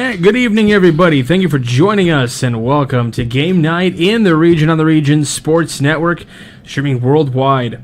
Hey, good evening, everybody. Thank you for joining us, and welcome to Game Night in the Region on the Region Sports Network, streaming worldwide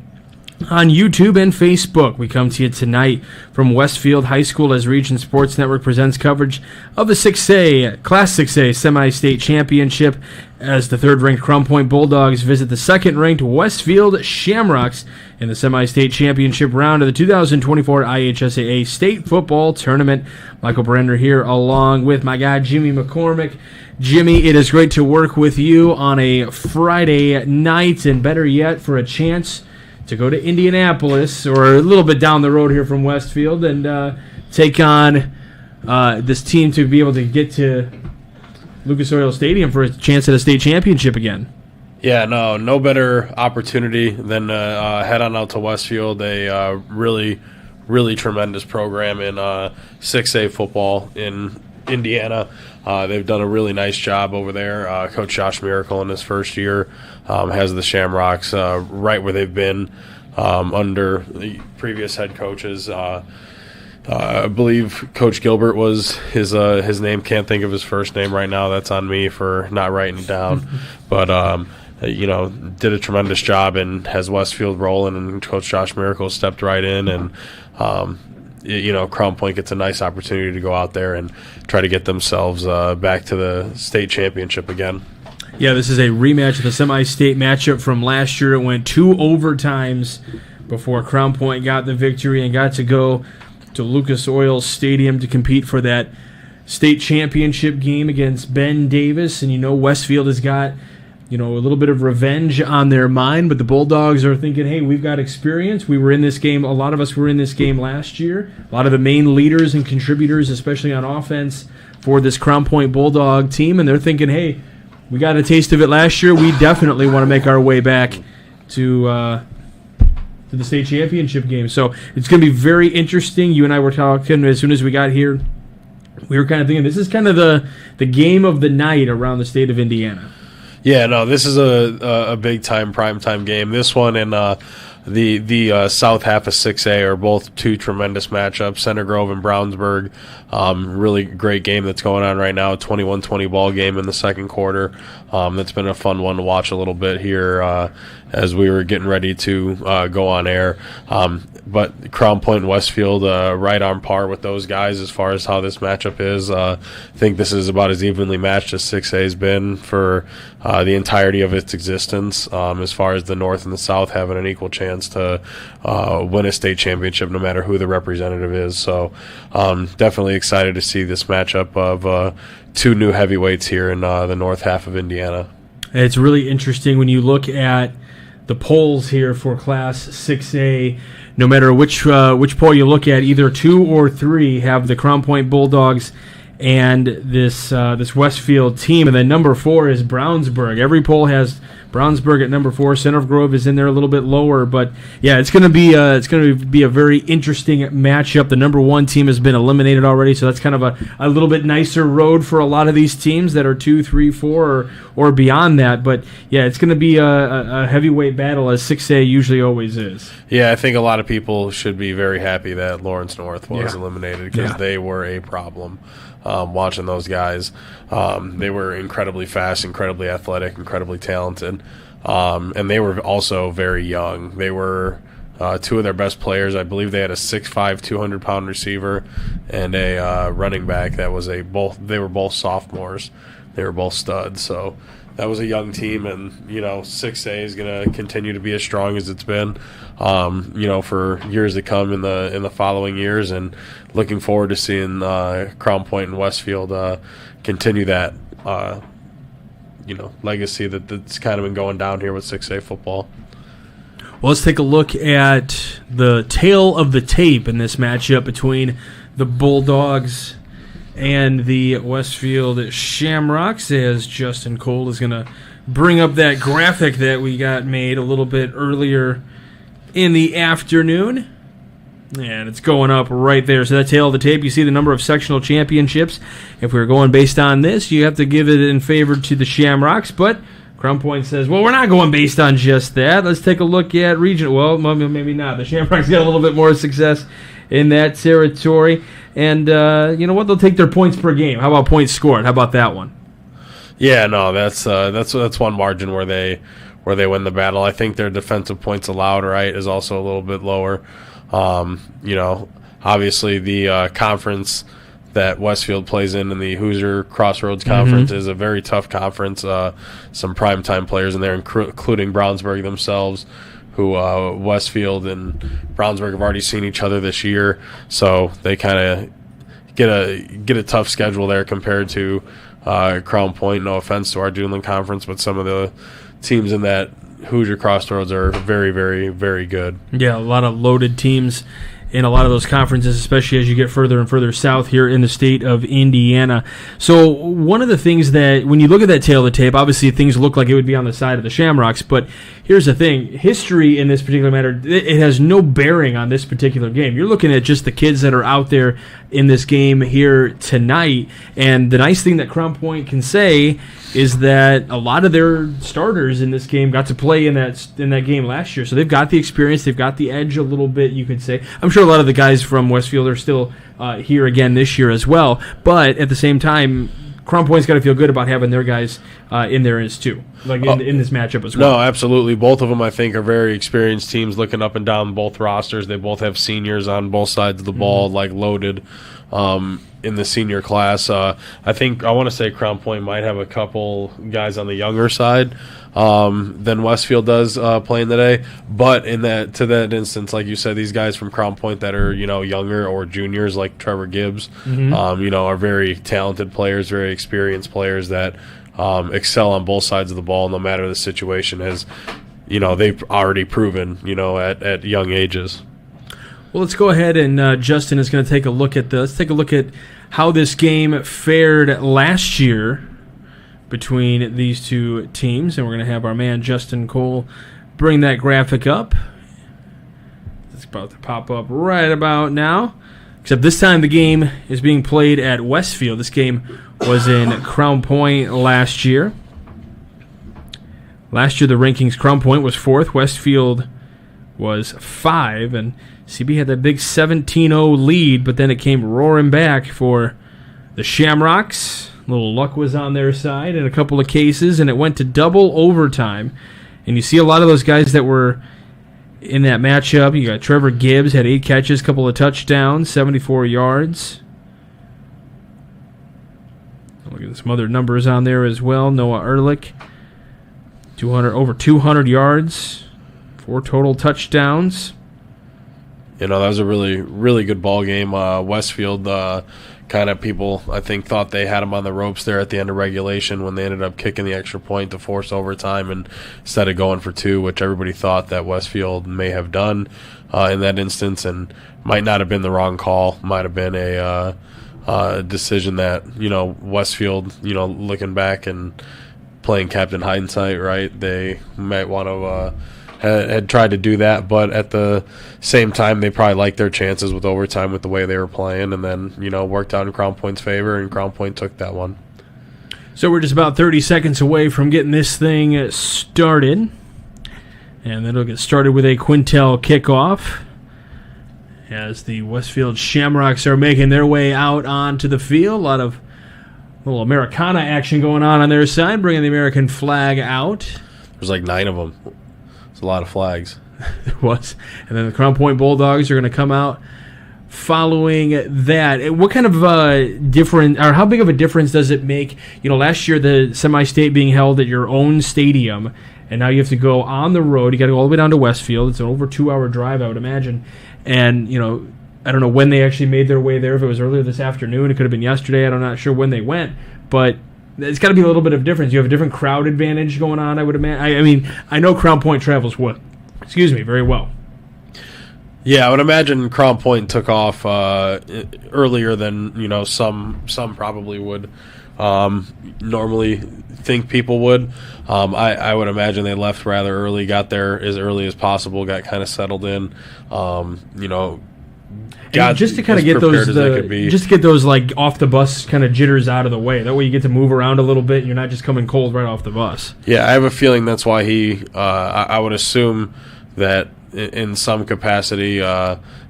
on YouTube and Facebook. We come to you tonight from Westfield High School as Region Sports Network presents coverage of the 6A, Class 6A Semi-State Championship as the third-ranked Crown Point Bulldogs visit the second-ranked Westfield Shamrocks in the Semi-State Championship round of the 2024 IHSAA State Football Tournament. Michael Brenner here along with my guy Jimmy McCormick. Jimmy, it is great to work with you on a Friday night, and better yet, for a chance to go to Indianapolis, or a little bit down the road here from Westfield, and take on this team to be able to get to Lucas Oil Stadium for a chance at a state championship again. Yeah, no better opportunity than head on out to Westfield, a really tremendous program in 6A football in Indiana. They've done a really nice job over there. Coach Josh Miracle in his first year has the Shamrocks right where they've been under the previous head coaches. I believe Coach Gilbert was his name. Can't think of his first name right now. That's on me for not writing it down. But did a tremendous job and has Westfield rolling. And Coach Josh Miracle stepped right in, and Crown Point gets a nice opportunity to go out there and try to get themselves back to the state championship again. Yeah, this is a rematch of the semi-state matchup from last year. It went 2 overtimes before Crown Point got the victory and got to go to Lucas Oil Stadium to compete for that state championship game against Ben Davis. And Westfield has got a little bit of revenge on their mind, but the Bulldogs are thinking, hey, we've got experience. We were in this game. A lot of us were in this game last year. A lot of the main leaders and contributors, especially on offense, for this Crown Point Bulldog team, and they're thinking, hey, we got a taste of it last year. We definitely want to make our way back to the state championship game. So it's going to be very interesting. You and I were talking as soon as we got here. We were kind of thinking this is kind of the game of the night around the state of Indiana. Yeah, no, this is a big-time, prime-time game. This one and the south half of 6A are both two tremendous matchups, Center Grove and Brownsburg. Really great game that's going on right now, 21-20 ball game in the second quarter. That's been a fun one to watch a little bit here as we were getting ready to go on air. But Crown Point and Westfield right on par with those guys as far as how this matchup is. I think this is about as evenly matched as 6A has been for the entirety of its existence, as far as the North and the South having an equal chance to win a state championship no matter who the representative is. So definitely excited to see this matchup of two new heavyweights here in the north half of Indiana. It's really interesting when you look at the polls here for Class 6A. No matter which poll you look at, either 2 or 3 have the Crown Point Bulldogs and this Westfield team, and then number 4 is Brownsburg. Every poll has Brownsburg at number 4. Center Grove is in there a little bit lower, but yeah, it's going to be a very interesting matchup. The number 1 team has been eliminated already, so that's kind of a little bit nicer road for a lot of these teams that are 2, 3, 4, or beyond that. But yeah, it's going to be a heavyweight battle, as 6A usually always is. Yeah, I think a lot of people should be very happy that Lawrence North was eliminated because they were a problem. Watching those guys, they were incredibly fast, incredibly athletic, incredibly talented, and they were also very young. They were 2 of their best players. I believe they had a 6'5", 200-pound receiver and a running back that was they were both sophomores. They were both studs. So that was a young team, and 6A is going to continue to be as strong as it's been, for years to come in the following years. And looking forward to seeing Crown Point and Westfield continue that legacy that's kind of been going down here with 6A football. Well, let's take a look at the tail of the tape in this matchup between the Bulldogs and the Westfield Shamrocks, as Justin Cole is going to bring up that graphic that we got made a little bit earlier in the afternoon. And it's going up right there. So that tail of the tape, you see the number of sectional championships. If we were going based on this, you have to give it in favor to the Shamrocks. But Crown Point says, well, we're not going based on just that. Let's take a look at region. Well, maybe not. The Shamrocks got a little bit more success in that territory. And you know what? They'll take their points per game. How about points scored? How about that one? Yeah, no, that's one margin where they win the battle. I think their defensive points allowed, right, is also a little bit lower. You know, obviously the conference that Westfield plays in the Hoosier Crossroads Conference is a very tough conference. Some primetime players in there, including Brownsburg themselves, who Westfield and Brownsburg have already seen each other this year, so they kind of get a tough schedule there compared to Crown Point. No offense to our Duneland Conference, but some of the teams in that Hoosier Crossroads are very, very, very good. Yeah, a lot of loaded teams in a lot of those conferences, especially as you get further and further south here in the state of Indiana. So one of the things that, when you look at that tail of the tape, obviously things look like it would be on the side of the Shamrocks, but here's the thing. History in this particular matter, it has no bearing on this particular game. You're looking at just the kids that are out there in this game here tonight, and the nice thing that Crown Point can say is that a lot of their starters in this game got to play in that game last year. So they've got the experience, they've got the edge a little bit, you could say. I'm sure a lot of the guys from Westfield are still here again this year as well. But at the same time, Crown Point's got to feel good about having their guys in there as too, like in this matchup as well. No, absolutely. Both of them, I think, are very experienced teams. Looking up and down both rosters, they both have seniors on both sides of the ball, like loaded. In the senior class, I want to say Crown Point might have a couple guys on the younger side than Westfield does playing today. But to that instance, like you said, these guys from Crown Point that are younger or juniors, like Trevor Gibbs, are very talented players, very experienced players that excel on both sides of the ball, no matter the situation. As they've already proven, at young ages. Well, let's go ahead and Justin is going to take a look at this. Let's take a look at how this game fared last year between these two teams, and we're going to have our man Justin Cole bring that graphic up. It's about to pop up right about now. Except this time the game is being played at Westfield. This game was in Crown Point last year. Last year the rankings, Crown Point was 4th, Westfield was 5, and CB had that big 17-0 lead, but then it came roaring back for the Shamrocks. A little luck was on their side in a couple of cases, and it went to double overtime. And you see a lot of those guys that were in that matchup. You got Trevor Gibbs, had 8 catches, couple of touchdowns, 74 yards. Look at some other numbers on there as well. Noah Ehrlich, over 200 yards, 4 total touchdowns. That was a really, really good ball game. Westfield, kind of people, I think, thought they had them on the ropes there at the end of regulation when they ended up kicking the extra point to force overtime, and instead of going for 2, which everybody thought that Westfield may have done in that instance, and might not have been the wrong call. Might have been a decision that, Westfield, looking back and playing Captain Hindsight, right, they might want to had tried to do that, but at the same time, they probably liked their chances with overtime with the way they were playing, and then, worked out in Crown Point's favor, and Crown Point took that one. So we're just about 30 seconds away from getting this thing started, and then it'll get started with a Quintel kickoff as the Westfield Shamrocks are making their way out onto the field. A lot of little Americana action going on their side, bringing the American flag out. There's like 9 of them. A lot of flags. There was. And then the Crown Point Bulldogs are going to come out following that. What kind of how big of a difference does it make? Last year the semi-state being held at your own stadium, and now you have to go on the road. You got to go all the way down to Westfield. It's an over 2-hour drive, I would imagine. And, I don't know when they actually made their way there. If it was earlier this afternoon, it could have been yesterday. I'm not sure when they went. But it's got to be a little bit of difference. You have a different crowd advantage going on, I would imagine. I know Crown Point travels very well. Yeah, I would imagine Crown Point took off earlier than some probably would normally think people would. I would imagine they left rather early, got there as early as possible, got kind of settled in. Just to kind of get those like off the bus kind of jitters out of the way. That way you get to move around a little bit and you're not just coming cold right off the bus. Yeah, I have a feeling that's why he I would assume that in some capacity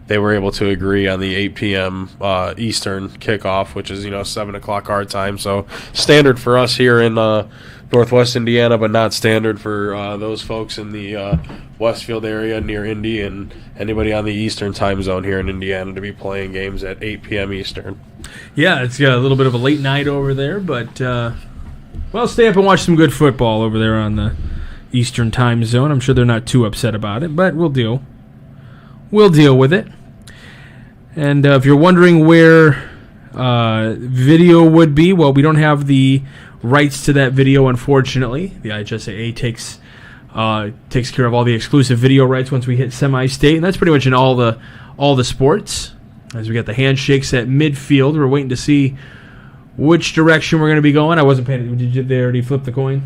they were able to agree on the 8 p.m. Eastern kickoff, which is 7 o'clock our time. So standard for us here in Northwest Indiana, but not standard for those folks in the Westfield area near Indy and anybody on the Eastern time zone here in Indiana to be playing games at 8 p.m. Eastern. Yeah, it's got a little bit of a late night over there, but well, stay up and watch some good football over there on the Eastern time zone. I'm sure they're not too upset about it, but we'll deal with it. And if you're wondering where video would be, well, we don't have the rights to that video, unfortunately. The IHSAA takes care of all the exclusive video rights once we hit semi-state, and that's pretty much in all the sports. As we got the handshakes at midfield, we're waiting to see which direction we're going to be going. I wasn't paying attention. Did they already flip the coin?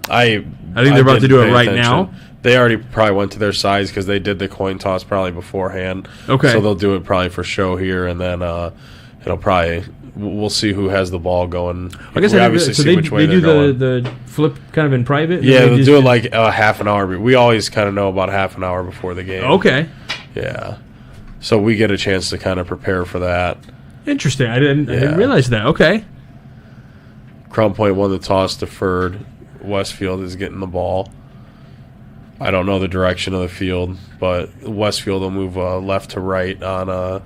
I think they're about to do it right now. They already probably went to their sides because they did the coin toss probably beforehand. Okay. So they'll do it probably for show here, and then we'll see who has the ball going. I guess they do the flip kind of in private? Yeah, they'll do it like half an hour. We always kind of know about half an hour before the game. Okay. Yeah. So we get a chance to kind of prepare for that. Interesting. I didn't realize that. Okay. Crown Point won the toss, deferred. Westfield is getting the ball. I don't know the direction of the field, but Westfield will move left to right on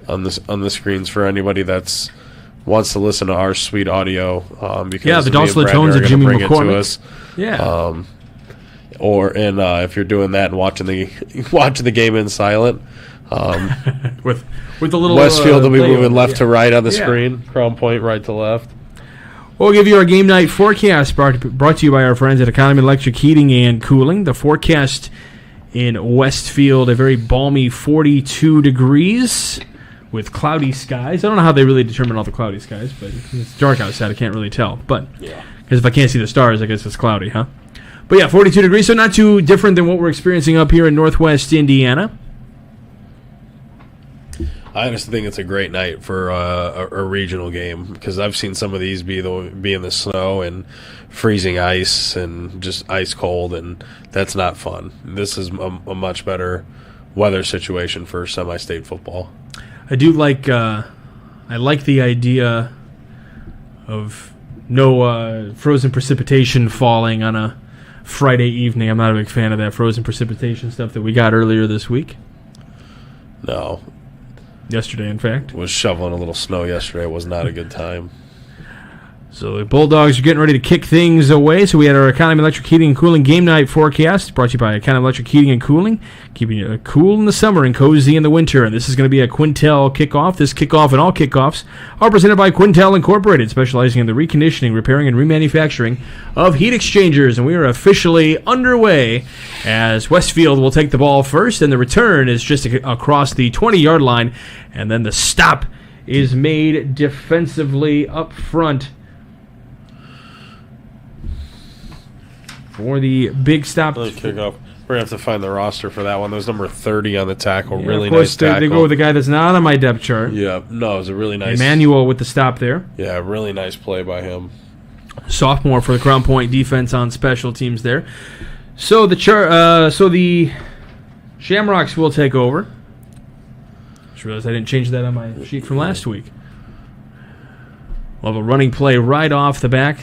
the screens for anybody that's wants to listen to our sweet audio. Because the dulcet tones of Jimmy McCormick. If you're doing that and watching the game in silent, with the little Westfield will be moving left to right on the screen. Crown Point right to left. We'll give you our game night forecast brought to you by our friends at Economy Electric Heating and Cooling. The forecast in Westfield, a very balmy 42 degrees with cloudy skies. I don't know how they really determine all the cloudy skies, but it's dark outside. I can't really tell. But because if I can't see the stars, I guess it's cloudy, huh? But yeah, 42 degrees, so not too different than what we're experiencing up here in Northwest Indiana. I honestly think it's a great night for a regional game because I've seen some of these be in the snow and freezing ice and just ice cold, and that's not fun. This is a much better weather situation for semi-state football. I do like I like the idea of no frozen precipitation falling on a Friday evening. I'm not a big fan of that frozen precipitation stuff that we got earlier this week. No. Yesterday, in fact. Was shoveling a little snow yesterday. It was not a good time. So the Bulldogs are getting ready to kick things away. So we had our Economy Electric Heating and Cooling game night forecast brought to you by Economy Electric Heating and Cooling, keeping you cool in the summer and cozy in the winter. And this is going to be a Quintel kickoff. This kickoff and all kickoffs are presented by Quintel Incorporated, specializing in the reconditioning, repairing, and remanufacturing of heat exchangers. And we are officially underway as Westfield will take the ball first, and the return is just across the 20-yard line. And then the stop is made defensively up front for the big stop. Kickoff. We're going to have to find the roster for that one. There's number 30 on the tackle. Yeah, really of course, nice tackle. They go with the guy that's not on my depth chart. Yeah, no, it was a really nice. Emmanuel with the stop there. Yeah, really nice play by him. Sophomore for the Crown Point defense on special teams there. So the Shamrocks will take over. Just realized I didn't change that on my sheet from last week. We'll have a running play right off the back.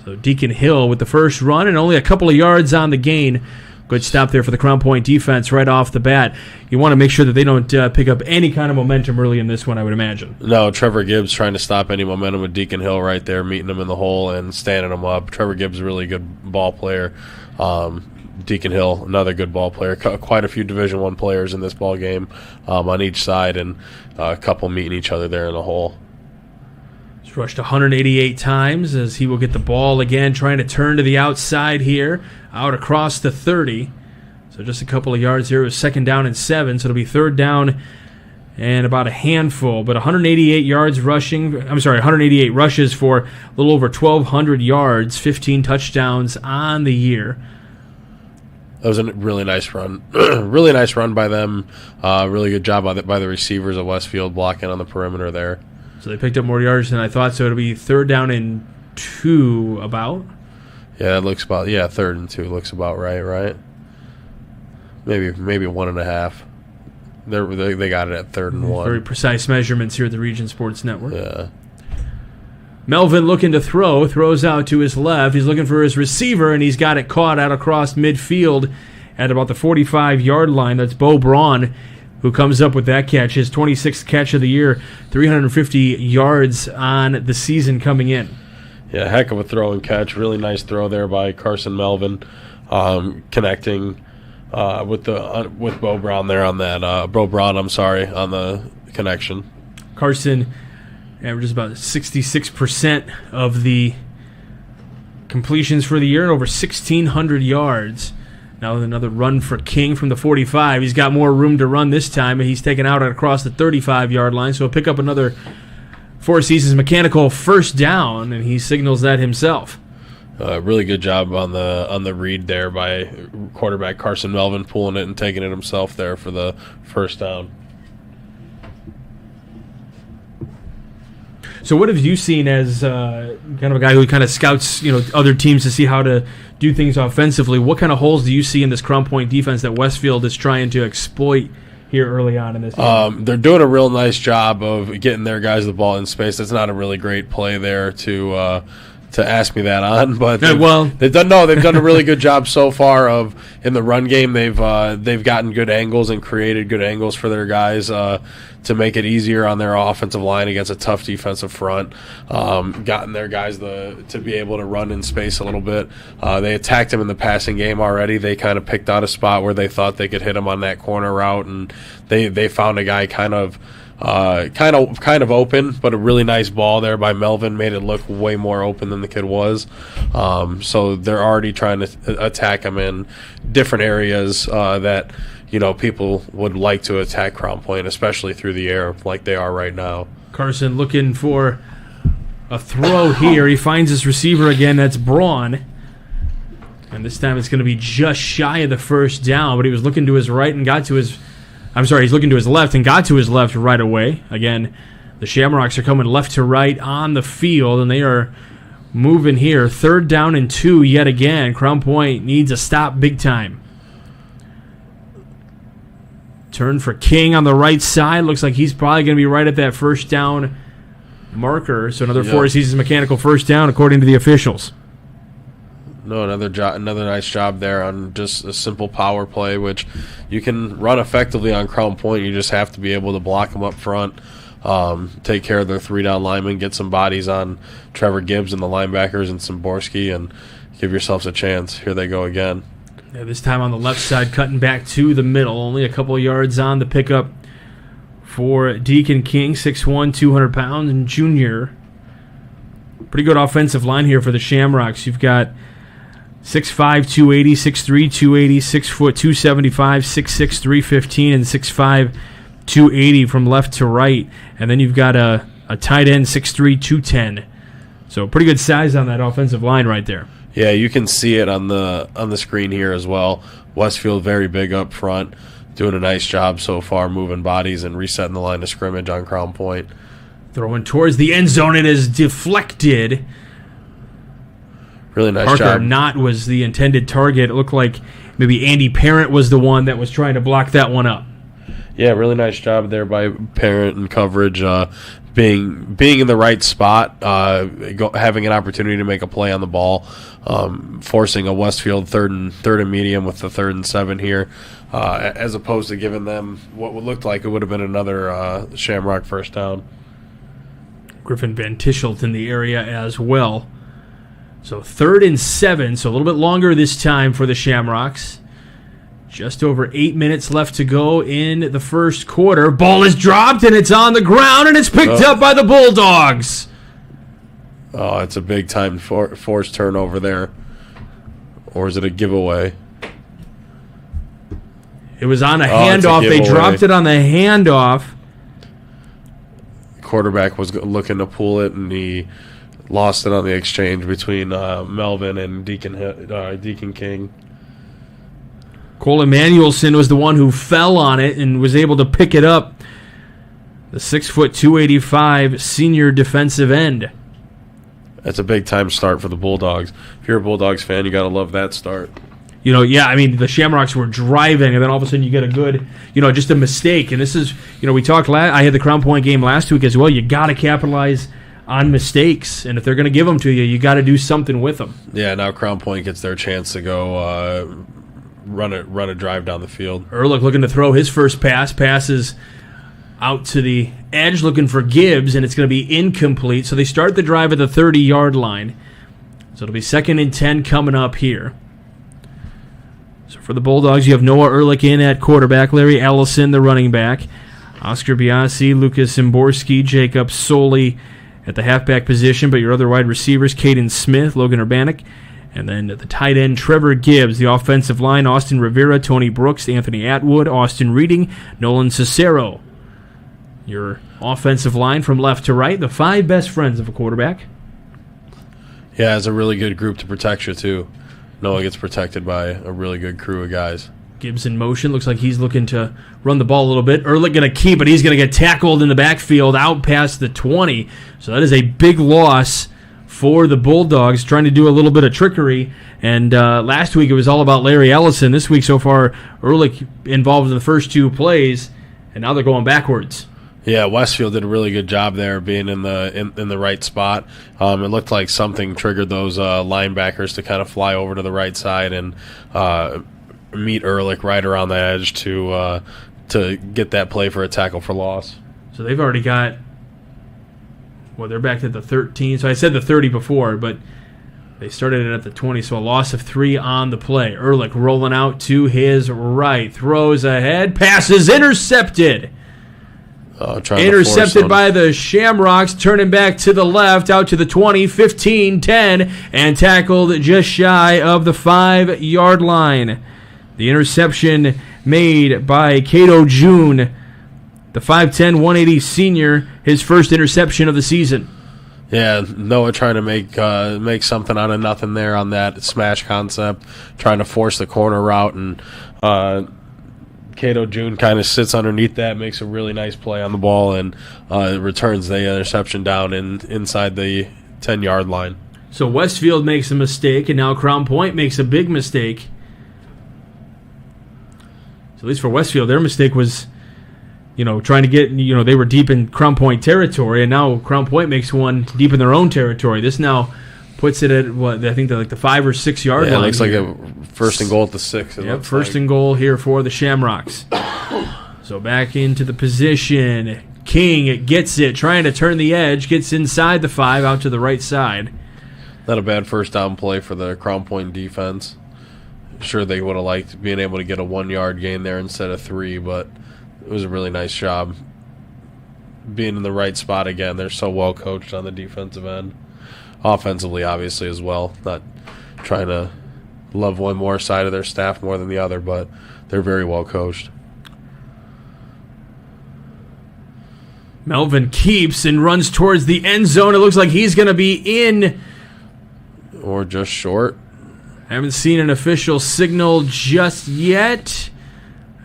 So Deacon Hill with the first run and only a couple of yards on the gain. Good stop there for the Crown Point defense right off the bat. You want to make sure that they don't pick up any kind of momentum early in this one, I would imagine. No, Trevor Gibbs trying to stop any momentum with Deacon Hill right there, meeting him in the hole and standing him up. Trevor Gibbs, a really good ball player. Deacon Hill, another good ball player. Quite a few Division I players in this ball game on each side, and a couple meeting each other there in the hole. He's rushed 188 times as he will get the ball again, trying to turn to the outside here, out across the 30. So just a couple of yards here. It was 2nd down and 7, so it'll be 3rd down and about a handful. But 188 yards rushing. 188 rushes for a little over 1,200 yards, 15 touchdowns on the year. That was a really nice run. Really nice run by them. Really good job by the receivers of Westfield blocking on the perimeter there. So they picked up more yards than I thought, so it'll be 3rd down and 2 about. Yeah, it looks about 3rd and 2 looks about right? Maybe 1.5. They got it at 3rd and 1. Very precise measurements here at the Region Sports Network. Yeah. Melvin looking to throws out to his left. He's looking for his receiver, and he's got it caught out across midfield at about the 45-yard line. That's Bo Braun, who comes up with that catch, his 26th catch of the year, 350 yards on the season coming in. Yeah, heck of a throw and catch. Really nice throw there by Carson Melvin, connecting with Bo Braun there on that. On the connection. Carson averages about 66% of the completions for the year and over 1,600 yards. Now another run for King from the 45. He's got more room to run this time, and he's taken out across the 35-yard line, so he'll pick up another Four Seasons mechanical first down, and he signals that himself. Really good job on the read there by quarterback Carson Melvin, pulling it and taking it himself there for the first down. So what have you seen as kind of a guy who kind of scouts, other teams to see how to do things offensively? What kind of holes do you see in this Crown Point defense that Westfield is trying to exploit here early on in this game? They're doing a real nice job of getting their guys the ball in space. That's not a really great play there to ask me that on, but they've done a really good job so far of in the run game. They've gotten good angles and created good angles for their guys to make it easier on their offensive line against a tough defensive front. Gotten their guys to be able to run in space a little bit. They attacked him in the passing game already. They kind of picked out a spot where they thought they could hit him on that corner route, and they found a guy kind of open, but a really nice ball there by Melvin made it look way more open than the kid was. So they're already trying to attack him in different areas that people would like to attack Crown Point, especially through the air like they are right now. Carson looking for a throw here. He finds his receiver again. That's Braun. And this time it's going to be just shy of the first down, but he was looking to his right and got to his... he's looking to his left and got to his left right away. Again, the Shamrocks are coming left to right on the field, and they are moving here. 3rd down and 2 yet again. Crown Point needs a stop big time. Turn for King on the right side. Looks like he's probably going to be right at that first down marker. So another Four Seasons mechanical first down according to the officials. No, another nice job there on just a simple power play, which you can run effectively on Crown Point. You just have to be able to block them up front, take care of their 3-down linemen, get some bodies on Trevor Gibbs and the linebackers and Simborski, and give yourselves a chance. Here they go again. Yeah, this time on the left side, cutting back to the middle. Only a couple of yards on the pickup for Deacon King, 6'1", 200 pounds, and junior. Pretty good offensive line here for the Shamrocks. You've got 6'5", 280, 6'3", 280, 6', 275, 6'6", 315, and 6'5", 280 from left to right. And then you've got a tight end, 6'3", 210. So pretty good size on that offensive line right there. Yeah, you can see it on the screen here as well. Westfield very big up front, doing a nice job so far, moving bodies and resetting the line of scrimmage on Crown Point. Throwing towards the end zone, it is deflected. Really nice Parker job. Knott was the intended target. It looked like maybe Andy Parent was the one that was trying to block that one up. Yeah, really nice job there by Parent and coverage, being in the right spot, having an opportunity to make a play on the ball, forcing a Westfield third and medium with the 3rd and 7 here, as opposed to giving them what would look like it would have been another Shamrock first down. Griffin Van Tischelt in the area as well. So 3rd and 7, so a little bit longer this time for the Shamrocks. Just over 8 minutes left to go in the first quarter. Ball is dropped, and it's on the ground, and it's picked up by the Bulldogs. Oh, it's a big-time forced turnover there. Or is it a giveaway? It was on a handoff. They dropped it on the handoff. Quarterback was looking to pull it, and he lost it on the exchange between Melvin and Deacon King. Cole Emanuelson was the one who fell on it and was able to pick it up. The 6', 285 senior defensive end. That's a big-time start for the Bulldogs. If you're a Bulldogs fan, you got to love that start. the Shamrocks were driving, and then all of a sudden you get a good, just a mistake. And this is, we talked, I had the Crown Point game last week as well. You got to capitalize on mistakes, and if they're going to give them to you, you got to do something with them. Yeah, now Crown Point gets their chance to go run a drive down the field. Ehrlich looking to throw his first passes out to the edge, looking for Gibbs, and it's going to be incomplete. So they start the drive at the 30-yard line. So it'll be 2nd and 10 coming up here. So for the Bulldogs, you have Noah Ehrlich in at quarterback, Larry Ellison, the running back, Oscar Biasi, Lucas Zimborski, Jacob Soley at the halfback position, but your other wide receivers, Caden Smith, Logan Urbanik, and then at the tight end, Trevor Gibbs. The offensive line, Austin Rivera, Tony Brooks, Anthony Atwood, Austin Reading, Nolan Cicero. Your offensive line from left to right, the 5 best friends of a quarterback. Yeah, it's a really good group to protect you, too. Noah gets protected by a really good crew of guys. Gibbs in motion. Looks like he's looking to run the ball a little bit. Ehrlich going to keep it. He's going to get tackled in the backfield out past the 20. So that is a big loss for the Bulldogs, trying to do a little bit of trickery. And last week it was all about Larry Ellison. This week so far, Ehrlich involved in the first 2 plays, and now they're going backwards. Yeah, Westfield did a really good job there, being in the right spot. It looked like something triggered those linebackers to kind of fly over to the right side and meet Ehrlich right around the edge to get that play for a tackle for loss. So they've already got, they're back to the 13. So I said the 30 before, but they started it at the 20, so a loss of 3 on the play. Ehrlich rolling out to his right, throws ahead, passes intercepted. Intercepted by the Shamrocks, turning back to the left, out to the 20, 15, 10, and tackled just shy of the 5-yard line. The interception made by Cato June, the 5'10", 180 senior, his first interception of the season. Yeah, Noah trying to make something out of nothing there on that smash concept, trying to force the corner route, and Cato June kind of sits underneath that, makes a really nice play on the ball, and returns the interception down inside the 10-yard line. So Westfield makes a mistake, and now Crown Point makes a big mistake. So at least for Westfield, their mistake was, trying to get, they were deep in Crown Point territory, and now Crown Point makes one deep in their own territory. This now puts it at, I think they're like the 5 or 6 yard line. Yeah, it looks like a first and goal at the 6. Yep, first and goal here for the Shamrocks. So back into the position. King gets it, trying to turn the edge, gets inside the 5, out to the right side. Not a bad first down play for the Crown Point defense. Sure, they would have liked being able to get a 1-yard gain there instead of 3, but it was a really nice job being in the right spot again. They're so well coached on the defensive end. Offensively, obviously, as well. Not trying to love one more side of their staff more than the other, but they're very well coached. Melvin keeps and runs towards the end zone. It looks like he's going to be in. Or just short. Haven't seen an official signal just yet.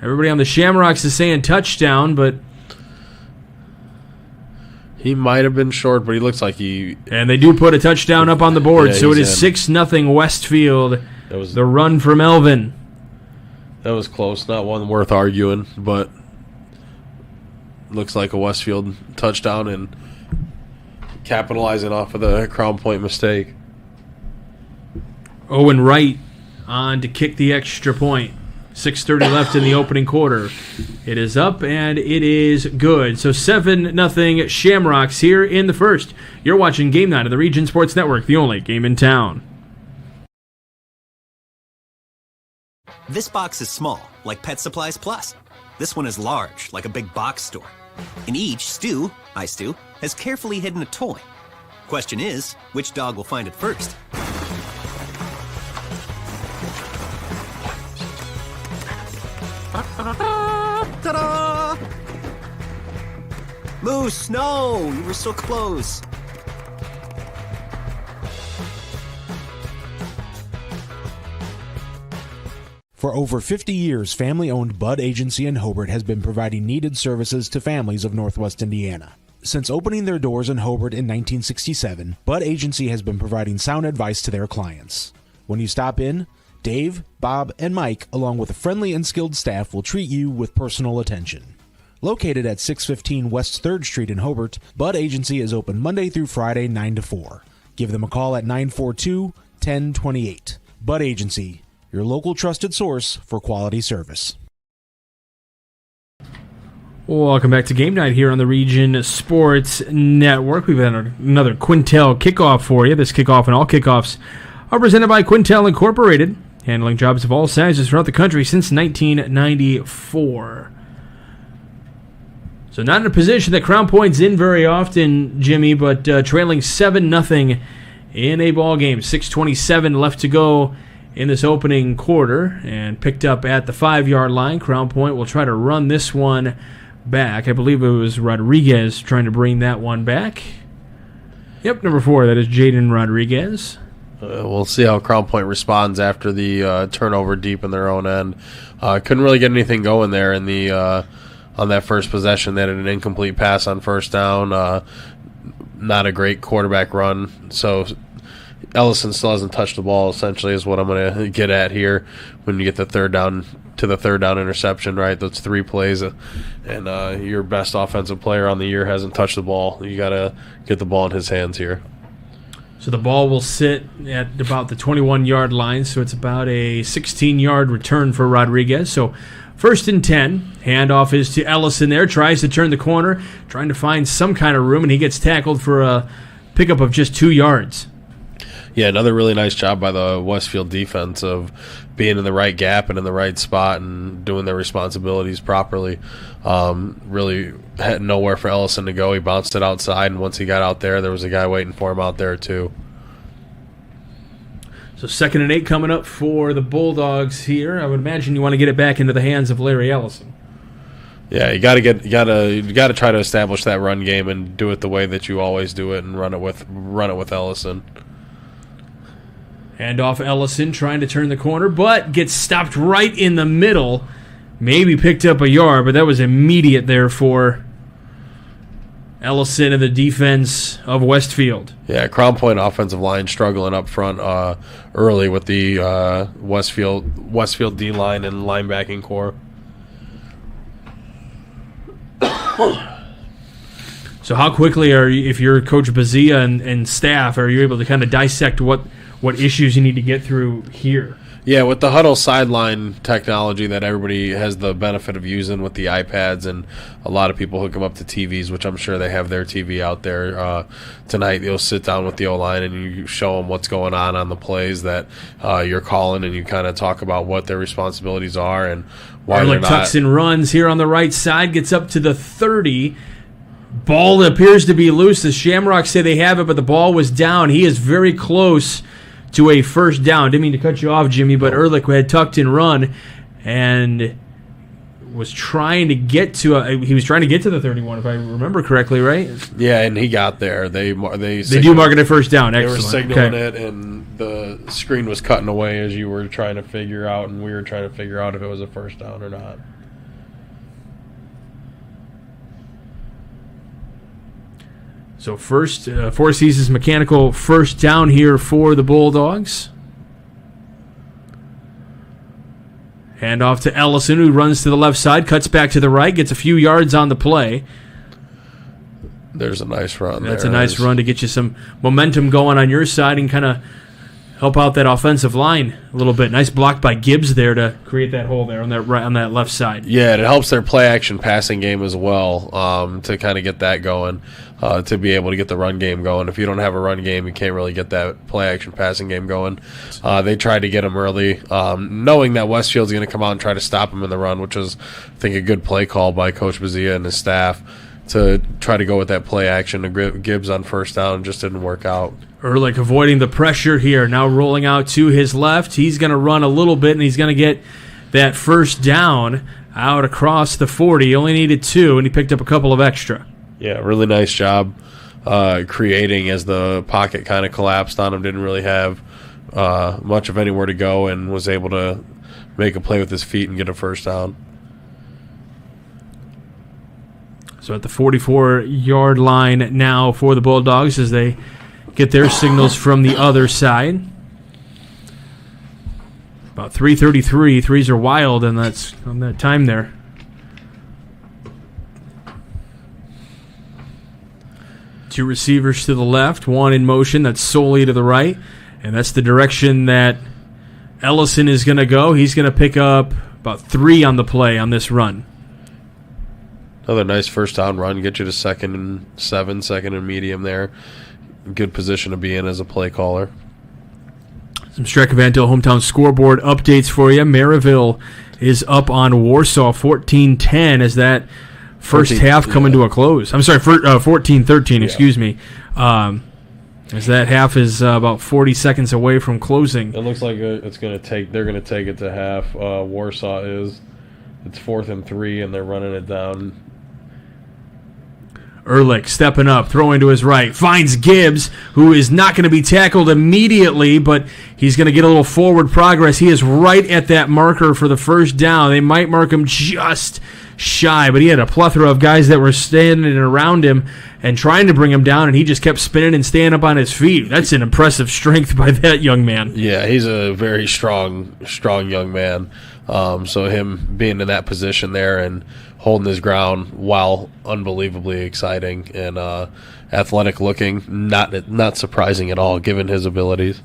Everybody on the Shamrocks is saying touchdown, but he might have been short, but he looks like he... And they do put a touchdown up on the board, yeah, so it is 6-0 Westfield. That was the run for Melvin. That was close. Not one worth arguing, but looks like a Westfield touchdown and capitalizing off of the Crown Point mistake. Owen Wright on to kick the extra point. 6:30 left in the opening quarter. It is up, and it is good. So 7-0 Shamrocks here in the first. You're watching Game Night of the Region Sports Network, the only game in town. This box is small, like Pet Supplies Plus. This one is large, like a big box store. In each, Stu, hi Stu, has carefully hidden a toy. Question is, which dog will find it first? Ta-da! Moose, no! You were so close. For over 50 years, family-owned Bud Agency in Hobart has been providing needed services to families of Northwest Indiana. Since opening their doors in Hobart in 1967, Bud Agency has been providing sound advice to their clients. When you stop in, Dave, Bob, and Mike, along with a friendly and skilled staff, will treat you with personal attention. Located at 615 West 3rd Street in Hobart, Bud Agency is open Monday through Friday 9 to 4. Give them a call at 942-1028. Bud Agency, your local trusted source for quality service. Welcome back to Game Night here on the Region Sports Network. We've got another Quintel kickoff for you. This kickoff and all kickoffs are presented by Quintel Incorporated, handling jobs of all sizes throughout the country since 1994. So not in a position that Crown Point's in very often, Jimmy, but trailing 7-0 in a ball game. 6:27 left to go in this opening quarter, and picked up at the 5-yard line. Crown Point will try to run this one back. I believe it was Rodriguez trying to bring that one back. Yep, number 4. That is Jaden Rodriguez. We'll see how Crown Point responds after the turnover deep in their own end. Couldn't really get anything going there in the on that first possession. They had an incomplete pass on first down. Not a great quarterback run. So Ellison still hasn't touched the ball, essentially, is what I'm going to get at here when you get the third down interception, right? Those 3 plays, and your best offensive player on the year hasn't touched the ball. You got to get the ball in his hands here. So the ball will sit at about the 21-yard line, so it's about a 16-yard return for Rodriguez. So 1st and 10, handoff is to Ellison there, tries to turn the corner, trying to find some kind of room, and he gets tackled for a pickup of just 2 yards. Yeah, another really nice job by the Westfield defense of being in the right gap and in the right spot and doing their responsibilities properly. Really had nowhere for Ellison to go. He bounced it outside, and once he got out there was a guy waiting for him out there too. So 2nd and 8 coming up for the Bulldogs here. I would imagine you want to get it back into the hands of Larry Ellison. Yeah, you got to try to establish that run game and do it the way that you always do it, and run it with Ellison. Hand off Ellison, trying to turn the corner, but gets stopped right in the middle. Maybe picked up a yard, but that was immediate there for Ellison and the defense of Westfield. Yeah, Crown Point offensive line struggling up front early with the Westfield D-line and linebacking core. So how quickly if you're Coach Bazia and staff, are you able to kind of dissect what issues you need to get through here? Yeah, with the huddle sideline technology that everybody has the benefit of using with the iPads, and a lot of people hook them up to TVs, which I'm sure they have their TV out there. Tonight you'll sit down with the O-line and you show them what's going on the plays that you're calling, and you kind of talk about what their responsibilities are and why they're not. Tucks and runs here on the right side, gets up to the 30. Ball appears to be loose. The Shamrocks say they have it, but the ball was down. He is very close to a first down. Didn't mean to cut you off, Jimmy, but Ehrlich had tucked and run and was trying to get to the 31, if I remember correctly, right? Yeah, and he got there. They do mark it a first down. Excellent. They were signaling it, and the screen was cutting away as you were trying to figure out, and we were trying to figure out if it was a first down or not. So first, Four Seasons mechanical first down here for the Bulldogs. Hand off to Ellison, who runs to the left side, cuts back to the right, gets a few yards on the play. There's a nice run. That's a nice run to get you some momentum going on your side and kind of help out that offensive line a little bit. Nice block by Gibbs there to create that hole there on that left side. Yeah, it helps their play-action passing game as well to kind of get that going, to be able to get the run game going. If you don't have a run game, you can't really get that play-action passing game going. They tried to get them early, knowing that Westfield's going to come out and try to stop them in the run, which was, I think, a good play call by Coach Bazia and his staff to try to go with that play action. Gibbs on first down just didn't work out. Ehrlich avoiding the pressure here, now rolling out to his left. He's going to run a little bit, and he's going to get that first down out across the 40. He only needed 2, and he picked up a couple of extra. Yeah, really nice job creating as the pocket kind of collapsed on him. Didn't really have much of anywhere to go, and was able to make a play with his feet and get a first down. So at the 44-yard line now for the Bulldogs as they get their signals from the other side. About 3:33. Threes are wild, and that's on that time there. Two receivers to the left, one in motion that's solely to the right, and that's the direction that Ellison is going to go. He's going to pick up about 3 on the play on this run. Another nice first down run, get you to 2nd and 7, 2nd and medium there. Good position to be in as a play caller. Some Streck-Van-Til hometown scoreboard updates for you. Maryville is up on Warsaw 14-10 as that first half coming to a close. I'm sorry, 14-13, excuse me. As that half is about 40 seconds away from closing. It looks like they're going to take it to half. Warsaw is. It's 4th and 3, and they're running it down. Ehrlich stepping up, throwing to his right, finds Gibbs, who is not going to be tackled immediately, but he's going to get a little forward progress. He is right at that marker for the first down. They might mark him just shy, but he had a plethora of guys that were standing around him and trying to bring him down, and he just kept spinning and staying up on his feet. That's an impressive strength by that young man. Yeah, he's a very strong young man. So him being in that position there and holding his ground while unbelievably exciting and athletic looking, not surprising at all given his abilities.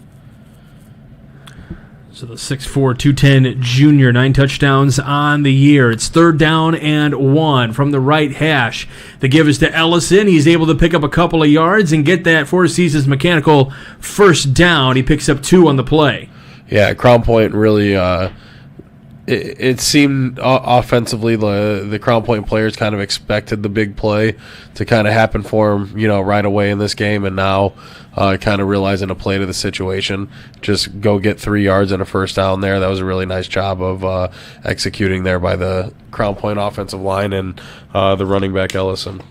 So the 6'4", 210 junior, 9 touchdowns on the year. It's 3rd down and 1 from the right hash. The give is to Ellison. He's able to pick up a couple of yards and get that Four Seasons mechanical first down. He picks up 2 on the play. Yeah, Crown Point really it seemed offensively the Crown Point players kind of expected the big play to kind of happen for them, right away in this game, and now kind of realizing a play to the situation. Just go get 3 yards and a first down there. That was a really nice job of executing there by the Crown Point offensive line and the running back Ellison.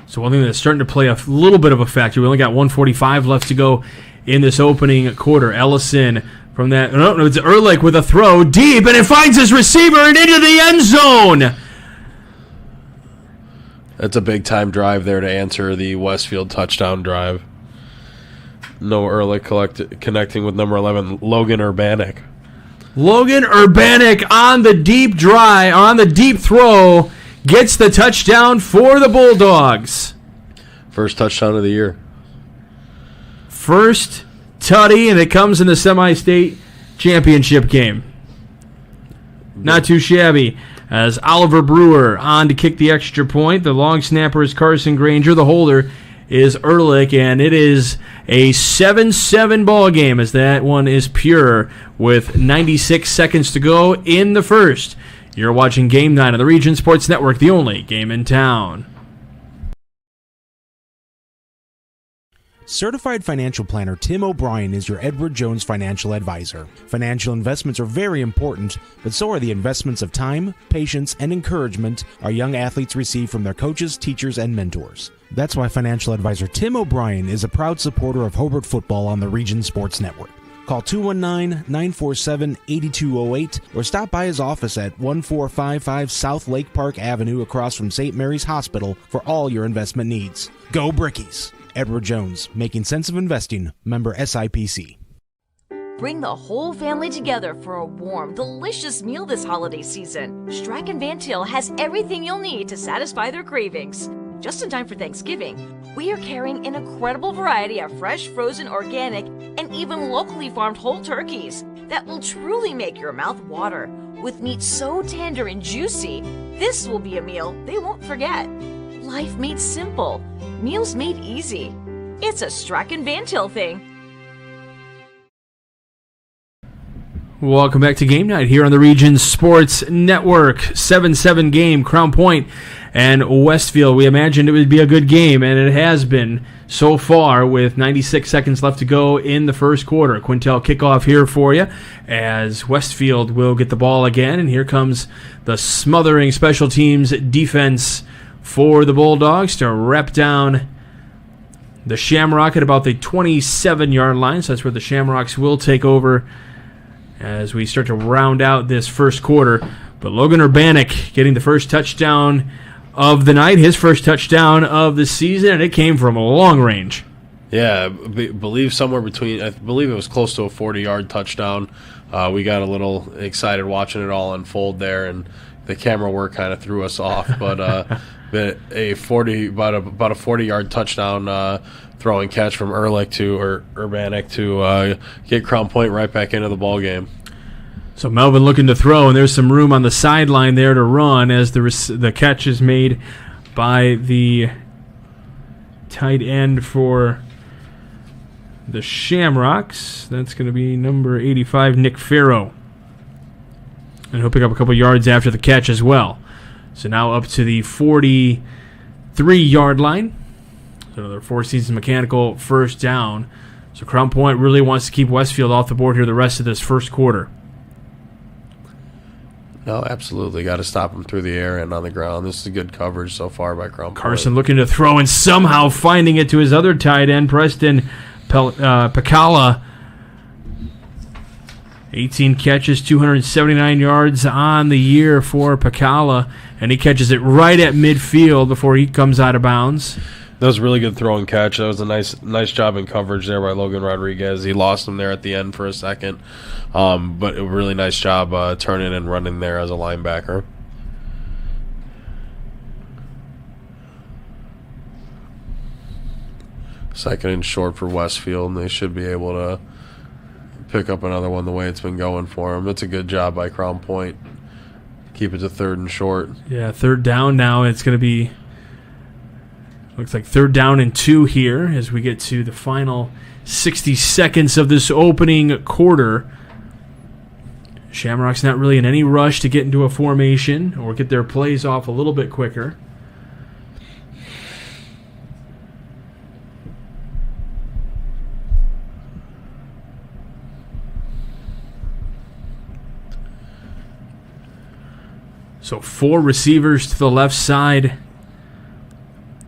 So one thing that's starting to play a little bit of a factor, we only got 1:45 left to go in this opening quarter. Ellison from that, no, it's Ehrlich with a throw deep, and it finds his receiver and into the end zone. That's a big-time drive there to answer the Westfield touchdown drive. No Ehrlich connecting with number 11, Logan Urbanek. Logan Urbanek on the deep throw, gets the touchdown for the Bulldogs. First touchdown of the year. First tutty, and it comes in the semi-state championship game. Not too shabby. As Oliver Brewer on to kick the extra point. The long snapper is Carson Granger. The holder is Ehrlich, and it is a 7-7 ball game as that one is pure with 96 seconds to go in the first. You're watching Game 9 on the Region Sports Network, the only game in town. Certified financial planner Tim O'Brien is your Edward Jones financial advisor. Financial investments are very important, but so are the investments of time, patience, and encouragement our young athletes receive from their coaches, teachers, and mentors. That's why financial advisor Tim O'Brien is a proud supporter of Hobart football on the Region Sports Network. Call 219-947-8208 or stop by his office at 1455 South Lake Park Avenue across from St. Mary's Hospital for all your investment needs. Go Brickies! Edward Jones, making sense of investing, member SIPC. Bring the whole family together for a warm, delicious meal this holiday season. Streck-Van-Til has everything you'll need to satisfy their cravings. Just in time for Thanksgiving, we are carrying an incredible variety of fresh, frozen, organic, and even locally farmed whole turkeys that will truly make your mouth water. With meat so tender and juicy, this will be a meal they won't forget. Life made simple, meals made easy. It's a Streck-Van-Til thing. Welcome back to Game Night here on the Region Sports Network. 7-7 game, Crown Point and Westfield. We imagined it would be a good game, and it has been so far with 96 seconds left to go in the first quarter. Quintel kickoff here for you as Westfield will get the ball again, and here comes the smothering special teams defense for the Bulldogs to rep down the Shamrock at about the 27-yard line. So that's where the Shamrocks will take over as we start to round out this first quarter. But Logan Urbanek getting the first touchdown of the night, his first touchdown of the season, and it came from a long range. Yeah, I believe somewhere between, I believe it was close to a 40-yard touchdown. we got a little excited watching it all unfold there, and the camera work kind of threw us off. But about a 40-yard touchdown throw and catch from Urbanek to get Crown Point right back into the ball game. So Melvin looking to throw, and there's some room on the sideline there to run as the catch is made by the tight end for the Shamrocks. That's going to be number 85, Nick Farrow. And he'll pick up a couple yards after the catch as well. So now up to the 43-yard line. So another Four Seasons Mechanical first down. So Crown Point really wants to keep Westfield off the board here the rest of this first quarter. No, absolutely. Got to stop him through the air and on the ground. This is good coverage so far by Crown Point. Carson looking to throw and somehow finding it to his other tight end, Preston Pacala. 18 catches, 279 yards on the year for Pacala, and he catches it right at midfield before he comes out of bounds. That was a really good throw and catch. That was a nice job in coverage there by Logan Rodriguez. He lost him there at the end for a second, but a really nice job turning and running there as a linebacker. Second and short for Westfield, and they should be able to pick up another one the way it's been going for them. It's a good job by Crown Point. Keep it to third and short. Yeah, third down now. It's going to be, looks like 3rd down and 2 here as we get to the final 60 seconds of this opening quarter. Shamrock's not really in any rush to get into a formation or get their plays off a little bit quicker. So 4 receivers to the left side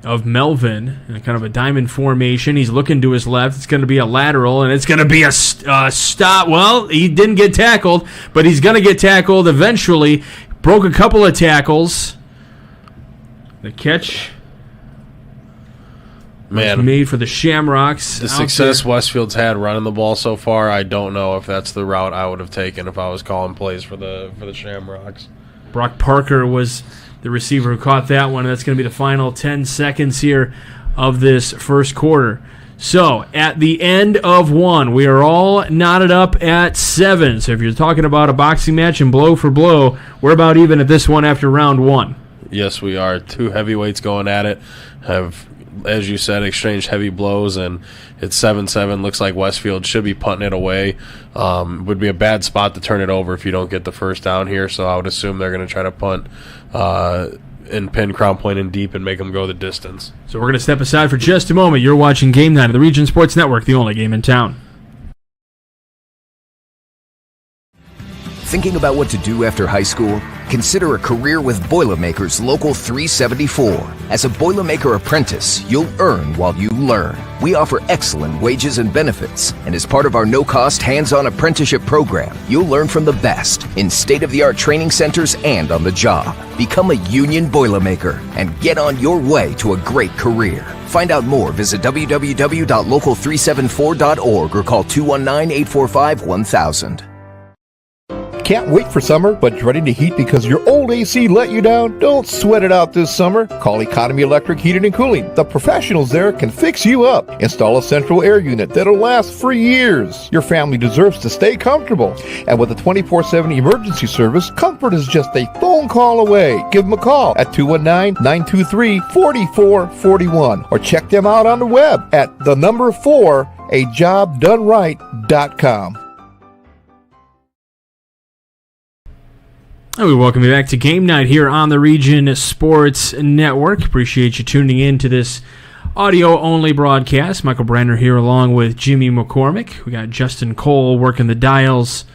of Melvin in kind of a diamond formation. He's looking to his left. It's going to be a lateral, and it's going to be a stop. Well, he didn't get tackled, but he's going to get tackled eventually. Broke a couple of tackles. The catch was made for the Shamrocks. The success Westfield's had running the ball so far, I don't know if that's the route I would have taken if I was calling plays for the Shamrocks. Brock Parker was the receiver who caught that one. That's going to be the final 10 seconds here of this first quarter. So, at the end of 1, we are all knotted up at 7. So, if you're talking about a boxing match and blow for blow, we're about even at this one after round 1. Yes, we are. 2 heavyweights going at it. Have, as you said, exchanged heavy blows, and it's 7-7. Looks like Westfield should be punting it away. Would be a bad spot to turn it over if you don't get the first down here, so I would assume they're going to try to punt and pin Crown Point in deep and make them go the distance. So we're going to step aside for just a moment. You're watching Game Night of the Region Sports Network, the only game in town. Thinking about what to do after high school? Consider a career with Boilermakers Local 374. As a Boilermaker apprentice, you'll earn while you learn. We offer excellent wages and benefits, and as part of our no-cost hands-on apprenticeship program, you'll learn from the best in state-of-the-art training centers and on the job. Become a union Boilermaker and get on your way to a great career. Find out more, visit www.local374.org or call 219-845-1000. Can't wait for summer, but dreading the heat because your old AC let you down? Don't sweat it out this summer. Call Economy Electric Heating and Cooling. The professionals there can fix you up. Install a central air unit that'll last for years. Your family deserves to stay comfortable. And with a 24/7 emergency service, comfort is just a phone call away. Give them a call at 219-923-4441 or check them out on the web at 4ajobdoneright.com. And we welcome you back to Game Night here on the Region Sports Network. Appreciate you tuning in to this audio-only broadcast. Michael Brenner here along with Jimmy McCormick. We got Justin Cole working the dials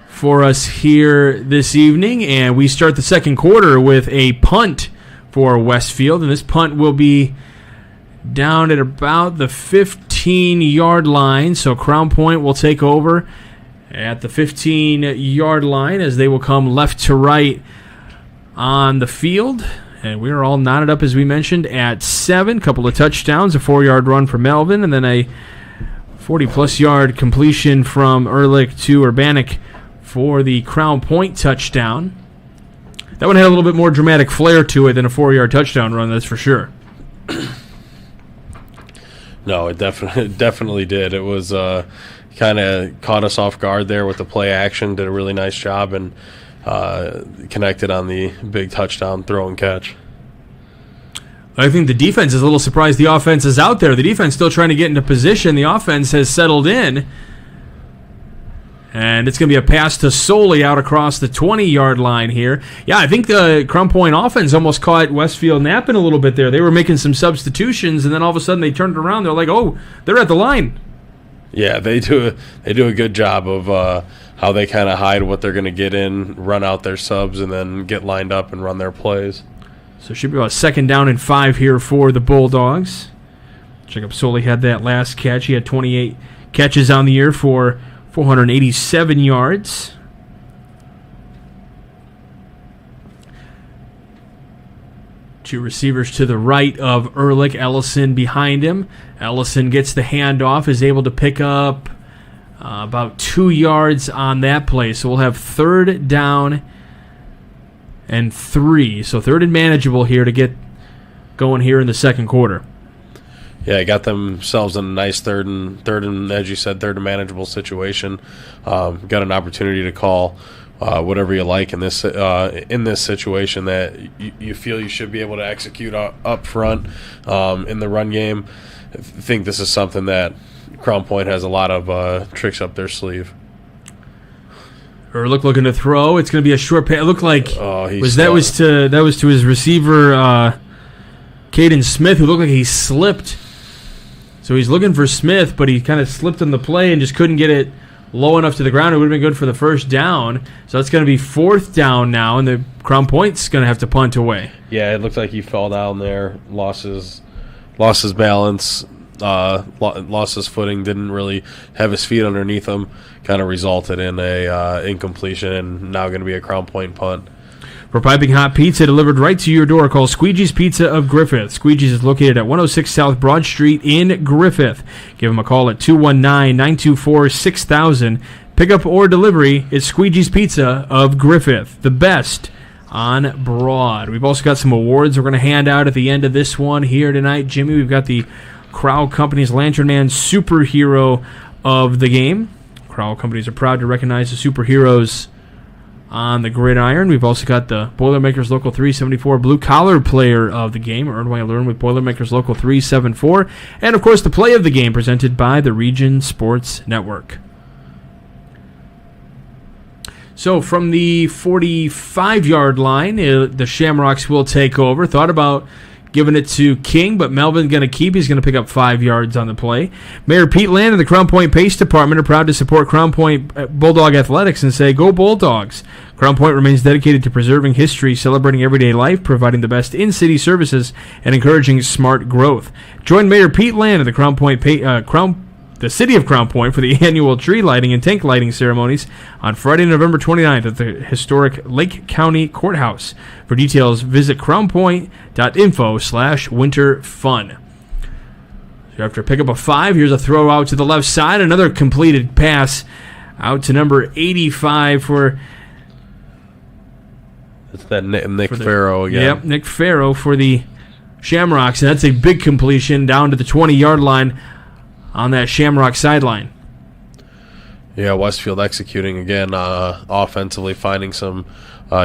for us here this evening. And we start the second quarter with a punt for Westfield. And this punt will be down at about the 15-yard line. So Crown Point will take over at the 15-yard line as they will come left to right on the field. And we're all knotted up, as we mentioned, at 7. Couple of touchdowns, a 4-yard run for Melvin, and then a 40-plus yard completion from Ehrlich to Urbanik for the Crown Point touchdown. That one had a little bit more dramatic flair to it than a 4-yard touchdown run, that's for sure. No, it definitely did. It was kind of caught us off guard there with the play action, did a really nice job, and connected on the big touchdown throw and catch. I think the defense is a little surprised the offense is out there. The defense still trying to get into position. The offense has settled in. And it's going to be a pass to Soley out across the 20-yard line here. Yeah, I think the Crown Point offense almost caught Westfield napping a little bit there. They were making some substitutions, and then all of a sudden they turned around. They're like, oh, they're at the line. Yeah, they do a good job of how they kind of hide what they're going to get in, run out their subs, and then get lined up and run their plays. So it should be about 2nd down and 5 here for the Bulldogs. Jacob Soley had that last catch. He had 28 catches on the year for 487 yards. Two receivers to the right of Ehrlich, Ellison behind him. Ellison gets the handoff, is able to pick up about 2 yards on that play. So we'll have 3rd down and 3. So 3rd and manageable here to get going here in the second quarter. Yeah, got themselves in a nice third and as you said, third and manageable situation. Got an opportunity to call whatever you like in this situation that you feel you should be able to execute up front in the run game. I think this is something that Crown Point has a lot of tricks up their sleeve. Ehrlich looking to throw. It's going to be a short pass. It looked like that was to his receiver, Caden Smith, who looked like he slipped. So he's looking for Smith, but he kind of slipped on the play and just couldn't get it low enough to the ground. It would have been good for the first down. So it's going to be 4th down now, and the Crown Point's going to have to punt away. Yeah, it looked like he fell down there, lost his balance, lost his footing, didn't really have his feet underneath him. Kind of resulted in a incompletion, and now going to be a Crown Point punt. For piping hot pizza delivered right to your door, call Squeegee's Pizza of Griffith. Squeegee's is located at 106 South Broad Street in Griffith. Give them a call at 219-924-6000. Pickup or delivery, it's Squeegee's Pizza of Griffith, the best on Broad. We've also got some awards we're going to hand out at the end of this one here tonight. Jimmy, we've got the Crowell Company's Lantern Man Superhero of the game. Crowell Companies are proud to recognize the superheroes on the gridiron. We've also got the Boilermakers Local 374 Blue Collar Player of the game, earn while you learn with Boilermakers Local 374, and of course the Play of the Game presented by the Region Sports Network. So from the 45-yard line, the Shamrocks will take over. Thought about giving it to King, but Melvin's going to keep. He's going to pick up 5 yards on the play. Mayor Pete Land and the Crown Point Pace Department are proud to support Crown Point Bulldog Athletics and say, go Bulldogs. Crown Point remains dedicated to preserving history, celebrating everyday life, providing the best in-city services, and encouraging smart growth. Join Mayor Pete Land and the the City of Crown Point for the annual tree lighting and tank lighting ceremonies on Friday, November 29th at the historic Lake County Courthouse. For details, visit crownpoint.info/winterfun. So after pick up a 5, here's a throw out to the left side. Another completed pass out to number 85 for... It's that Nick Farrow again. Yep, Nick Farrow for the Shamrocks. And that's a big completion down to the 20-yard line on that Shamrock sideline. Yeah, Westfield executing again offensively, finding some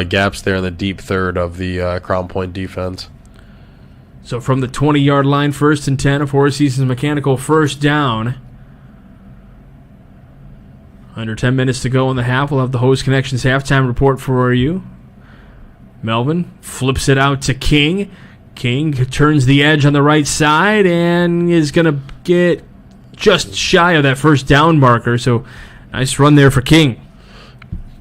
gaps there in the deep third of the Crown Point defense. So from the 20-yard line, 1st and 10, a Four Seasons Mechanical first down. Under 10 minutes to go in the half. We'll have the Hose Connections halftime report for you. Melvin flips it out to King. King turns the edge on the right side and is going to get just shy of that first down marker. So nice run there for King.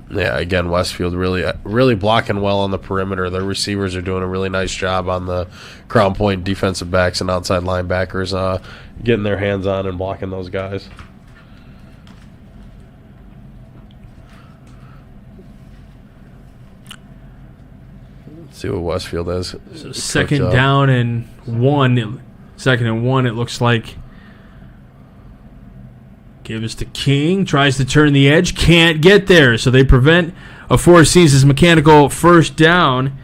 Yeah, again, Westfield really blocking well on the perimeter. Their receivers are doing a really nice job on the Crown Point defensive backs and outside linebackers, getting their hands on and blocking those guys. Let's see what Westfield has. So second down and 1. Second and 1, it looks like. Gives to King, tries to turn the edge, can't get there, so they prevent a Four Seasons Mechanical first down.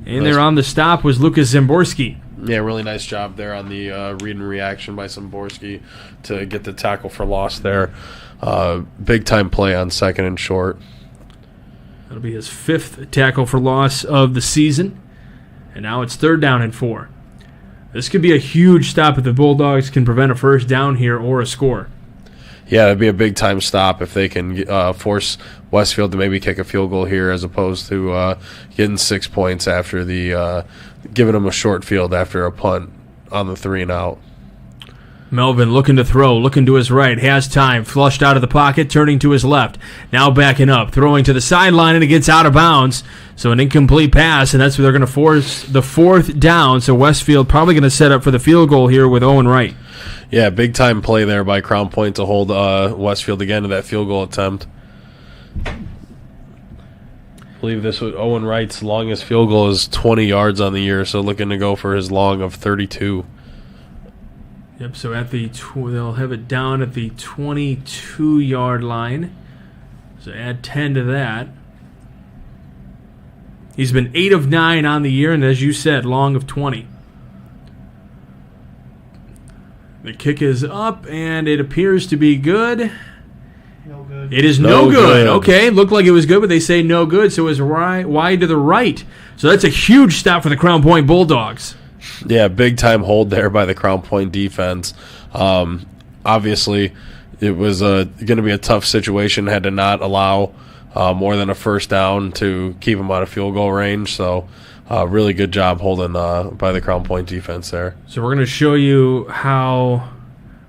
And there on the stop was Lucas Zamborski. Yeah, really nice job there on the read and reaction by Zamborski to get the tackle for loss there. Big-time play on second and short. That'll be his 5th tackle for loss of the season. And now it's 3rd down and 4. This could be a huge stop if the Bulldogs can prevent a first down here or a score. Yeah, it'd be a big-time stop if they can force Westfield to maybe kick a field goal here as opposed to getting 6 points after the giving them a short field after a punt on the 3-and-out. Melvin looking to throw, looking to his right, has time, flushed out of the pocket, turning to his left. Now backing up, throwing to the sideline, and it gets out of bounds. So an incomplete pass, and that's where they're going to force the 4th down. So Westfield probably going to set up for the field goal here with Owen Wright. Yeah, big-time play there by Crown Point to hold Westfield again to that field goal attempt. I believe this was Owen Wright's longest field goal is 20 yards on the year, so looking to go for his long of 32. Yep, so at the they'll have it down at the 22-yard line. So add 10 to that. He's been 8 of 9 on the year, and as you said, long of 20. The kick is up, and it appears to be good. No good. It is no good. Okay, looked like it was good, but they say no good, so it was wide to the right. So that's a huge stop for the Crown Point Bulldogs. Yeah, big-time hold there by the Crown Point defense. Obviously, it was going to be a tough situation, had to not allow more than a first down to keep them out of field goal range. So really good job holding by the Crown Point defense there. So we're going to show you how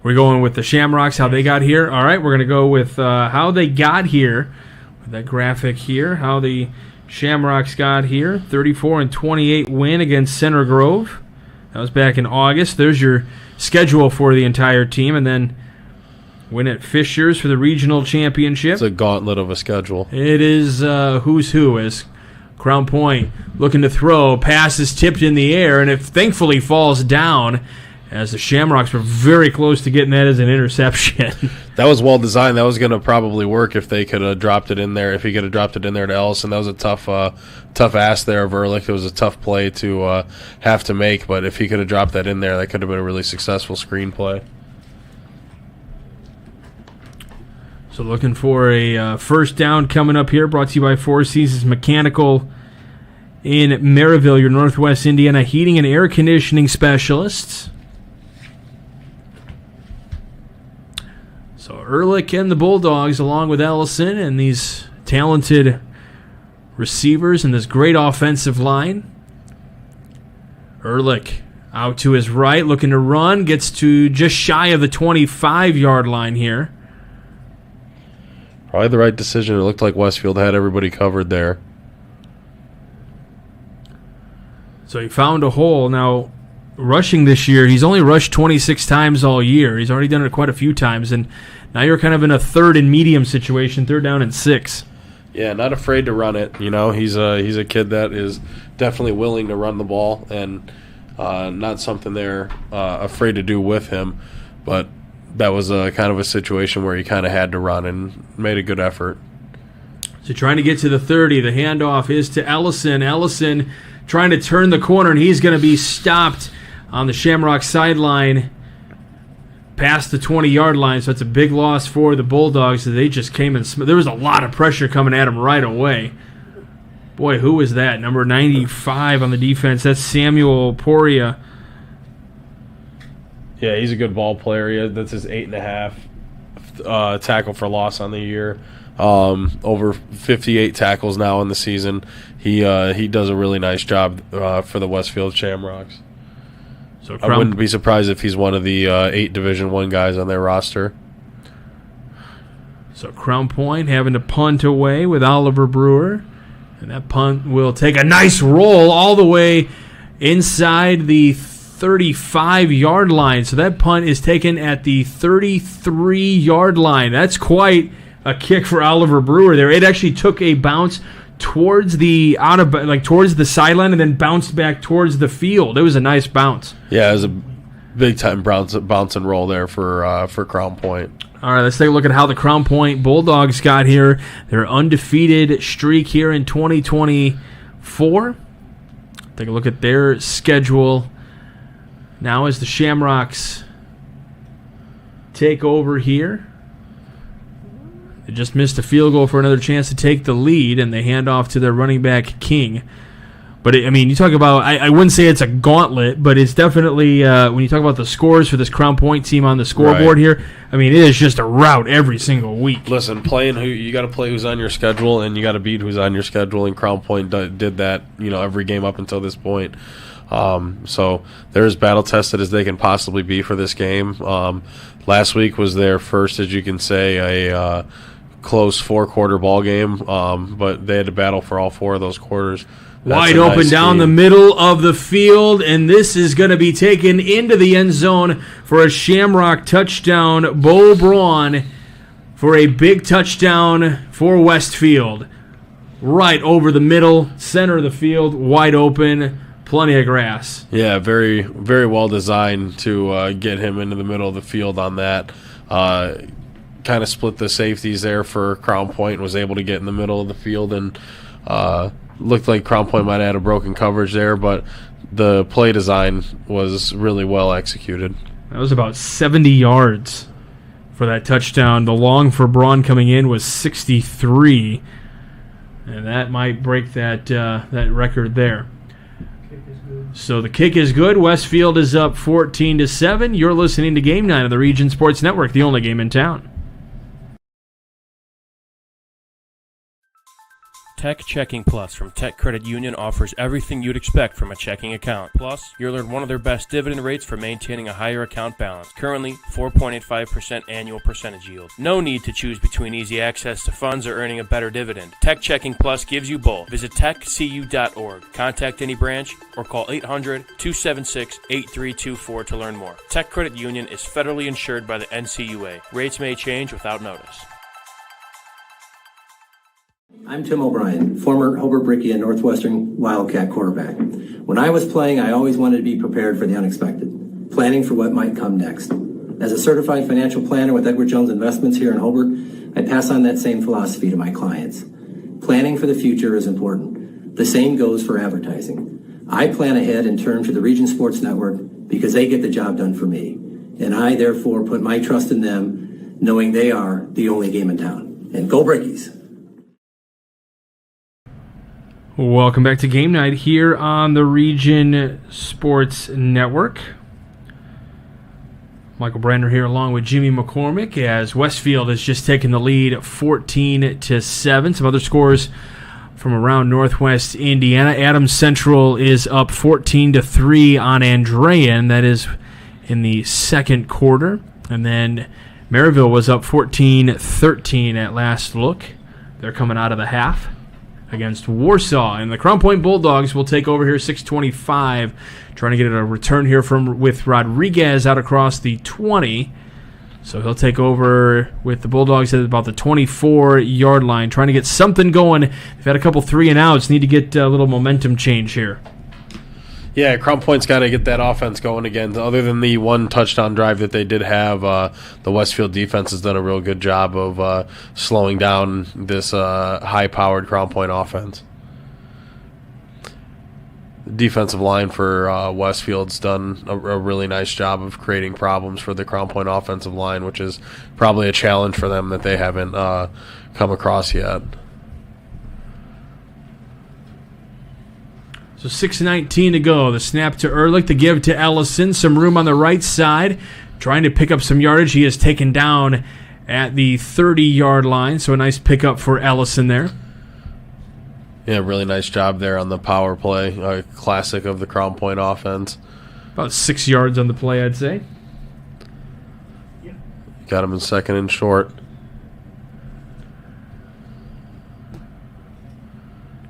we're going with the Shamrocks, how they got here. All right, we're going to go with how they got here, with that graphic here, how the Shamrocks got here. 34-28 win against Center Grove. That was back in August. There's your schedule for the entire team. And then win at Fishers for the regional championship. It's a gauntlet of a schedule. It is who's who, as Crown Point looking to throw. Pass is tipped in the air, and it thankfully falls down as the Shamrocks were very close to getting that as an interception. That was well designed. That was going to probably work if they could have dropped it in there. If he could have dropped it in there to Ellison, that was a tough ask there of Ehrlich. It was a tough play to have to make, but if he could have dropped that in there, that could have been a really successful screenplay. So looking for a first down coming up here, brought to you by Four Seasons Mechanical in Maryville, your Northwest Indiana heating and air conditioning specialists. So Ehrlich and the Bulldogs, along with Ellison and these talented receivers and this great offensive line. Ehrlich out to his right, looking to run, gets to just shy of the 25-yard line here. Probably the right decision. It looked like Westfield had everybody covered there. So he found a hole. Now, rushing this year, he's only rushed 26 times all year. He's already done it quite a few times, and now you're kind of in a third and medium situation, 3rd down and 6. Yeah, not afraid to run it. You know, he's a kid that is definitely willing to run the ball, and not something they're afraid to do with him. But that was a kind of a situation where he kind of had to run and made a good effort. So trying to get to the 30. The handoff is to Ellison. Ellison trying to turn the corner, and he's going to be stopped on the Shamrock sideline past the 20-yard line. So it's a big loss for the Bulldogs. They just came in. There was a lot of pressure coming at him right away. Boy, who was that? Number 95 on the defense. That's Samuel Poria. Yeah, he's a good ball player. That's his 8.5 tackle for loss on the year. Over 58 tackles now in the season. He does a really nice job for the Westfield Shamrocks. So I wouldn't be surprised if he's one of the 8 Division I guys on their roster. So Crown Point having to punt away with Oliver Brewer. And that punt will take a nice roll all the way inside the 35-yard line. So that punt is taken at the 33-yard line. That's quite a kick for Oliver Brewer there. It actually took a bounce towards the towards the sideline and then bounced back towards the field. It was a nice bounce. Yeah, it was big time bounce and roll there for Crown Point. All right, let's take a look at how the Crown Point Bulldogs got here. Their undefeated streak here in 2024. Take a look at their schedule. Now as the Shamrocks take over here. They just missed a field goal for another chance to take the lead, and they hand off to their running back, King. But, you talk about, I wouldn't say it's a gauntlet, but it's definitely, when you talk about the scores for this Crown Point team on the scoreboard here, it is just a rout every single week. Listen, you got to play who's on your schedule, and you got to beat who's on your schedule, and Crown Point did that, every game up until this point. So they're as battle-tested as they can possibly be for this game. Last week was their first, as you can say, a close four-quarter ball game, but they had to battle for all four of those quarters. Wide open down the middle of the field, and this is going to be taken into the end zone for a Shamrock touchdown. Bo Braun for a big touchdown for Westfield. Right over the middle, center of the field, wide open, plenty of grass. Yeah, very, very well designed to get him into the middle of the field on that. Kind of split the safeties there for Crown Point, was able to get in the middle of the field, and looked like Crown Point might have had a broken coverage there, but the play design was really well executed. That was about 70 yards for that touchdown. The long for Braun coming in was 63, and that might break that record there. So the kick is good. Westfield is up 14-7. You're listening to Game 9 of the Region Sports Network, the only game in town. Tech Checking Plus from Tech Credit Union offers everything you'd expect from a checking account. Plus, you'll earn one of their best dividend rates for maintaining a higher account balance. Currently, 4.85% annual percentage yield. No need to choose between easy access to funds or earning a better dividend. Tech Checking Plus gives you both. Visit techcu.org, contact any branch, or call 800-276-8324 to learn more. Tech Credit Union is federally insured by the NCUA. Rates may change without notice. I'm Tim O'Brien, former Hobart Bricky and Northwestern Wildcat quarterback. When I was playing, I always wanted to be prepared for the unexpected, planning for what might come next. As a certified financial planner with Edward Jones Investments here in Hobart, I pass on that same philosophy to my clients. Planning for the future is important. The same goes for advertising. I plan ahead and turn to the Region Sports Network because they get the job done for me. And I, therefore, put my trust in them, knowing they are the only game in town. And go Brickies! Welcome back to Game Night here on the Region Sports Network. Michael Brander here along with Jimmy McCormick as Westfield has just taken the lead 14-7. Some other scores from around Northwest Indiana. Adams Central is up 14-3 on Andrean. That is in the second quarter. And then Maryville was up 14-13 at last look. They're coming out of the half against Warsaw, and the Crown Point Bulldogs will take over here 6:25, trying to get a return here with Rodriguez out across the 20. So he'll take over with the Bulldogs at about the 24-yard line, trying to get something going. They've had a couple 3-and-outs, need to get a little momentum change here. Yeah, Crown Point's got to get that offense going again. Other than the one touchdown drive that they did have, the Westfield defense has done a real good job of slowing down this high-powered Crown Point offense. The defensive line for Westfield's done a really nice job of creating problems for the Crown Point offensive line, which is probably a challenge for them that they haven't come across yet. So 6:19 to go. The snap to Ehrlich, the give to Ellison. Some room on the right side. Trying to pick up some yardage. He is taken down at the 30-yard line. So a nice pickup for Ellison there. Yeah, really nice job there on the power play. A classic of the Crown Point offense. About 6 yards on the play, I'd say. Got him in second and short.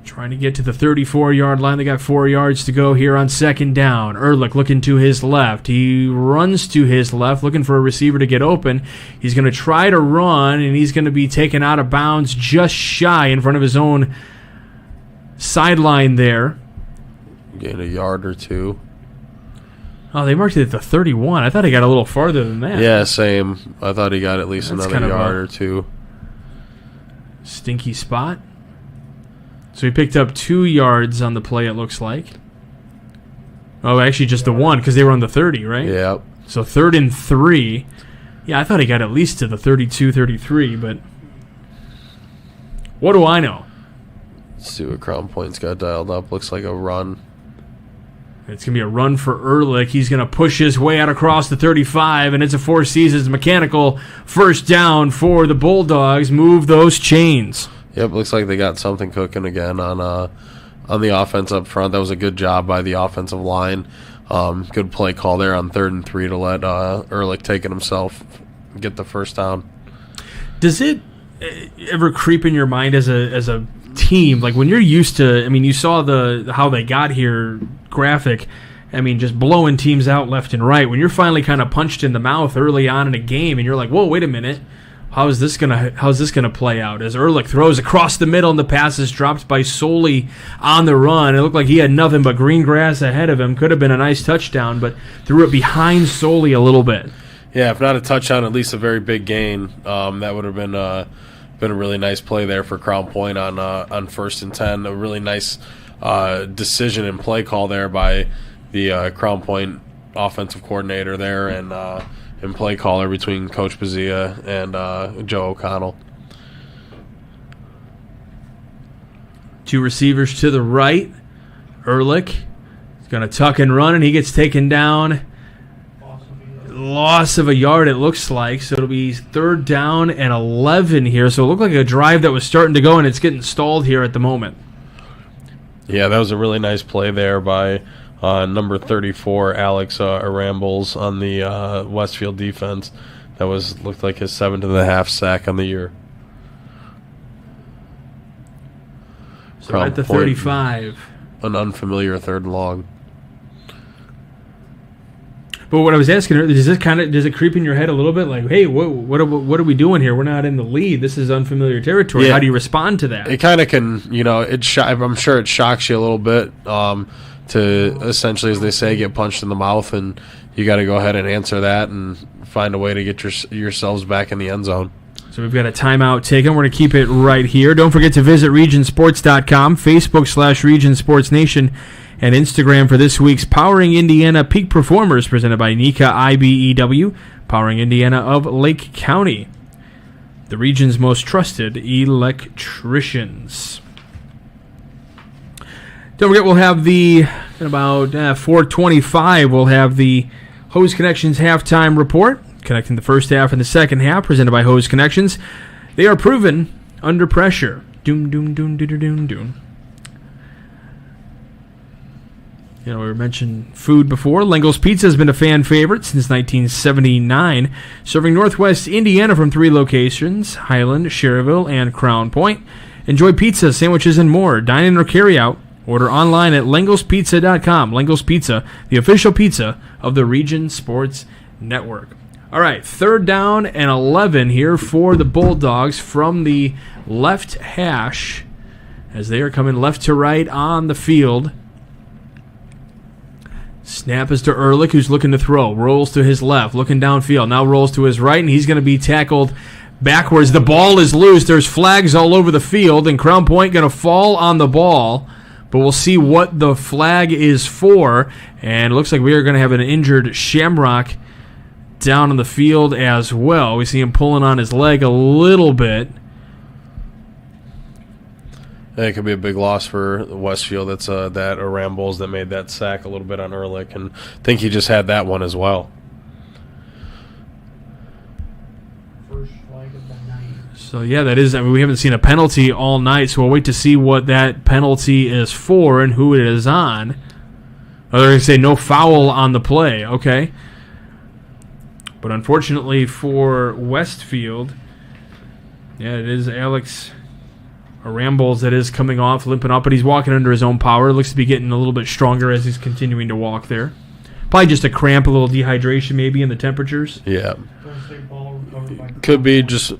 Trying to get to the 34-yard line. They got 4 yards to go here on second down. Ehrlich looking to his left. He runs to his left, looking for a receiver to get open. He's going to try to run, and he's going to be taken out of bounds just shy in front of his own sideline there. Gain a yard or two. Oh, they marked it at the 31. I thought he got a little farther than that. Yeah, same. I thought he got at least That's another kind of yard a or two. Stinky spot. So he picked up 2 yards on the play, it looks like. Oh, actually just the 1 because they were on the 30, right? Yeah. So 3rd and 3. Yeah, I thought he got at least to the 32, 33, but what do I know? Let's see what Crown Point's got dialed up. Looks like a run. It's going to be a run for Ehrlich. He's going to push his way out across the 35, and it's a Four Seasons mechanical first down for the Bulldogs. Move those chains. Yep, looks like they got something cooking again on the offense up front. That was a good job by the offensive line. Good play call there on 3rd and 3 to let Ehrlich take it himself, get the first down. Does it ever creep in your mind as a team, like when you're used to, I mean, you saw the how they got here graphic, I mean, just blowing teams out left and right. When you're finally kind of punched in the mouth early on in a game, and you're like, whoa, wait a minute, how's this gonna play out? As Ehrlich throws across the middle and the pass is dropped by Soley on the run. It looked like he had nothing but green grass ahead of him. Could have been a nice touchdown, but threw it behind Soley a little bit. Yeah, if not a touchdown, at least a very big gain. That would have been a really nice play there for Crown Point on 1st and 10. A really nice decision and play call there by the Crown Point offensive coordinator there and play caller between Coach Bazia and Joe O'Connell. 2 receivers to the right. Ehrlich is going to tuck and run, and he gets taken down. Loss of a yard, it looks like. So it'll be 3rd down and 11 here. So it looked like a drive that was starting to go, and it's getting stalled here at the moment. Yeah, that was a really nice play there by number 34, Alex Arambles on the Westfield defense. That looked like his 7.5 sack on the year. So Crown at the 35. An unfamiliar 3rd and long. But what I was asking her, does it creep in your head a little bit? Like, hey, what are we doing here? We're not in the lead. This is unfamiliar territory. Yeah. How do you respond to that? It kind of can, I'm sure it shocks you a little bit to essentially, as they say, get punched in the mouth, and you got to go ahead and answer that and find a way to get yourselves back in the end zone. So we've got a timeout taken. We're going to keep it right here. Don't forget to visit regionsports.com, Facebook/RegionSportsNation, and Instagram for this week's Powering Indiana Peak Performers, presented by Nika IBEW, Powering Indiana of Lake County, the region's most trusted electricians. Don't forget, we'll have at about 4:25, we'll have the Hose Connections halftime report, connecting the first half and the second half, presented by Hose Connections. They are proven under pressure. Doom, doom, doom, doom, doom, doom. We mentioned food before. Lengel's Pizza has been a fan favorite since 1979, serving Northwest Indiana from 3 locations, Highland, Cherryville, and Crown Point. Enjoy pizza, sandwiches, and more. Dine in or carry out. Order online at lengelspizza.com. Lengel's Pizza, the official pizza of the Region Sports Network. All right, 3rd down and 11 here for the Bulldogs from the left hash as they are coming left to right on the field. Snap is to Ehrlich, who's looking to throw. Rolls to his left, looking downfield. Now rolls to his right, and he's going to be tackled backwards. The ball is loose. There's flags all over the field, and Crown Point going to fall on the ball. But we'll see what the flag is for. And it looks like we are going to have an injured Shamrock down on the field as well. We see him pulling on his leg a little bit. Yeah, it could be a big loss for Westfield. That's that Arambles that made that sack a little bit on Ehrlich, and I think he just had that one as well. First flag of the night. So, yeah, that is. I mean, we haven't seen a penalty all night, so we'll wait to see what that penalty is for and who it is on. Oh, they're going to say no foul on the play. Okay. But unfortunately for Westfield, yeah, it is Alex Arambles that is coming off, limping up, but he's walking under his own power. Looks to be getting a little bit stronger as he's continuing to walk there. Probably just a cramp, a little dehydration maybe in the temperatures. Yeah. Could be just...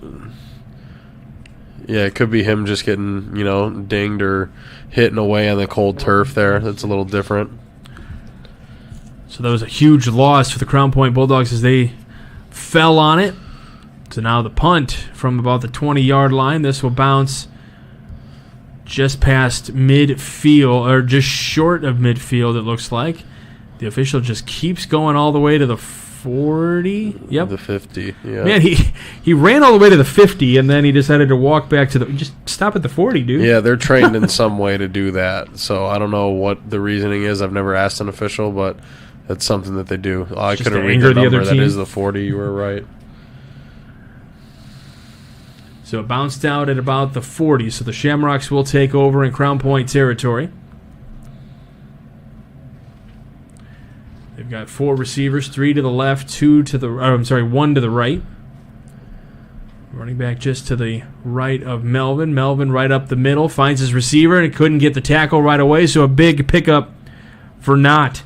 Yeah, it could be him just getting, dinged or hitting away on the cold turf there. That's a little different. So that was a huge loss for the Crown Point Bulldogs as they fell on it. So now the punt from about the 20-yard line. This will bounce just past midfield, or just short of midfield, it looks like. The official just keeps going all the way to the 40. Yep. The 50, yeah. Man, he ran all the way to the 50, and then he decided to walk back to the... Just stop at the 40, dude. Yeah, they're trained in some way to do that. So I don't know what the reasoning is. I've never asked an official, but that's something that they do. I Just couldn't to read anger the the number. other That team. is the 40. You were right. So it bounced out at about the 40. So the Shamrocks will take over in Crown Point territory. They've got 4 receivers, 3 to the left, 1 to the right. Running back just to the right of Melvin. Melvin right up the middle, finds his receiver and couldn't get the tackle right away, so a big pickup for Knott.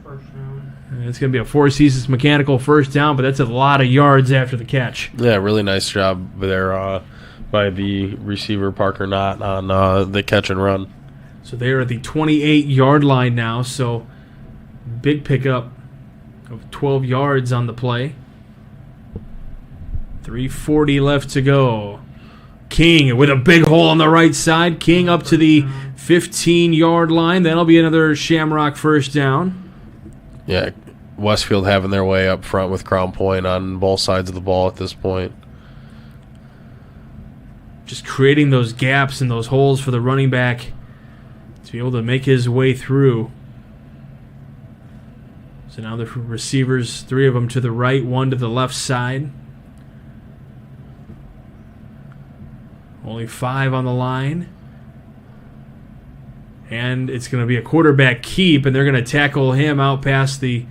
First down. And it's going to be a Four Seasons mechanical first down, but that's a lot of yards after the catch. Yeah, really nice job there by the receiver, Parker Knott, on the catch and run. So they're at the 28-yard line now, so big pickup of 12 yards on the play. 3:40 left to go. King with a big hole on the right side. King up to the 15-yard line. That'll be another Shamrock first down. Yeah, Westfield having their way up front with Crown Point on both sides of the ball at this point. Just creating those gaps and those holes for the running back to be able to make his way through. So now the receivers, 3 of them to the right, 1 to the left side. Only 5 on the line. And it's going to be a quarterback keep, and they're going to tackle him out past the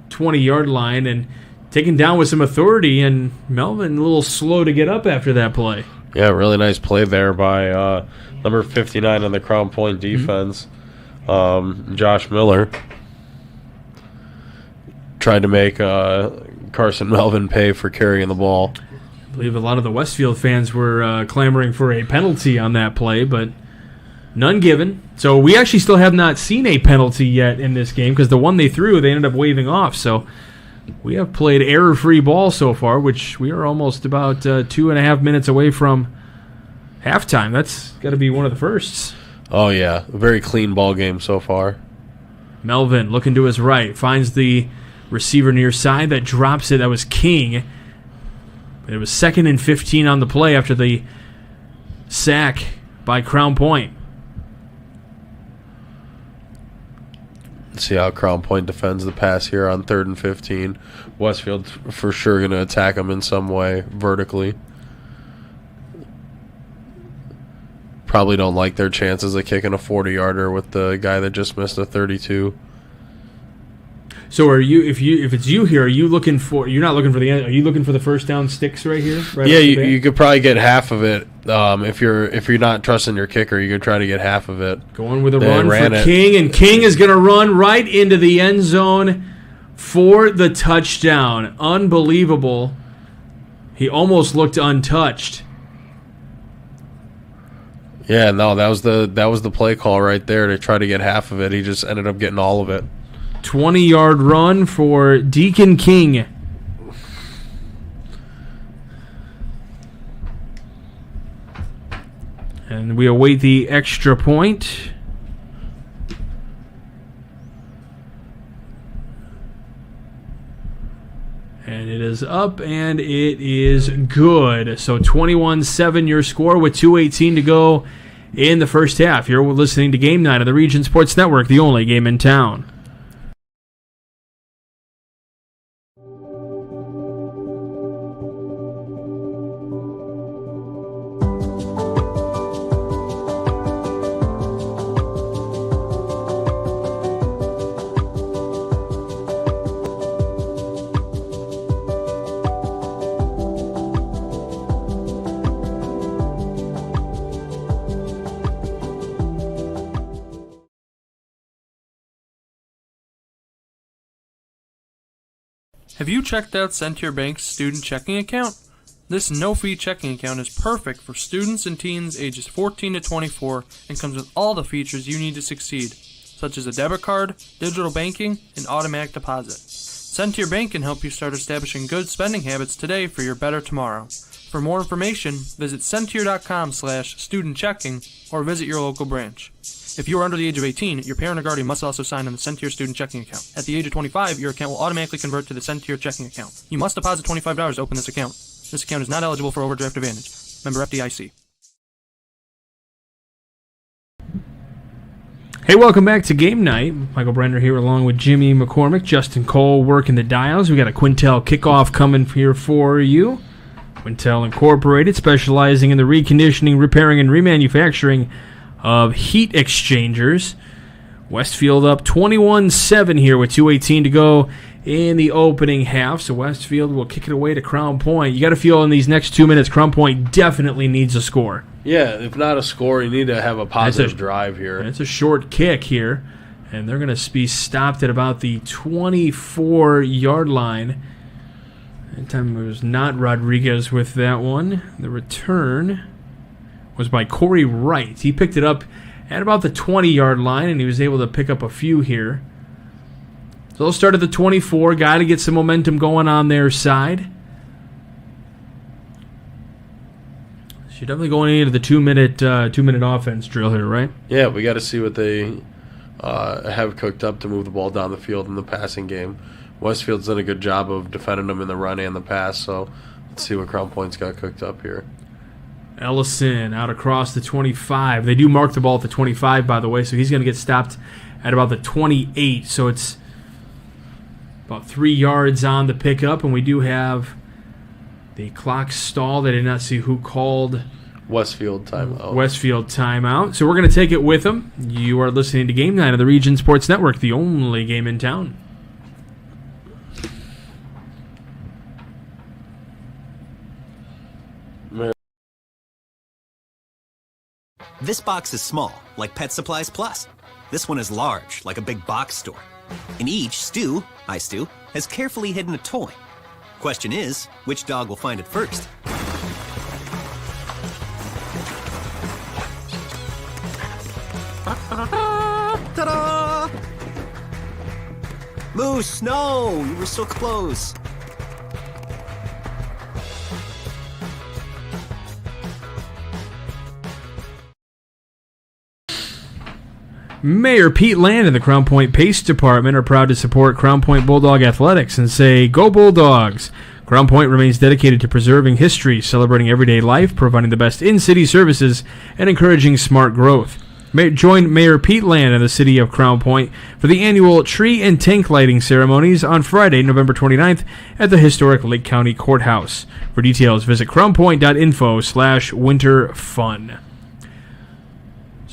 20-yard line and taken down with some authority, and Melvin a little slow to get up after that play. Yeah, really nice play there by number 59 on the Crown Point defense, Josh Miller. Tried to make Carson Melvin pay for carrying the ball. I believe a lot of the Westfield fans were clamoring for a penalty on that play, but none given. So we actually still have not seen a penalty yet in this game because the one they threw, they ended up waving off. So we have played error-free ball so far, which we are almost about 2.5 minutes away from halftime. That's got to be one of the firsts. Oh, yeah. A very clean ball game so far. Melvin looking to his right, finds the receiver near side that drops it. That was King. It was 2nd and 15 on the play after the sack by Crown Point. Let's see how Crown Point defends the pass here on 3rd and 15. Westfield for sure going to attack them in some way vertically. Probably don't like their chances of kicking a 40-yarder with the guy that just missed a 32. So are you? If it's you here, are you looking for? You're not looking for the end. Are you looking for the first down sticks right here? Right Yeah, you could probably get half of it. If you're not trusting your kicker, you could try to get half of it. Going with a They run ran for it. King, and King is going to run right into the end zone for the touchdown. Unbelievable. He almost looked untouched. Yeah, no, that was the play call right there to try to get half of it. He just ended up getting all of it. 20-yard run for Deacon King. And we await the extra point. And it is up, and it is good. So 21-7 your score with 2:18 to go in the first half. You're listening to Game Night of the Region Sports Network, the only game in town. Have you checked out Send to Your Bank's student checking account? This no-fee checking account is perfect for students and teens ages 14 to 24 and comes with all the features you need to succeed. such as a debit card, digital banking, and automatic deposit. Send to Your Bank can help you start establishing good spending habits today for your better tomorrow. For more information, visit sendtier.com/student-checking or visit your local branch. If you are under the age of 18, your parent or guardian must also sign on the Send to Your student checking account. At the age of 25, your account will automatically convert to the Send to Your checking account. You must deposit $25 to open this account. This account is not eligible for overdraft advantage. Member FDIC. Hey, welcome back to Game Night. Michael Brenner here along with Jimmy McCormick, Justin Cole working the dials. We got a Quintel kickoff coming here for you. Quintel Incorporated, specializing in the reconditioning, repairing, and remanufacturing of heat exchangers. Westfield up 21-7 here with 2:18 to go in the opening half. So Westfield will kick it away to Crown Point. You got to feel in these next 2 minutes, Crown Point definitely needs a score. Yeah, if not a score, you need to have a positive drive here. It's a short kick here, and they're going to be stopped at about the 24-yard line. That time it was not Rodriguez with that one. The return was by Corey Wright. He picked it up at about the 20-yard line, and he was able to pick up a few here. So they'll start at the 24. Got to get some momentum going on their side. So you're definitely going into the two-minute offense drill here, right? Yeah, we got to see what they have cooked up to move the ball down the field in the passing game. Westfield's done a good job of defending them in the run and the pass, so let's see what Crown Point's got cooked up here. Ellison out across the 25. They do mark the ball at the 25, by the way, so he's going to get stopped at about the 28. So it's about 3 yards on the pickup, and we do have the clock stalled. I did not see who called. Westfield timeout. So we're going to take it with them. You are listening to Game Night of the Region Sports Network, the only game in town. This box is small, like Pet Supplies Plus. This one is large, like a big box store. In each, Stu, has carefully hidden a toy. Question is, which dog will find it first? Ta-da! Moose, no! You were so close. Mayor Pete Land and the Crown Point Pace Department are proud to support Crown Point Bulldog Athletics and say, "Go Bulldogs!" Crown Point remains dedicated to preserving history, celebrating everyday life, providing the best in-city services, and encouraging smart growth. Join Mayor Pete Land and the city of Crown Point for the annual tree and tank lighting ceremonies on Friday, November 29th at the historic Lake County Courthouse. For details, visit crownpoint.info/winterfun.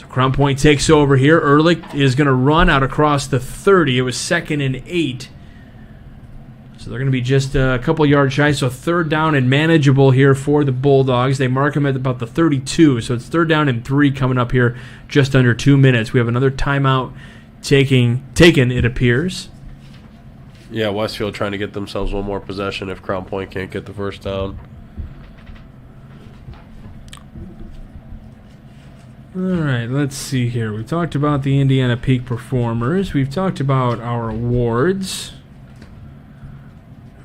Crown Point takes over here. Ehrlich is going to run out across the 30. It was 2nd and 8. So they're going to be just a couple yards shy. So 3rd down and manageable here for the Bulldogs. They mark them at about the 32. So it's 3rd down and 3 coming up here just under 2 minutes. We have another timeout taken, it appears. Yeah, Westfield trying to get themselves one more possession if Crown Point can't get the first down. All right, let's see here. We've talked about the Indiana Peak performers. We've talked about our awards.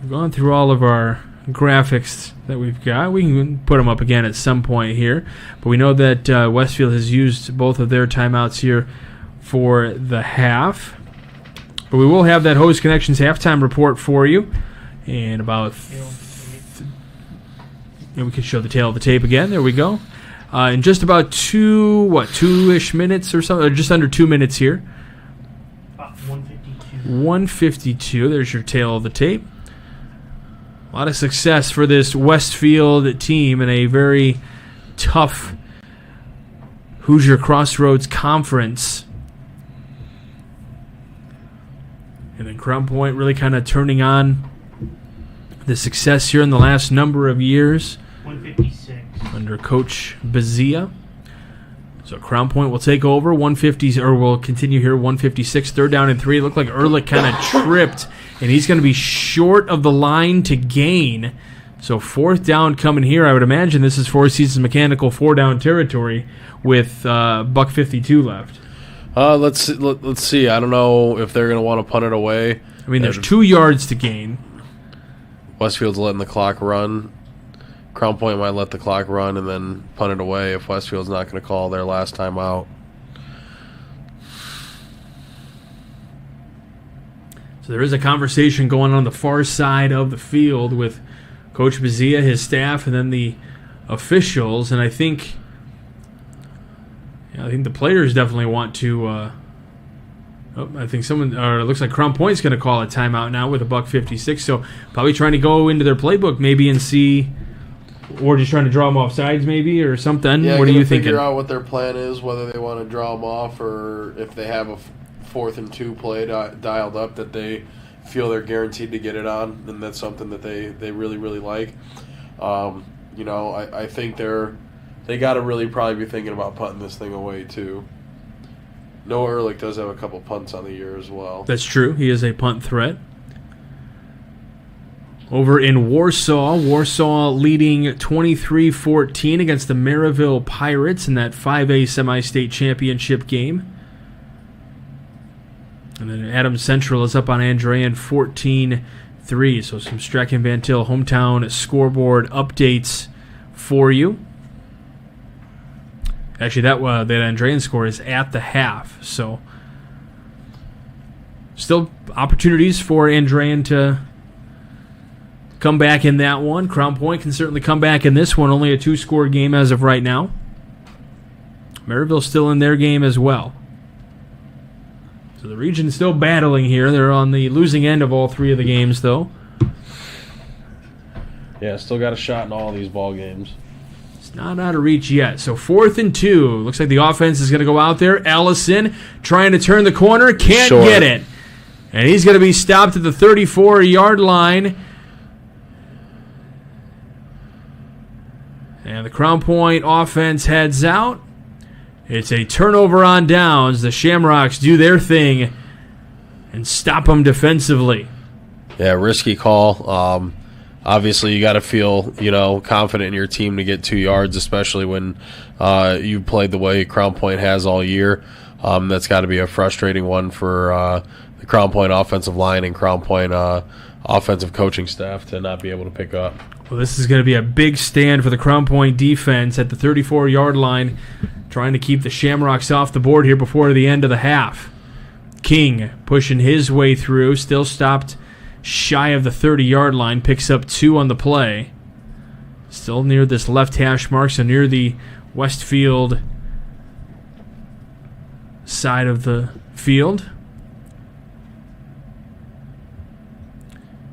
We've gone through all of our graphics that we've got. We can put them up again at some point here. But we know that Westfield has used both of their timeouts here for the half. But we will have that Host Connections halftime report for you in about... we can show the tail of the tape again. There we go. In just about 2-ish minutes or something, or just under 2 minutes here. 152. There's your tail of the tape. A lot of success for this Westfield team in a very tough Hoosier Crossroads conference. And then Crown Point really kind of turning on the success here in the last number of years. 156. Under Coach Bazia. So Crown Point will take over. 150, or will continue here. 156, 3rd down and 3. It looked like Ehrlich kind of tripped, and he's going to be short of the line to gain. So 4th down coming here. I would imagine this is Four Seasons Mechanical 4-down territory with $1:52 left. Let's see. I don't know if they're going to want to punt it away. I mean, there's 2 yards to gain. Westfield's letting the clock run. Crown Point might let the clock run and then punt it away if Westfield's not going to call their last time out. So there is a conversation going on the far side of the field with Coach Bazia, his staff, and then the officials. And I think the players definitely want to. I think it looks like Crown Point's going to call a timeout now with $1:56. So probably trying to go into their playbook maybe and see, or just trying to draw them off sides maybe or something. Yeah, what are you thinking? Figure out what their plan is, whether they want to draw them off or if they have a 4th and 2 play dialed up that they feel they're guaranteed to get it on, and that's something that they really, really like. I think they got to really probably be thinking about punting this thing away too. Noah Ehrlich does have a couple punts on the year as well. That's true. He is a punt threat. Over in Warsaw leading 23-14 against the Maryville Pirates in that 5A semi-state championship game. And then Adams Central is up on Andrean 14-3. So some Strachan Van Til hometown scoreboard updates for you. Actually, that Andrean score is at the half. So still opportunities for Andrean to come back in that one. Crown Point can certainly come back in this one. Only a 2-score game as of right now. Maryville's still in their game as well. So the region's still battling here. They're on the losing end of all 3 of the games, though. Yeah, still got a shot in all these ball games. It's not out of reach yet. So 4th and 2. Looks like the offense is going to go out there. Ellison trying to turn the corner. Can't get it. And he's going to be stopped at the 34-yard line. And the Crown Point offense heads out. It's a turnover on downs. The Shamrocks do their thing and stop them defensively. Yeah, risky call. Obviously, you got to feel confident in your team to get 2 yards, especially when you played the way Crown Point has all year. That's got to be a frustrating one for the Crown Point offensive line and Crown Point offensive coaching staff to not be able to pick up. Well, this is going to be a big stand for the Crown Point defense at the 34-yard line, trying to keep the Shamrocks off the board here before the end of the half. King pushing his way through, still stopped shy of the 30-yard line, picks up 2 on the play. Still near this left hash mark, so near the Westfield side of the field.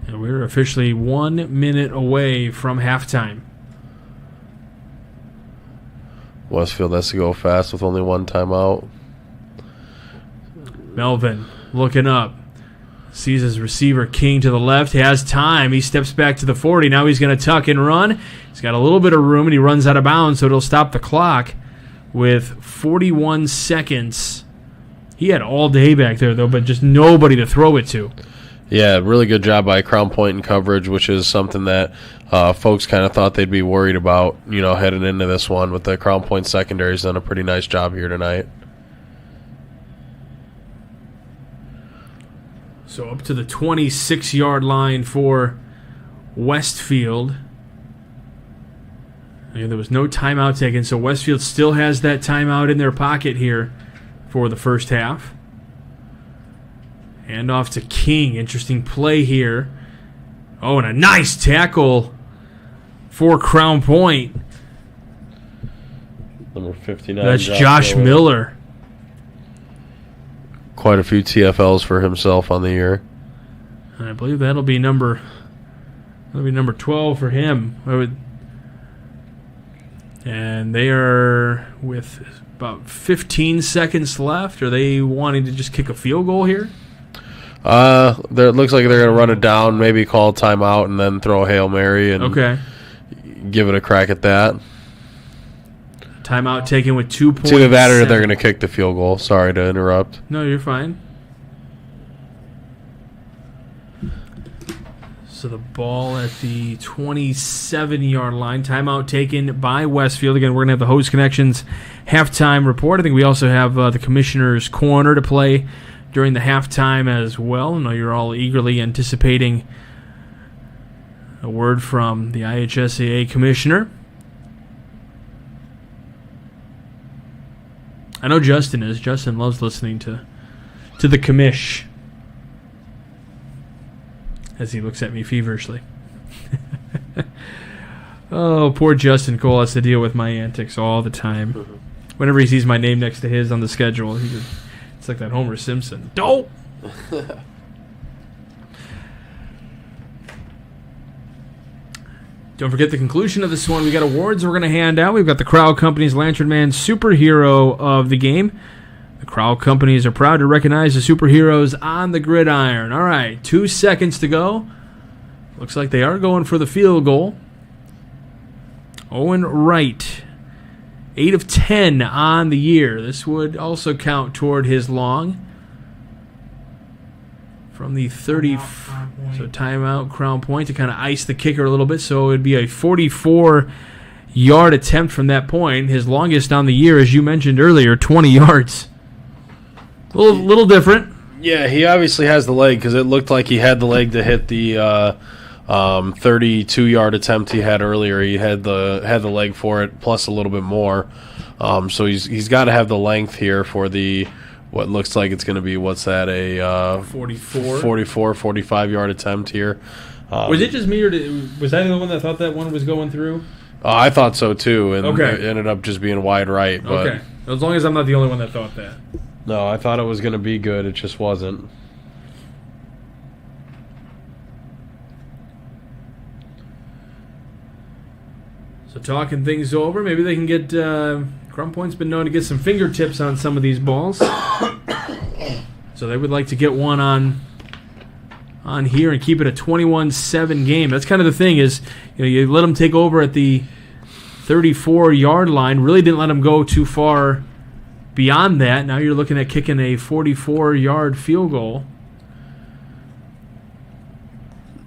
And we're officially 1 minute away from halftime. Westfield has to go fast with only 1 timeout. Melvin looking up. Sees his receiver King to the left. He has time. He steps back to the 40. Now he's going to tuck and run. He's got a little bit of room, and he runs out of bounds, so it'll stop the clock with 41 seconds. He had all day back there, though, but just nobody to throw it to. Yeah, really good job by Crown Point in coverage, which is something that folks kind of thought they'd be worried about, heading into this one. But the Crown Point secondary's done a pretty nice job here tonight. So up to the 26-yard line for Westfield. And there was no timeout taken, so Westfield still has that timeout in their pocket here for the first half. Hand off to King. Interesting play here. Oh, and a nice tackle for Crown Point. Number 59. That's Josh Miller. Quite a few TFLs for himself on the year. And I believe that'll be number 12 for him. And they are with about 15 seconds left. Are they wanting to just kick a field goal here? It looks like they're going to run it down, maybe call a timeout, and then throw a Hail Mary and give it a crack at that. Timeout taken with 2 points. To the batter, they're going to kick the field goal. Sorry to interrupt. No, you're fine. So the ball at the 27-yard line. Timeout taken by Westfield. Again, we're going to have the Host Connections halftime report. I think we also have the Commissioner's Corner to play during the halftime as well. I know you're all eagerly anticipating a word from the IHSAA Commissioner. I know Justin is. Justin loves listening to the commish as he looks at me feverishly. Oh, poor Justin Cole has to deal with my antics all the time. Whenever he sees my name next to his on the schedule, it's like that Homer Simpson. Dope! Don't forget the conclusion of this one. We got awards we're going to hand out. We've got the Crowd Company's Lantern Man Superhero of the Game. The Crowd Companies are proud to recognize the superheroes on the gridiron. All right, 2 seconds to go. Looks like they are going for the field goal. Owen Wright, 8 of 10 on the year. This would also count toward his long. From the 30, so timeout, Crown Point to kind of ice the kicker a little bit. So it would be a 44-yard attempt from that point. His longest on the year, as you mentioned earlier, 20 yards. A little different. Yeah, he obviously has the leg because it looked like he had the leg to hit the 32-yard attempt he had earlier. He had the leg for it, plus a little bit more. So he's got to have the length here for the what looks like it's going to be, what's that, a 45-yard attempt here. Was it just me, or was I the one that thought that one was going through? I thought so too, and okay. It ended up just being wide right. But okay, as long as I'm not the only one that thought that. No, I thought it was going to be good. It just wasn't. So talking things over, maybe they can get... Crumb Point's been known to get some fingertips on some of these balls. So they would like to get one on here and keep it a 21-7 game. That's kind of the thing is, you let them take over at the 34-yard line. Really didn't let them go too far beyond that. Now you're looking at kicking a 44-yard field goal.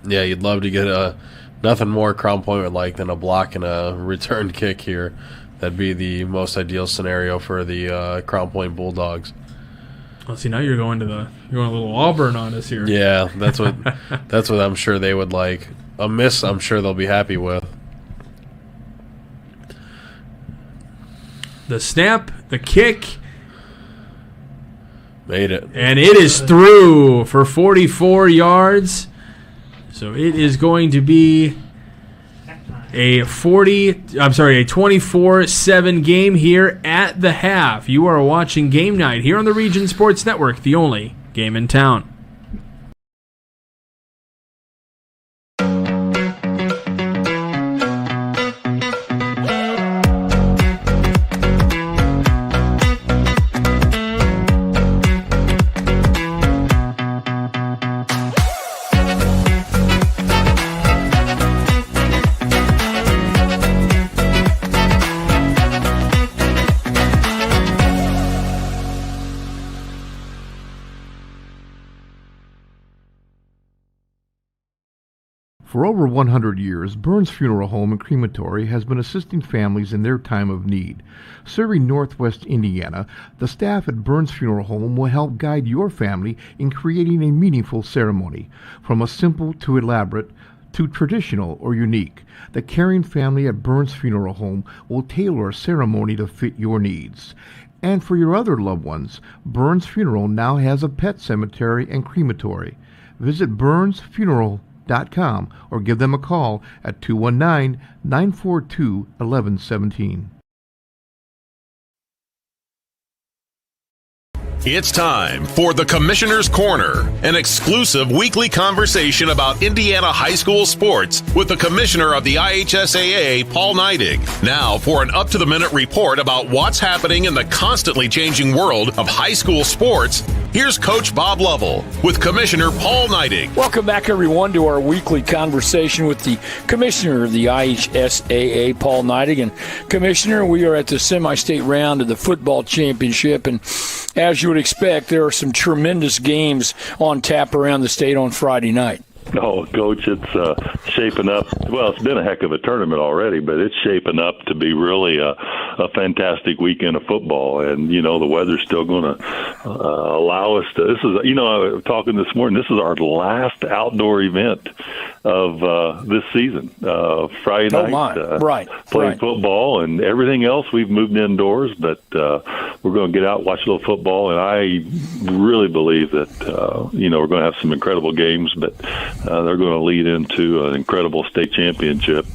Yeah, you'd love to get nothing more Crown Point would like than a block and a return kick here. That'd be the most ideal scenario for the Crown Point Bulldogs. Well, see, now you're going a little Auburn on us here. Yeah, that's what I'm sure they would like. A miss, I'm sure they'll be happy with. The snap, the kick. Made it. And it is through for 44 yards. So it is going to be a 24-7 game here at the half. You are watching Game Night here on the Region Sports Network, the only game in town. For over 100 years, Burns Funeral Home and Crematory has been assisting families in their time of need. Serving Northwest Indiana, the staff at Burns Funeral Home will help guide your family in creating a meaningful ceremony. From a simple to elaborate to traditional or unique, the caring family at Burns Funeral Home will tailor a ceremony to fit your needs. And for your other loved ones, Burns Funeral now has a pet cemetery and crematory. Visit burnsfuneral.com or give them a call at 219-942-1117. It's time for the Commissioner's Corner, an exclusive weekly conversation about Indiana high school sports with the Commissioner of the IHSAA, Paul Neidig. Now for an up-to-the-minute report about what's happening in the constantly changing world of high school sports, here's Coach Bob Lovell with Commissioner Paul Neidig. Welcome back, everyone, to our weekly conversation with the Commissioner of the IHSAA, Paul Neidig. And Commissioner, we are at the semi-state round of the football championship, and as you would expect, there are some tremendous games on tap around the state on Friday night. No, Coach, it's shaping up. Well, it's been a heck of a tournament already, but it's shaping up to be really a fantastic weekend of football. And, the weather's still going to allow us to. This is, I was talking this morning, this is our last outdoor event of this season. Friday night, playing football, and everything else we've moved indoors, but we're going to get out and watch a little football. And I really believe that, we're going to have some incredible games, but they're going to lead into an incredible state championship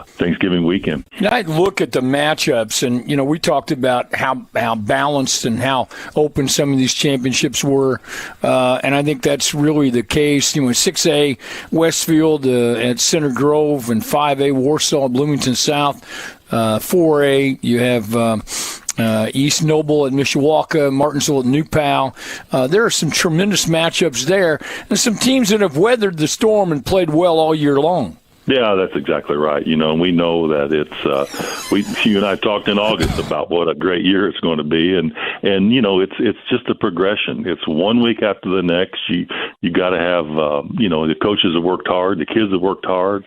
Thanksgiving weekend. And I look at the matchups, and we talked about how balanced and how open some of these championships were, and I think that's really the case. 6A Westfield at Center Grove, and 5A Warsaw, Bloomington South. 4A you have East Noble at Mishawaka, Martinsville at New Pal. There are some tremendous matchups there, and some teams that have weathered the storm and played well all year long. Yeah, that's exactly right. And we know that it's you and I talked in August about what a great year it's going to be, and it's just a progression. It's one week after the next. You got to have the coaches have worked hard, the kids have worked hard.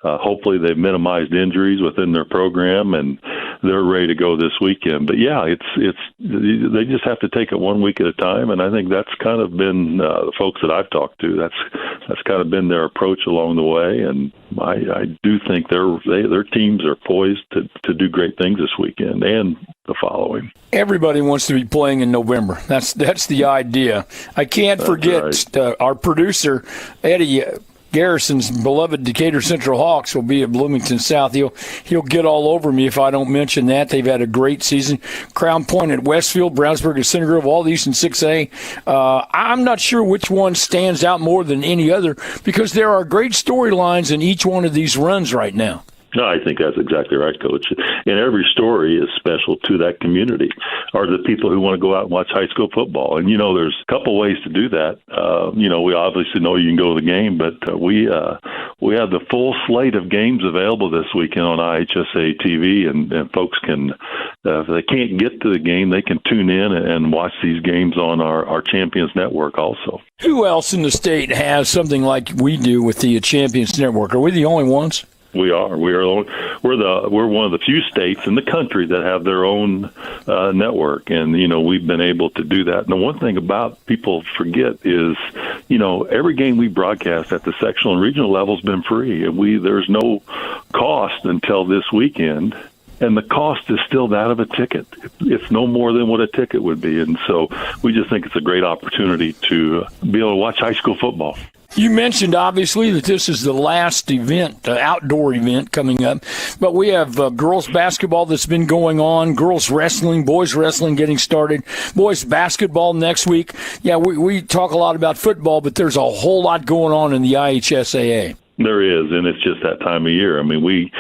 Hopefully they've minimized injuries within their program, and they're ready to go this weekend. But yeah, it's they just have to take it 1 week at a time, and I think that's kind of been the folks that I've talked to. That's kind of been their approach along the way, and I do think their teams are poised to do great things this weekend and the following. Everybody wants to be playing in November. That's the idea. I can't forget our producer Eddie Garrison's beloved Decatur Central Hawks will be at Bloomington South. He'll get all over me if I don't mention that. They've had a great season. Crown Point at Westfield, Brownsburg at Center Grove, all these in 6A. I'm not sure which one stands out more than any other because there are great storylines in each one of these runs right now. No, I think that's exactly right, Coach. And every story is special to that community, or the people who want to go out and watch high school football. And, there's a couple ways to do that. We obviously know you can go to the game, but we have the full slate of games available this weekend on IHSA TV, and folks can, if they can't get to the game, they can tune in and watch these games on our Champions Network also. Who else in the state has something like we do with the Champions Network? Are we the only ones? We are. We're one of the few states in the country that have their own network, and we've been able to do that. And the one thing about people forget is, every game we broadcast at the sectional and regional level has been free, and there's no cost until this weekend. And the cost is still that of a ticket. It's no more than what a ticket would be. And so we just think it's a great opportunity to be able to watch high school football. You mentioned, obviously, that this is the last event, outdoor event coming up. But we have girls basketball that's been going on, girls wrestling, boys wrestling getting started, boys basketball next week. Yeah, we talk a lot about football, but there's a whole lot going on in the IHSAA. There is, and it's just that time of year. I mean, we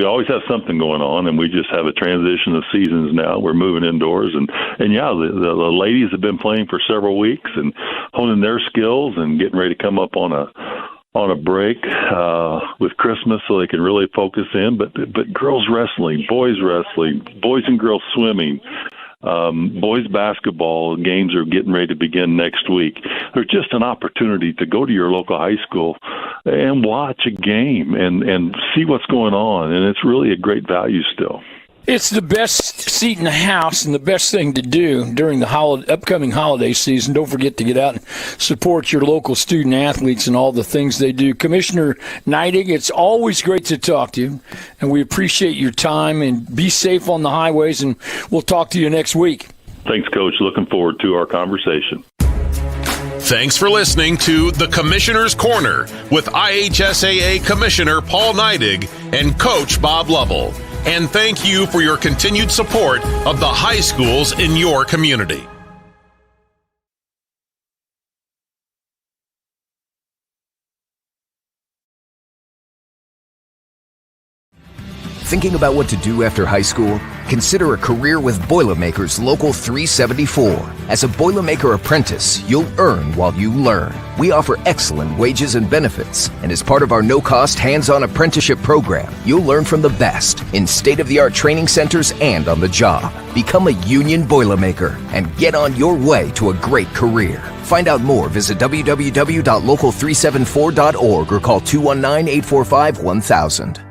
always have something going on, and we just have a transition of seasons now. We're moving indoors, and yeah, the ladies have been playing for several weeks and honing their skills and getting ready to come up on a break with Christmas, so they can really focus in. But girls wrestling, boys and girls swimming. Boys basketball games are getting ready to begin next week. There's just an opportunity to go to your local high school and watch a game and see what's going on, and it's really a great value still. It's the best seat in the house and the best thing to do during the upcoming holiday season. Don't forget to get out and support your local student athletes and all the things they do. Commissioner Neidig, it's always great to talk to you, and we appreciate your time, and be safe on the highways, and we'll talk to you next week. Thanks, Coach. Looking forward to our conversation. Thanks for listening to The Commissioner's Corner with IHSAA Commissioner Paul Neidig and Coach Bob Lovell. And thank you for your continued support of the high schools in your community. Thinking about what to do after high school? Consider a career with Boilermakers Local 374. As a Boilermaker apprentice, you'll earn while you learn. We offer excellent wages and benefits, and as part of our no-cost hands-on apprenticeship program, you'll learn from the best in state-of-the-art training centers and on the job. Become a union Boilermaker and get on your way to a great career. Find out more, visit www.local374.org or call 219-845-1000.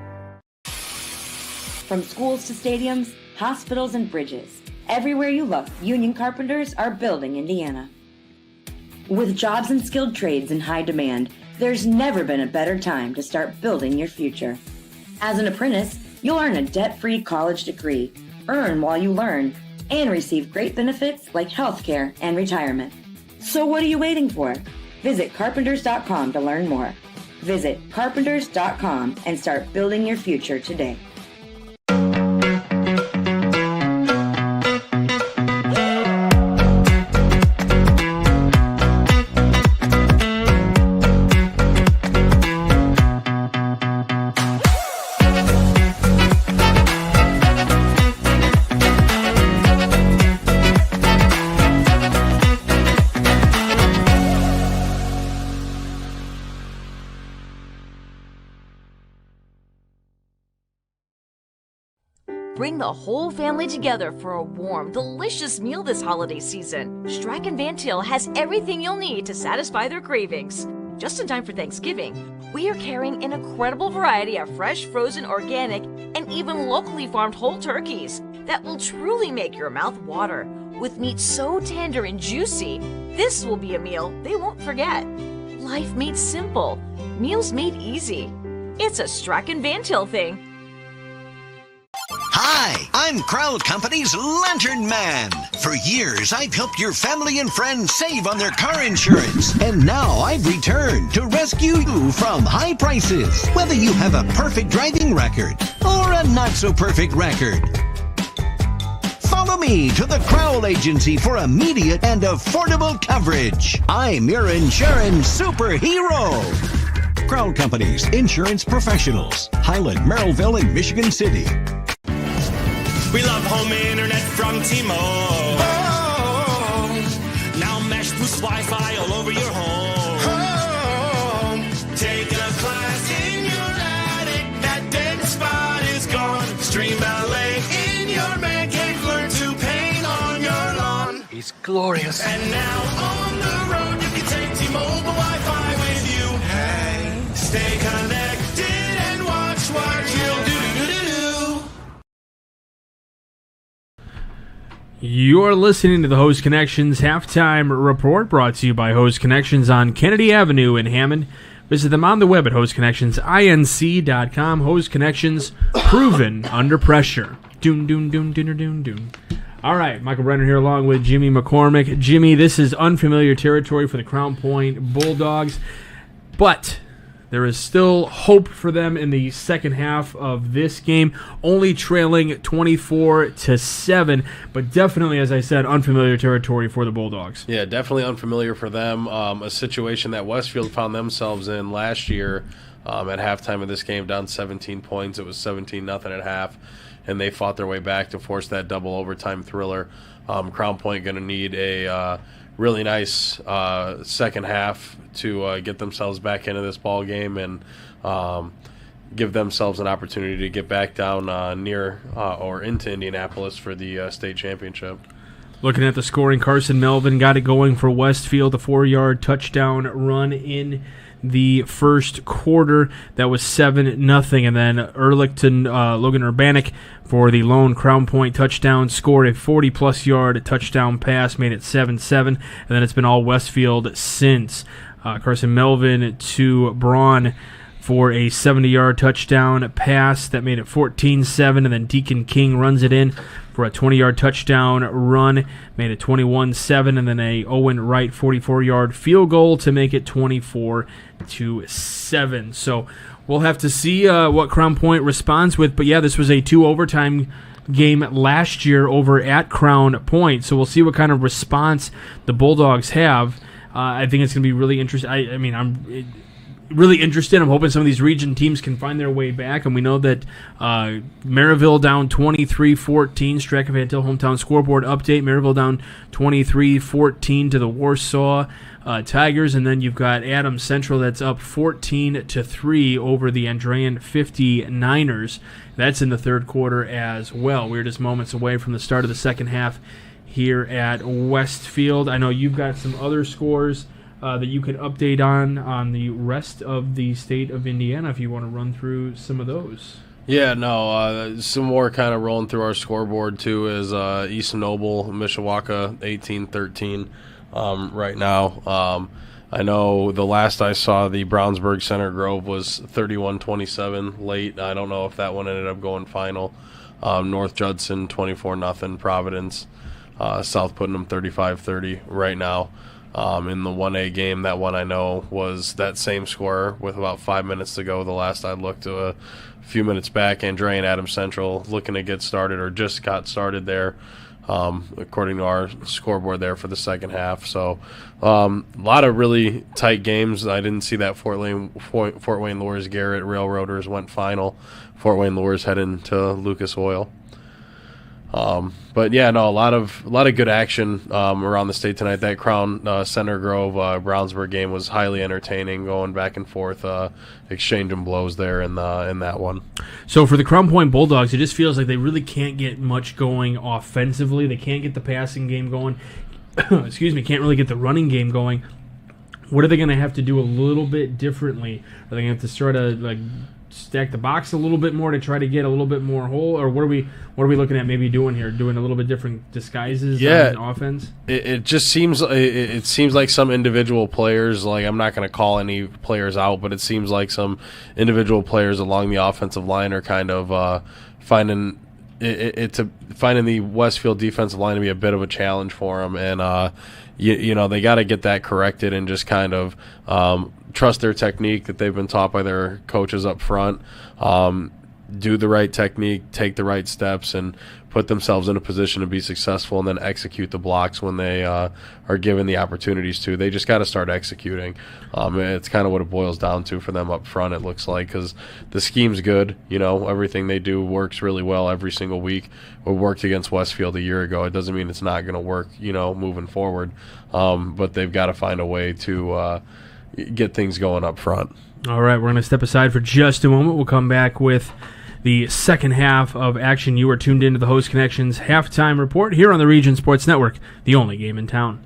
From schools to stadiums, hospitals and bridges, everywhere you look, union carpenters are building Indiana. With jobs and skilled trades in high demand, there's never been a better time to start building your future. As an apprentice, you'll earn a debt-free college degree, earn while you learn, and receive great benefits like healthcare and retirement. So what are you waiting for? Visit carpenters.com to learn more. Visit carpenters.com and start building your future today. Bring the whole family together for a warm, delicious meal this holiday season. Strachan Van Til has everything you'll need to satisfy their cravings. Just in time for Thanksgiving, we are carrying an incredible variety of fresh, frozen, organic, and even locally farmed whole turkeys that will truly make your mouth water. With meat so tender and juicy, this will be a meal they won't forget. Life made simple, meals made easy. It's a Strachan Van Til thing. Hi, I'm Crowell Company's Lantern Man. For years, I've helped your family and friends save on their car insurance. And now I've returned to rescue you from high prices, whether you have a perfect driving record or a not-so-perfect record. Follow me to the Crowell Agency for immediate and affordable coverage. I'm your insurance superhero. Crowell Company's insurance professionals. Highland, Merrillville, and Michigan City. We love home internet from T-Mobile. Oh, now Mesh boosts Wi-Fi all over your home. Taking a class in your attic, that dead spot is gone. Stream ballet in your man cave, learn to paint on your lawn. He's glorious. And now on the road, you can take T-Mobile Wi-Fi with you. Hey, stay connected and watch what you'll do. You're listening to the Host Connections Halftime Report, brought to you by Host Connections on Kennedy Avenue in Hammond. Visit them on the web at hostconnectionsinc.com. Host Connections, proven under pressure. Doon, doon, doon, doon, doon, doon. All right, Michael Brenner here along with Jimmy McCormick. Jimmy, this is unfamiliar territory for the Crown Point Bulldogs, but there is still hope for them in the second half of this game, only trailing 24-7, but definitely, as I said, unfamiliar territory for the Bulldogs. Yeah, definitely unfamiliar for them. A situation that Westfield found themselves in last year at halftime of this game, down 17 points. It was 17-0 at half, and they fought their way back to force that double overtime thriller. Crown Point going to need a really nice second half to get themselves back into this ball game and give themselves an opportunity to get back down near or into Indianapolis for the state championship. Looking at the scoring, Carson Melvin got it going for Westfield, a 4-yard touchdown run in the first quarter. That was 7-0, and then Ehrlichton, Logan Urbanik for the lone Crown Point touchdown, scored a 40-plus yard touchdown pass, made it 7-7, and then it's been all Westfield since. Carson Melvin to Braun for a 70-yard touchdown pass that made it 14-7, and then Deacon King runs it in for a 20-yard touchdown run, made it 21-7, and then a Owen Wright 44-yard field goal to make it 24-7. So we'll have to see what Crown Point responds with. But yeah, this was a 2-overtime game last year over at Crown Point, so we'll see what kind of response the Bulldogs have. I think it's going to be really interesting. really interested. I'm hoping some of these region teams can find their way back, and we know that Maryville down 23-14. Strachan Van Til hometown scoreboard update. Maryville down 23-14 to the Warsaw Tigers, and then you've got Adams Central that's up 14-3 over the Andrean 59ers. That's in the third quarter as well. We're just moments away from the start of the second half here at Westfield. I know you've got some other scores that you could update on the rest of the state of Indiana if you want to run through some of those. Yeah, no, some more kind of rolling through our scoreboard too is East Noble, Mishawaka 18-13 right now. I know the last I saw, the Brownsburg Center Grove was 31-27 late. I don't know if that one ended up going final. North Judson 24-0 Providence. South Putnam 35-30 right now. In the 1A game, that one I know was that same score with about 5 minutes to go. The last I looked a few minutes back, Andre and Adams Central looking to get started or just got started there, according to our scoreboard there for the second half. So a lot of really tight games. I didn't see that Fort Wayne Lures Garrett Railroaders went final. Fort Wayne Lures heading to Lucas Oil. But yeah, no, a lot of good action around the state tonight. That Crown Center Grove Brownsburg game was highly entertaining, going back and forth, exchanging blows there in that one. So for the Crown Point Bulldogs, it just feels like they really can't get much going offensively. They can't get the passing game going. Excuse me, can't really get the running game going. What are they going to have to do a little bit differently? Are they going to have to sort of stack the box a little bit more to try to get a little bit more hole, or what are we looking at maybe doing here? Doing a little bit different disguises on offense? It just seems like some individual players, like I'm not going to call any players out, but it seems like some individual players along the offensive line are kind of finding the Westfield defensive line to be a bit of a challenge for them, and you know, they got to get that corrected and just kind of trust their technique that they've been taught by their coaches up front, do the right technique, take the right steps, and put themselves in a position to be successful, and then execute the blocks when they are given the opportunities to. They just got to start executing. It's kind of what it boils down to for them up front, it looks like, because the scheme's good. You know, everything they do works really well every single week. We worked against Westfield a year ago. It doesn't mean it's not going to work, you know, moving forward. But they've got to find a way to get things going up front. All right, we're going to step aside for just a moment. We'll come back with the second half of action. You are tuned into the Host Connections halftime report here on the Region Sports Network, the only game in town.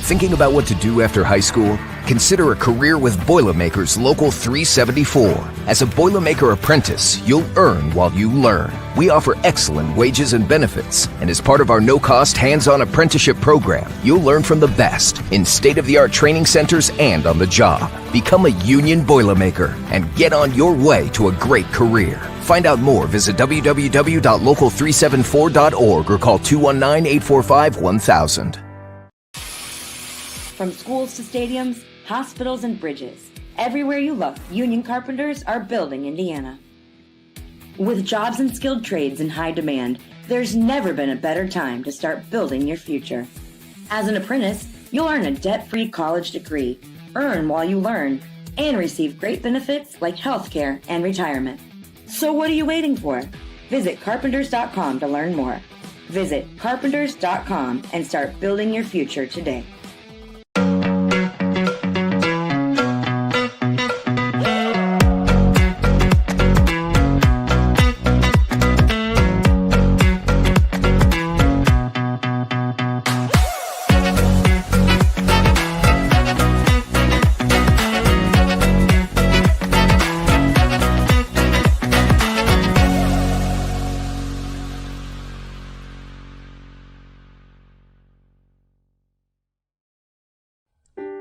Thinking about what to do after high school? Consider a career with Boilermakers Local 374. As a Boilermaker apprentice, you'll earn while you learn. We offer excellent wages and benefits, and as part of our no-cost hands-on apprenticeship program, you'll learn from the best in state-of-the-art training centers and on the job. Become a union Boilermaker and get on your way to a great career. Find out more, visit www.local374.org or call 219-845-1000. From schools to stadiums, hospitals and bridges, everywhere you look, union carpenters are building Indiana. With jobs and skilled trades in high demand, there's never been a better time to start building your future. As an apprentice, you'll earn a debt-free college degree, earn while you learn, and receive great benefits like healthcare and retirement. So what are you waiting for? Visit carpenters.com to learn more. Visit carpenters.com and start building your future today.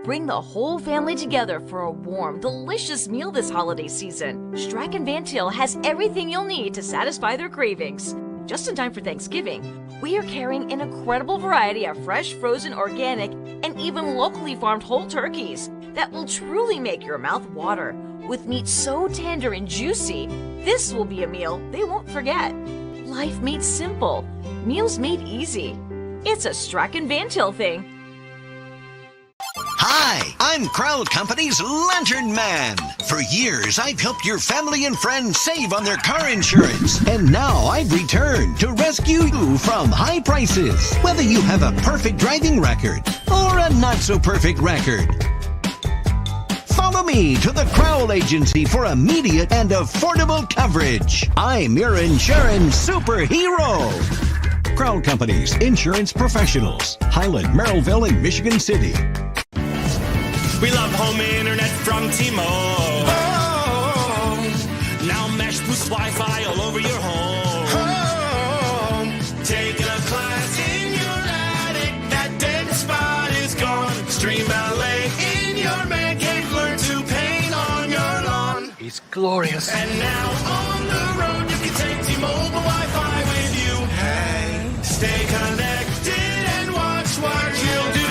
Bring the whole family together for a warm, delicious meal this holiday season. Strachan Van Til has everything you'll need to satisfy their cravings. Just in time for Thanksgiving, we are carrying an incredible variety of fresh, frozen, organic, and even locally farmed whole turkeys that will truly make your mouth water. With meat so tender and juicy, this will be a meal they won't forget. Life made simple, meals made easy. It's a Strachan Van Til thing. Hi, I'm Crowd Company's Lantern Man. For years, I've helped your family and friends save on their car insurance. And now I've returned to rescue you from high prices. Whether you have a perfect driving record or a not-so-perfect record. Follow me to the Crowd Agency for immediate and affordable coverage. I'm your insurance superhero. Crowd Company's insurance professionals. Highland, Merrillville, and Michigan City. We love home internet from T-Mobile. Oh, now Mesh boosts Wi-Fi all over your home. Taking a class in your attic, that dead spot is gone. Stream ballet in your man cave, learn to paint on your lawn. It's glorious. And now on the road, you can take T-Mobile Wi-Fi with you. Hey, stay connected and watch what you'll do.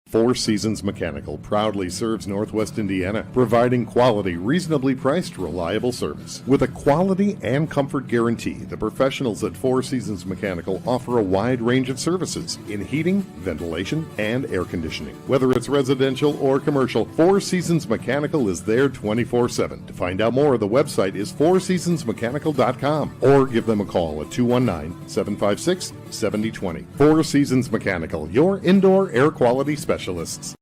Four Seasons Mechanical proudly serves Northwest Indiana, providing quality, reasonably priced, reliable service. With a quality and comfort guarantee, the professionals at Four Seasons Mechanical offer a wide range of services in heating, ventilation, and air conditioning. Whether it's residential or commercial, Four Seasons Mechanical is there 24/7. To find out more, the website is fourseasonsmechanical.com or give them a call at 219-756-7020. Four Seasons Mechanical, your indoor air quality specialist.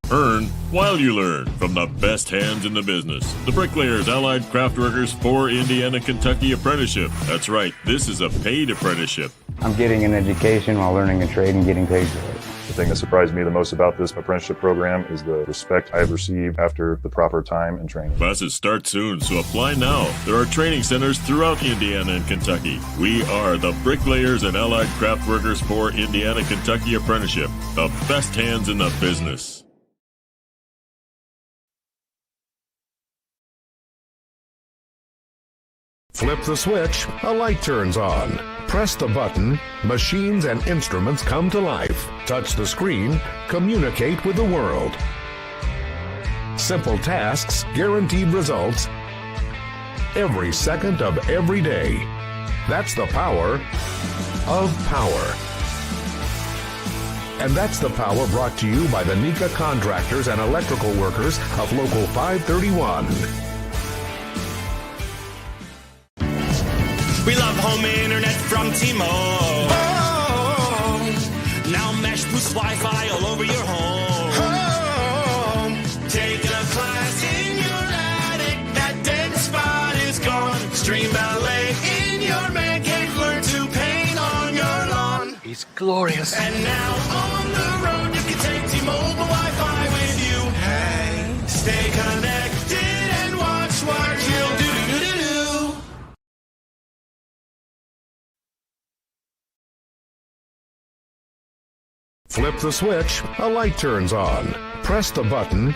Earn while you learn from the best hands in the business. The Bricklayers Allied Craftworkers for Indiana, Kentucky Apprenticeship. That's right, this is a paid apprenticeship. I'm getting an education while learning a trade and getting paid for it. The thing that surprised me the most about this apprenticeship program is the respect I've received after the proper time and training. Classes start soon, so apply now. There are training centers throughout Indiana and Kentucky. We are the Bricklayers and Allied Craftworkers for Indiana, Kentucky Apprenticeship. The best hands in the business. Flip the switch, a light turns on. Press the button, machines and instruments come to life. Touch the screen, communicate with the world. Simple tasks, guaranteed results, every second of every day. That's the power of power. And that's the power brought to you by the NECA contractors and electrical workers of Local 531. We love home internet from T-Mobile. Oh, now Mesh boosts Wi-Fi all over your home. Taking a class in your attic, that dead spot is gone. Stream ballet in your man cave, learn to paint on your lawn. It's glorious. And now on the road, you can take T-Mobile Wi-Fi with you. Hey, stay connected and watch what you'll do. Flip the switch, a light turns on. Press the button.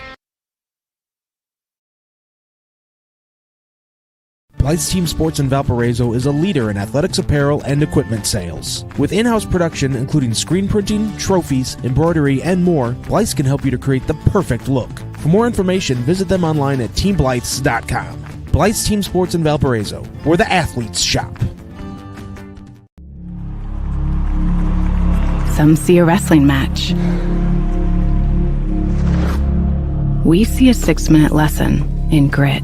Blythe's Team Sports in Valparaiso is a leader in athletics apparel and equipment sales. With in-house production including screen printing, trophies, embroidery, and more, Blythe's can help you to create the perfect look. For more information, visit them online at teamblythes.com. Blythe's Team Sports in Valparaiso, where the athletes shop. Some see a wrestling match. We see a 6-minute lesson in grit.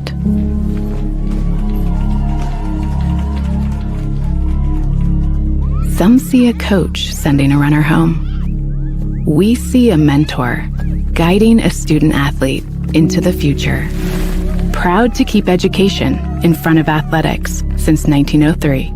Some see a coach sending a runner home. We see a mentor guiding a student athlete into the future. Proud to keep education in front of athletics since 1903.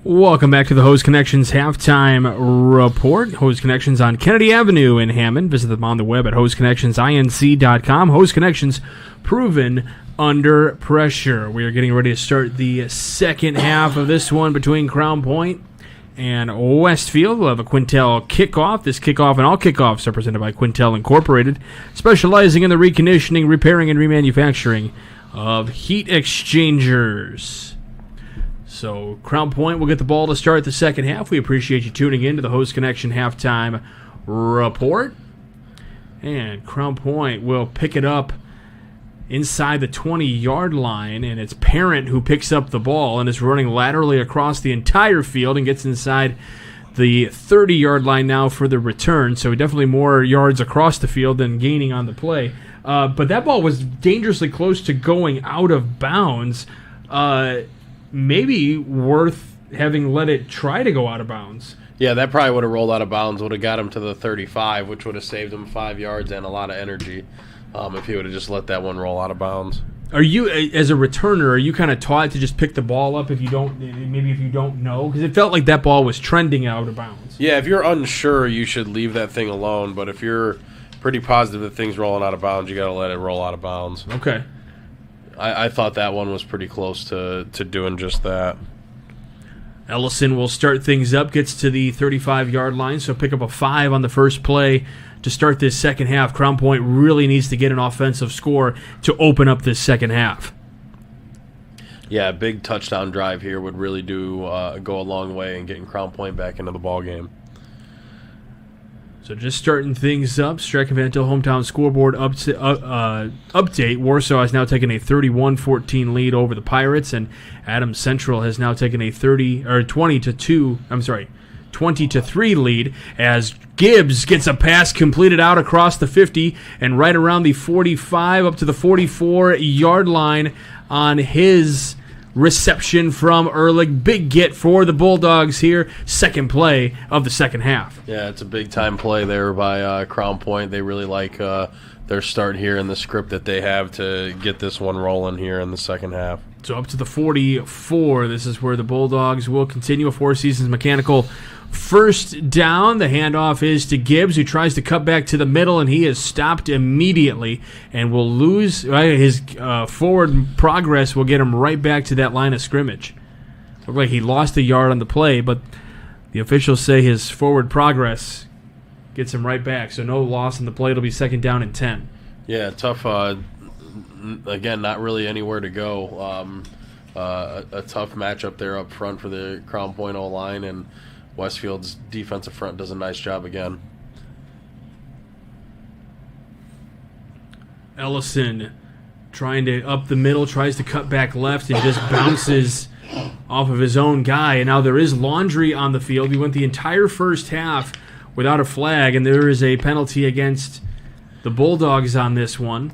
Welcome back to the Hose Connections Halftime Report. Hose Connections on Kennedy Avenue in Hammond. Visit them on the web at hoseconnectionsinc.com. Hose Connections, proven under pressure. We are getting ready to start the second half of this one between Crown Point and Westfield. We'll have a Quintel kickoff. This kickoff and all kickoffs are presented by Quintel Incorporated, specializing in the reconditioning, repairing, and remanufacturing of heat exchangers. So Crown Point will get the ball to start the second half. We appreciate you tuning in to the Host Connection Halftime Report. And Crown Point will pick it up inside the 20-yard line, and it's Parent who picks up the ball and is running laterally across the entire field and gets inside the 30-yard line now for the return. So definitely more yards across the field than gaining on the play. But that ball was dangerously close to going out of bounds. Maybe worth having let it try to go out of bounds. Yeah, that probably would have rolled out of bounds, would have got him to the 35, which would have saved him 5 yards and a lot of energy if he would have just let that one roll out of bounds. Are you, as a returner, are you kind of taught to just pick the ball up if you don't know? Because it felt like that ball was trending out of bounds. Yeah, if you're unsure, you should leave that thing alone. But if you're pretty positive that thing's rolling out of bounds, you got to let it roll out of bounds. Okay. I thought that one was pretty close to doing just that. Ellison will start things up, gets to the 35-yard line, so pick up a 5 on the first play to start this second half. Crown Point really needs to get an offensive score to open up this second half. Yeah, a big touchdown drive here would really go a long way in getting Crown Point back into the ball game. So just starting things up, Striker Van Til hometown scoreboard update. Warsaw has now taken a 31-14 lead over the Pirates, and Adams Central has now taken a 20-3 lead as Gibbs gets a pass completed out across the 50 and right around the 45 up to the 44-yard line on his reception from Ehrlich. Big get for the Bulldogs here. Second play of the second half. Yeah, it's a big-time play there by Crown Point. They really like their start here in the script that they have to get this one rolling here in the second half. So up to the 44. This is where the Bulldogs will continue a Four Seasons mechanical first down. The handoff is to Gibbs, who tries to cut back to the middle, and he is stopped immediately and will lose his forward progress. Will get him right back to that line of scrimmage. Looked like he lost a yard on the play, but the officials say his forward progress gets him right back. So no loss in the play. It'll be second down and 10. Yeah, tough. Again, not really anywhere to go. A tough matchup there up front for the Crown Point O-line, and Westfield's defensive front does a nice job again. Ellison trying to up the middle, tries to cut back left, and just bounces off of his own guy. And now there is laundry on the field. We went the entire first half without a flag, and there is a penalty against the Bulldogs on this one.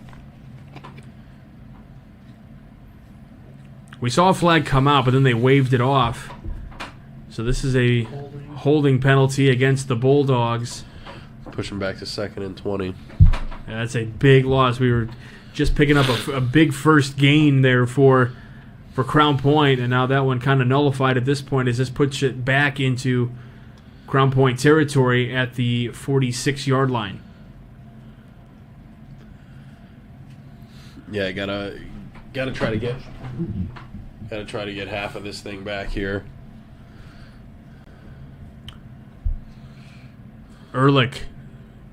We saw a flag come out, but then they waved it off. So this is a holding penalty against the Bulldogs. Pushing back to 2nd and 20. Yeah, that's a big loss. We were just picking up a big first gain there for Crown Point, and now that one kind of nullified at this point as this puts it back into Crown Point territory at the 46-yard line. Yeah, gotta try to get half of this thing back here. Ehrlich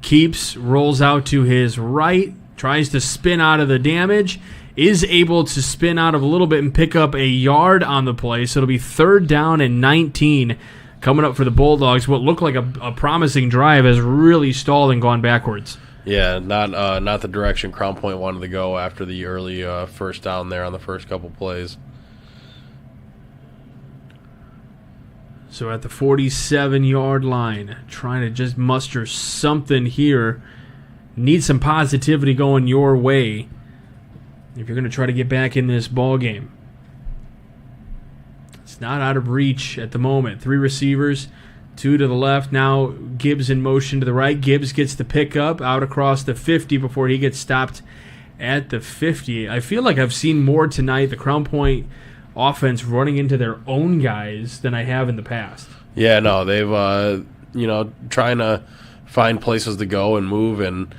keeps, rolls out to his right, tries to spin out of the damage, is able to spin out of a little bit and pick up a yard on the play. So it'll be 3rd down and 19 coming up for the Bulldogs. What looked like a promising drive has really stalled and gone backwards. Yeah, not the direction Crown Point wanted to go after the early first down there on the first couple plays. So at the 47-yard line, trying to just muster something here. Need some positivity going your way if you're going to try to get back in this ball game. It's not out of reach at the moment. 3 receivers, 2 to the left. Now Gibbs in motion to the right. Gibbs gets the pickup out across the 50 before he gets stopped at the 50. I feel like I've seen more tonight, the Crown Point offense running into their own guys than I have in the past. Yeah, no, they've trying to find places to go and move, and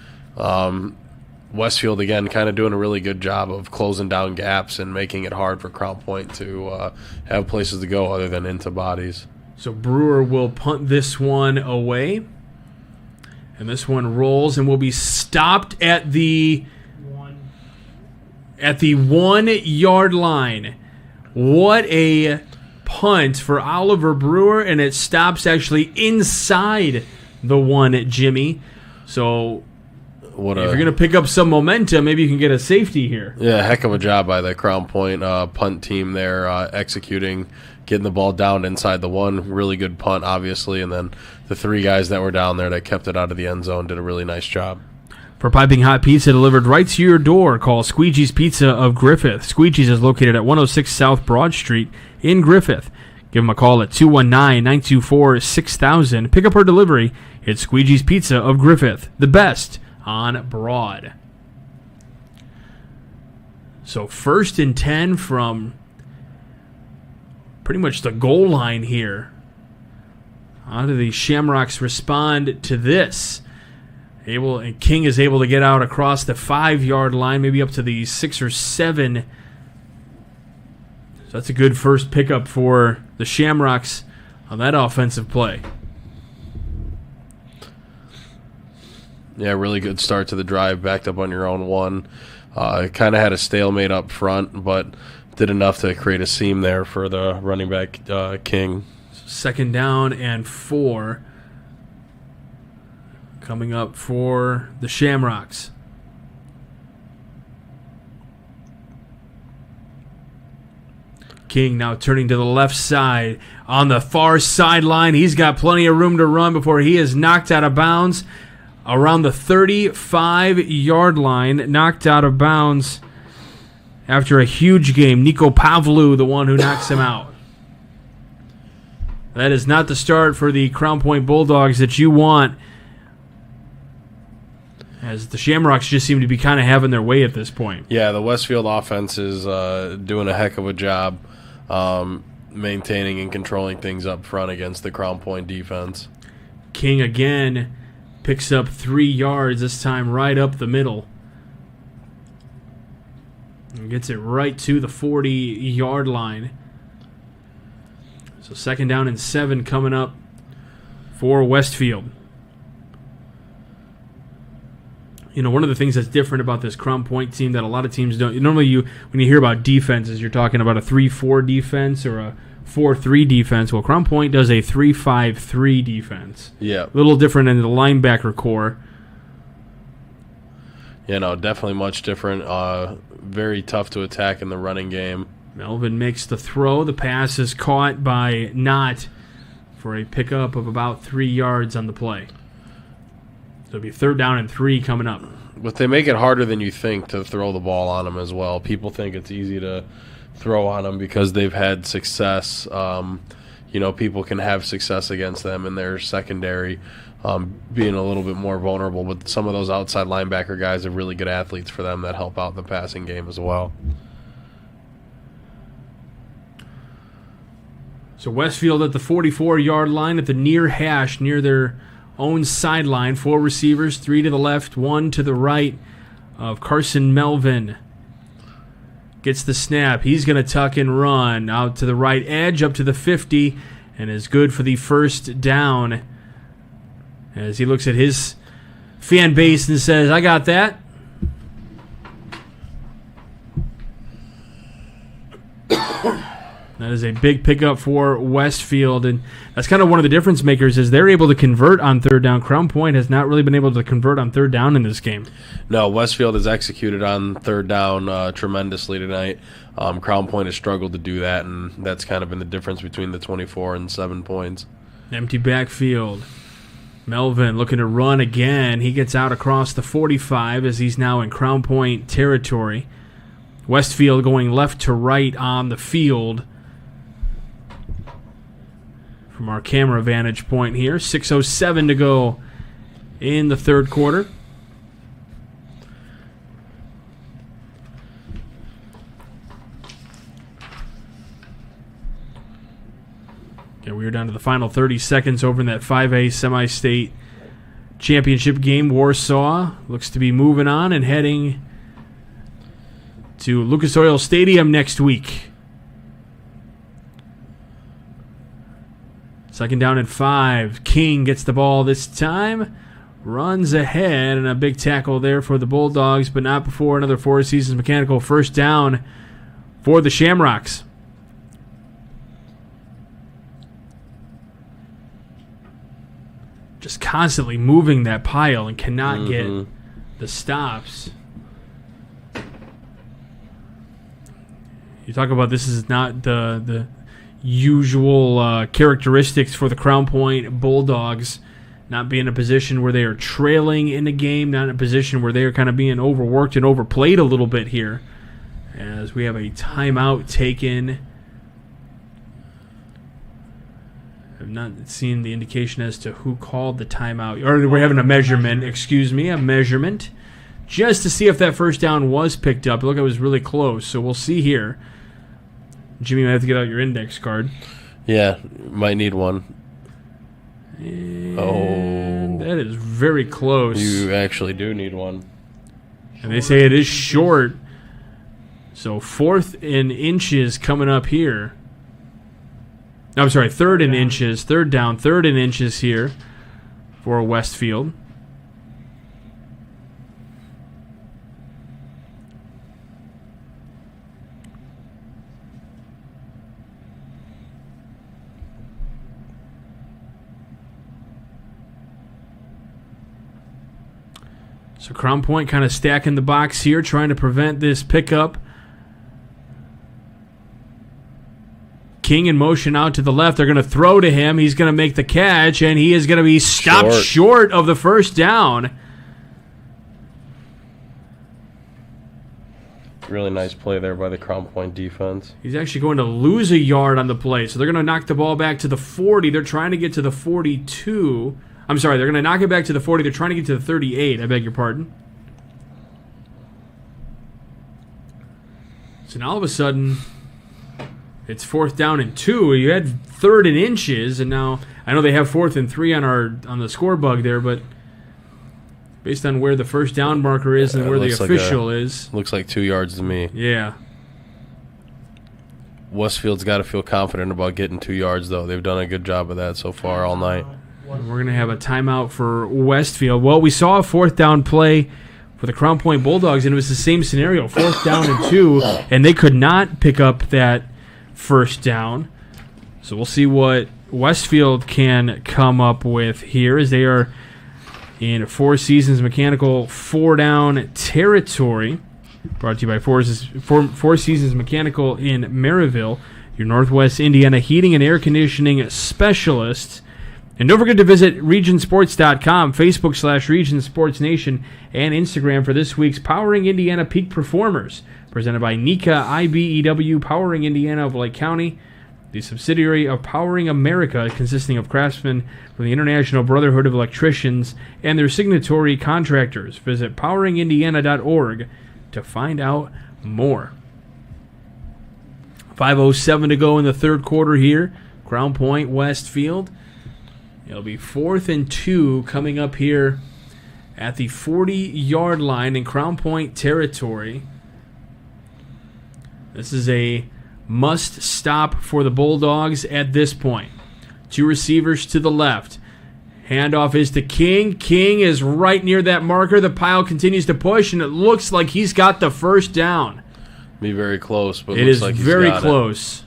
Westfield again kind of doing a really good job of closing down gaps and making it hard for Crown Point to have places to go other than into bodies. So Brewer will punt this one away, and this one rolls and will be stopped at the 1-yard line. What a punt for Oliver Brewer, and it stops actually inside the 1 at Jimmy. So What if you're going to pick up some momentum, maybe you can get a safety here. Yeah, heck of a job by the Crown Point punt team there, executing, getting the ball down inside the one. Really good punt, obviously, and then the 3 guys that were down there that kept it out of the end zone did a really nice job. For piping hot pizza delivered right to your door, call Squeegee's Pizza of Griffith. Squeegee's is located at 106 South Broad Street in Griffith. Give them a call at 219-924-6000. Pick up or delivery. It's Squeegee's Pizza of Griffith, the best on Broad. So 1st and 10 from pretty much the goal line here. How do the Shamrocks respond to this? King is able to get out across the 5-yard line, maybe up to the 6 or 7. So that's a good first pickup for the Shamrocks on that offensive play. Yeah, really good start to the drive, backed up on your own 1. Kind of had a stalemate up front, but did enough to create a seam there for the running back, King. 2nd down and 4 coming up for the Shamrocks. King now turning to the left side. On the far sideline, he's got plenty of room to run before he is knocked out of bounds. Around the 35-yard line, knocked out of bounds after a huge game. Nico Pavlou, the one who knocks him out. That is not the start for the Crown Point Bulldogs that you want, as the Shamrocks just seem to be kind of having their way at this point. Yeah, the Westfield offense is doing a heck of a job maintaining and controlling things up front against the Crown Point defense. King again picks up 3 yards, this time right up the middle. And gets it right to the 40-yard line. So 2nd down and 7 coming up for Westfield. You know, one of the things that's different about this Crown Point team that a lot of teams don't. Normally, when you hear about defenses, you're talking about a 3-4 defense or a 4-3 defense. Well, Crown Point does a 3-5-3 defense. Yeah. A little different in the linebacker core. You know, definitely much different. Very tough to attack in the running game. Melvin makes the throw. The pass is caught by Knott for a pickup of about 3 yards on the play. So it'll be 3rd down and 3 coming up. But they make it harder than you think to throw the ball on them as well. People think it's easy to throw on them because they've had success. You know, people can have success against them in their secondary, being a little bit more vulnerable. But some of those outside linebacker guys are really good athletes for them that help out in the passing game as well. So Westfield at the 44-yard line at the near hash, near their own sideline. 4 receivers, 3 to the left, 1 to the right of Carson Melvin. Gets the snap. He's going to tuck and run out to the right edge, up to the 50, and is good for the 1st down. As he looks at his fan base and says, I got that. That is a big pickup for Westfield, and that's kind of one of the difference makers is they're able to convert on 3rd down. Crown Point has not really been able to convert on 3rd down in this game. No, Westfield has executed on 3rd down tremendously tonight. Crown Point has struggled to do that, and that's kind of been the difference between the 24 and 7 points. Empty backfield. Melvin looking to run again. He gets out across the 45 as he's now in Crown Point territory. Westfield going left to right on the field. From our camera vantage point here, 6:07 to go in the 3rd quarter. Okay, we are down to the final 30 seconds over in that 5A semi-state championship game. Warsaw looks to be moving on and heading to Lucas Oil Stadium next week. 2nd down and 5. King gets the ball this time. Runs ahead, and a big tackle there for the Bulldogs, but not before another Four Seasons Mechanical 1st down for the Shamrocks. Just constantly moving that pile and cannot get the stops. You talk about this is not the usual characteristics for the Crown Point Bulldogs, not being in a position where they are trailing in the game, not in a position where they are kind of being overworked and overplayed a little bit here, as we have a timeout taken. I've not seen the indication as to who called the timeout. Or we're having a measurement, just to see if that first down was picked up. Look, it was really close, so we'll see here. Jimmy, you might have to get out your index card. Yeah, might need one. And that is very close. You actually do need one. And they say it is short. So 4th and inches coming up here. I'm sorry, 3rd and inches. 3rd down, 3rd and inches here for Westfield. So Crown Point kind of stacking the box here, trying to prevent this pickup. King in motion out to the left. They're going to throw to him. He's going to make the catch, and he is going to be stopped short of the first down. Really nice play there by the Crown Point defense. He's actually going to lose a yard on the play, so they're going to knock the ball back to the 40. They're trying to get to the 42. I'm sorry, they're going to knock it back to the 40. They're trying to get to the 38. I beg your pardon. So now all of a sudden, it's 4th down and 2. You had 3rd and inches, and now I know they have 4th and 3 on the score bug there, but based on where the first down marker is and where the official is, looks like 2 yards to me. Yeah. Westfield's got to feel confident about getting 2 yards, though. They've done a good job of that so far all night. We're going to have a timeout for Westfield. Well, we saw a 4th down play for the Crown Point Bulldogs, and it was the same scenario, 4th down and 2, and they could not pick up that first down. So we'll see what Westfield can come up with here, as they are in Four Seasons Mechanical 4-down territory. Brought to you by Four Seasons Mechanical in Maryville, your Northwest Indiana heating and air conditioning specialists. And don't forget to visit regionsports.com, Facebook/Region Sports Nation, and Instagram for this week's Powering Indiana Peak Performers, presented by NECA IBEW Powering Indiana of Lake County, the subsidiary of Powering America, consisting of craftsmen from the International Brotherhood of Electricians and their signatory contractors. Visit poweringindiana.org to find out more. 5:07 to go in the third quarter here. Crown Point, Westfield. It'll be 4th and 2 coming up here at the 40-yard line in Crown Point territory. This is a must stop for the Bulldogs at this point. 2 receivers to the left. Handoff is to King. King is right near that marker. The pile continues to push, and it looks like he's got the first down. Be very close, but it looks is like he's very got close.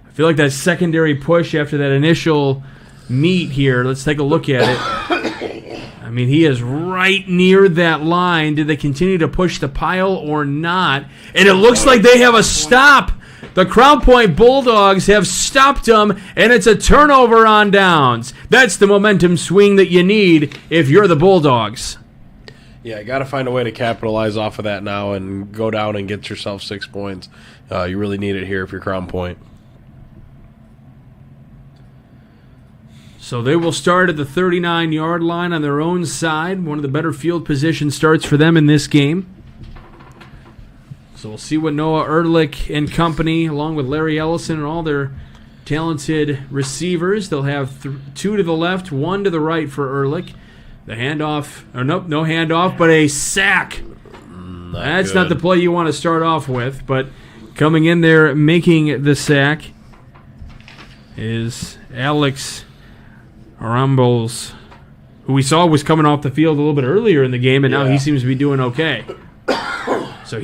I feel like that secondary push after that initial meet here. Let's take a look at it. I mean, he is right near that line. Did they continue to push the pile or not? And it looks like they have a stop. The Crown Point Bulldogs have stopped them, and it's a turnover on downs. That's the momentum swing that you need if you're the Bulldogs. Yeah, you got to find a way to capitalize off of that now and go down and get yourself 6 points. You really need it here if you're Crown Point. So they will start at the 39-yard line on their own side. One of the better field position starts for them in this game. So we'll see what Noah Ehrlich and company, along with Larry Ellison and all their talented receivers. They'll have 2 to the left, 1 to the right for Ehrlich. The handoff, or nope, no handoff, but a sack. That's not the play you want to start off with, but coming in there making the sack is Alex Arambols, who we saw was coming off the field a little bit earlier in the game, and now he seems to be doing okay. So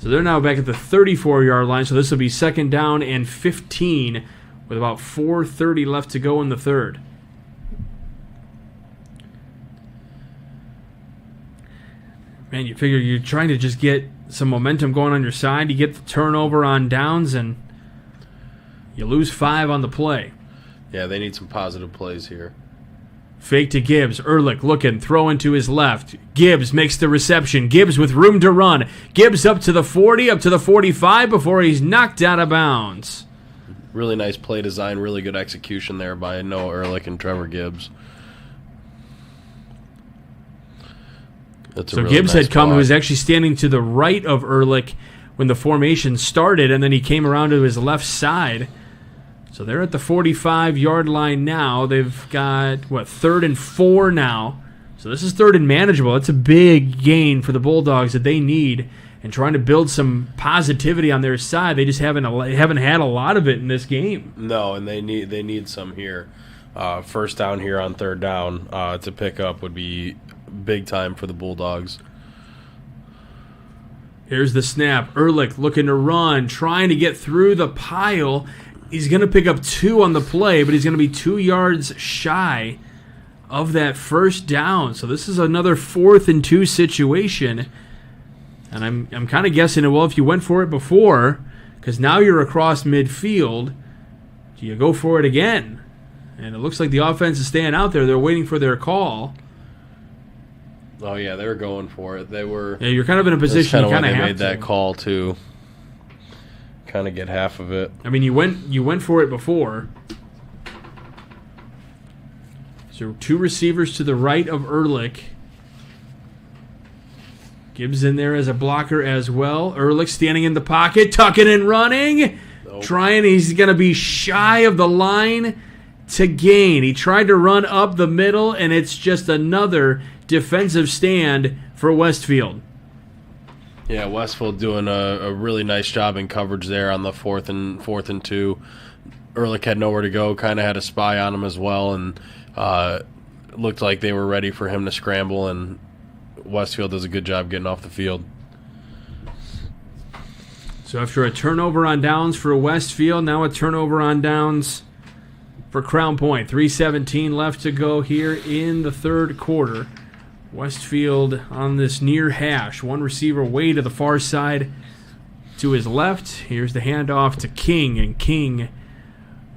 they're now back at the 34-yard line, so this will be 2nd down and 15 with about 4:30 left to go in the third. Man, you figure you're trying to just get some momentum going on your side. You get the turnover on downs, and you lose 5 on the play. Yeah, they need some positive plays here. Fake to Gibbs. Ehrlich looking, throwing to his left. Gibbs makes the reception. Gibbs with room to run. Gibbs up to the 40, up to the 45 before he's knocked out of bounds. Really nice play design, really good execution there by Noah Ehrlich and Trevor Gibbs. So really Gibbs had come, who was actually standing to the right of Ehrlich when the formation started, and then he came around to his left side. So they're at the 45-yard line now. They've got, 3rd and 4 now. So this is 3rd and manageable. That's a big gain for the Bulldogs that they need, and trying to build some positivity on their side. They just haven't had a lot of it in this game. No, and they need some here. First down here on 3rd down to pick up would be big time for the Bulldogs. Here's the snap. Ehrlich looking to run, trying to get through the pile. He's going to pick up 2 on the play, but he's going to be 2 yards shy of that first down. So this is another 4th and 2 situation. And I'm kind of guessing, well, if you went for it before, because now you're across midfield, do you go for it again? And it looks like the offense is staying out there. They're waiting for their call. Oh, yeah, they were going for it. They were. Yeah, you're kind of in a position you kind of have to. They made that call to kind of get half of it. I mean, you went for it before. So 2 receivers to the right of Ehrlich. Gibbs in there as a blocker as well. Ehrlich standing in the pocket, tucking and running. Nope. He's going to be shy of the line to gain. He tried to run up the middle, and it's just another defensive stand for Westfield. Yeah, Westfield doing a really nice job in coverage there on the 4th and 2. Ehrlich had nowhere to go, kind of had a spy on him as well, and looked like they were ready for him to scramble, and Westfield does a good job getting off the field. So after a turnover on downs for Westfield, now a turnover on downs for Crown Point. 3:17 left to go here in the 3rd quarter. Westfield on this near hash. 1 receiver way to the far side to his left. Here's the handoff to King, and King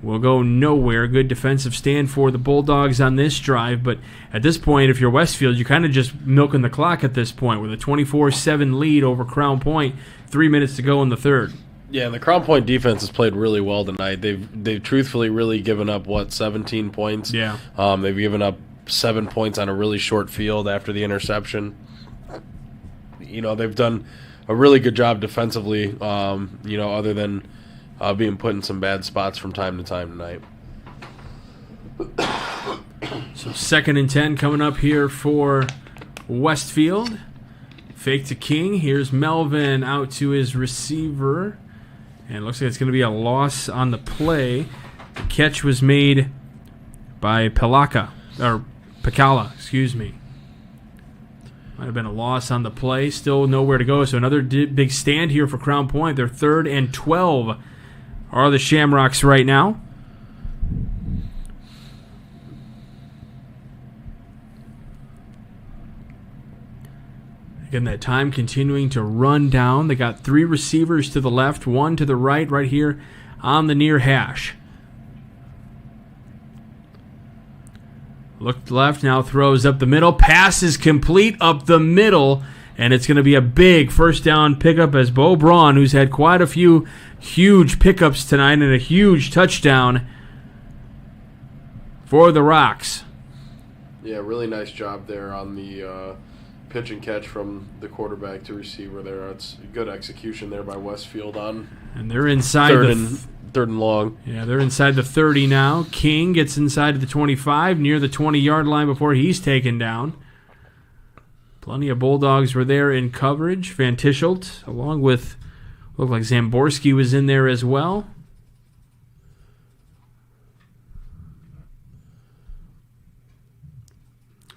will go nowhere. Good defensive stand for the Bulldogs on this drive, but at this point, if you're Westfield, you're kind of just milking the clock at this point with a 24-7 lead over Crown Point. 3 minutes to go in the 3rd. Yeah, the Crown Point defense has played really well tonight. They've truthfully really given up, 17 points? Yeah. They've given up 7 points on a really short field after the interception. They've done a really good job defensively, other than being put in some bad spots from time to time tonight. So 2nd and 10 coming up here for Westfield. Fake to King. Here's Melvin out to his receiver. And it looks like it's going to be a loss on the play. The catch was made by Picala, excuse me. Might have been a loss on the play. Still nowhere to go. So another big stand here for Crown Point. They're 3rd and 12 are the Shamrocks right now. Again, that time continuing to run down. They got 3 receivers to the left, 1 to the right here on the near hash. Looked left, now throws up the middle. Pass is complete up the middle, and it's going to be a big first down pickup as Bo Braun, who's had quite a few huge pickups tonight and a huge touchdown for the Rocks. Yeah, really nice job there on the pitch and catch from the quarterback to receiver there. It's good execution there by Westfield on. And they're inside third and long. Yeah, they're inside the 30 now. King gets inside the 25, near the 20-yard line before he's taken down. Plenty of Bulldogs were there in coverage. Van Tischelt, along with, looked like Zamborski was in there as well.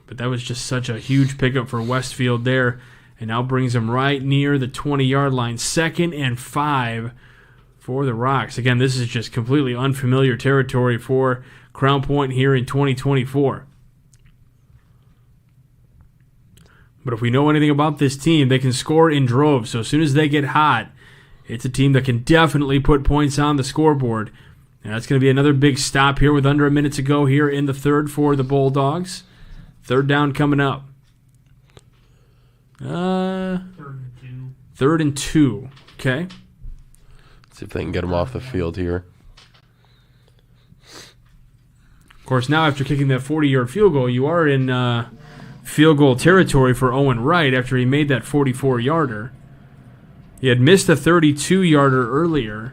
But that was just such a huge pickup for Westfield there, and now brings them right near the 20-yard line. 2nd and 5 for the Rocks. Again, this is just completely unfamiliar territory for Crown Point here in 2024. But if we know anything about this team, they can score in droves. So as soon as they get hot, it's a team that can definitely put points on the scoreboard. And that's going to be another big stop here with under a minute to go here in the third for the Bulldogs. Third down coming up. Third and two. Okay. See if they can get them off the field here. Of course, now after kicking that 40-yard field goal, you are in field goal territory for Owen Wright after he made that 44-yarder. He had missed a 32-yarder earlier.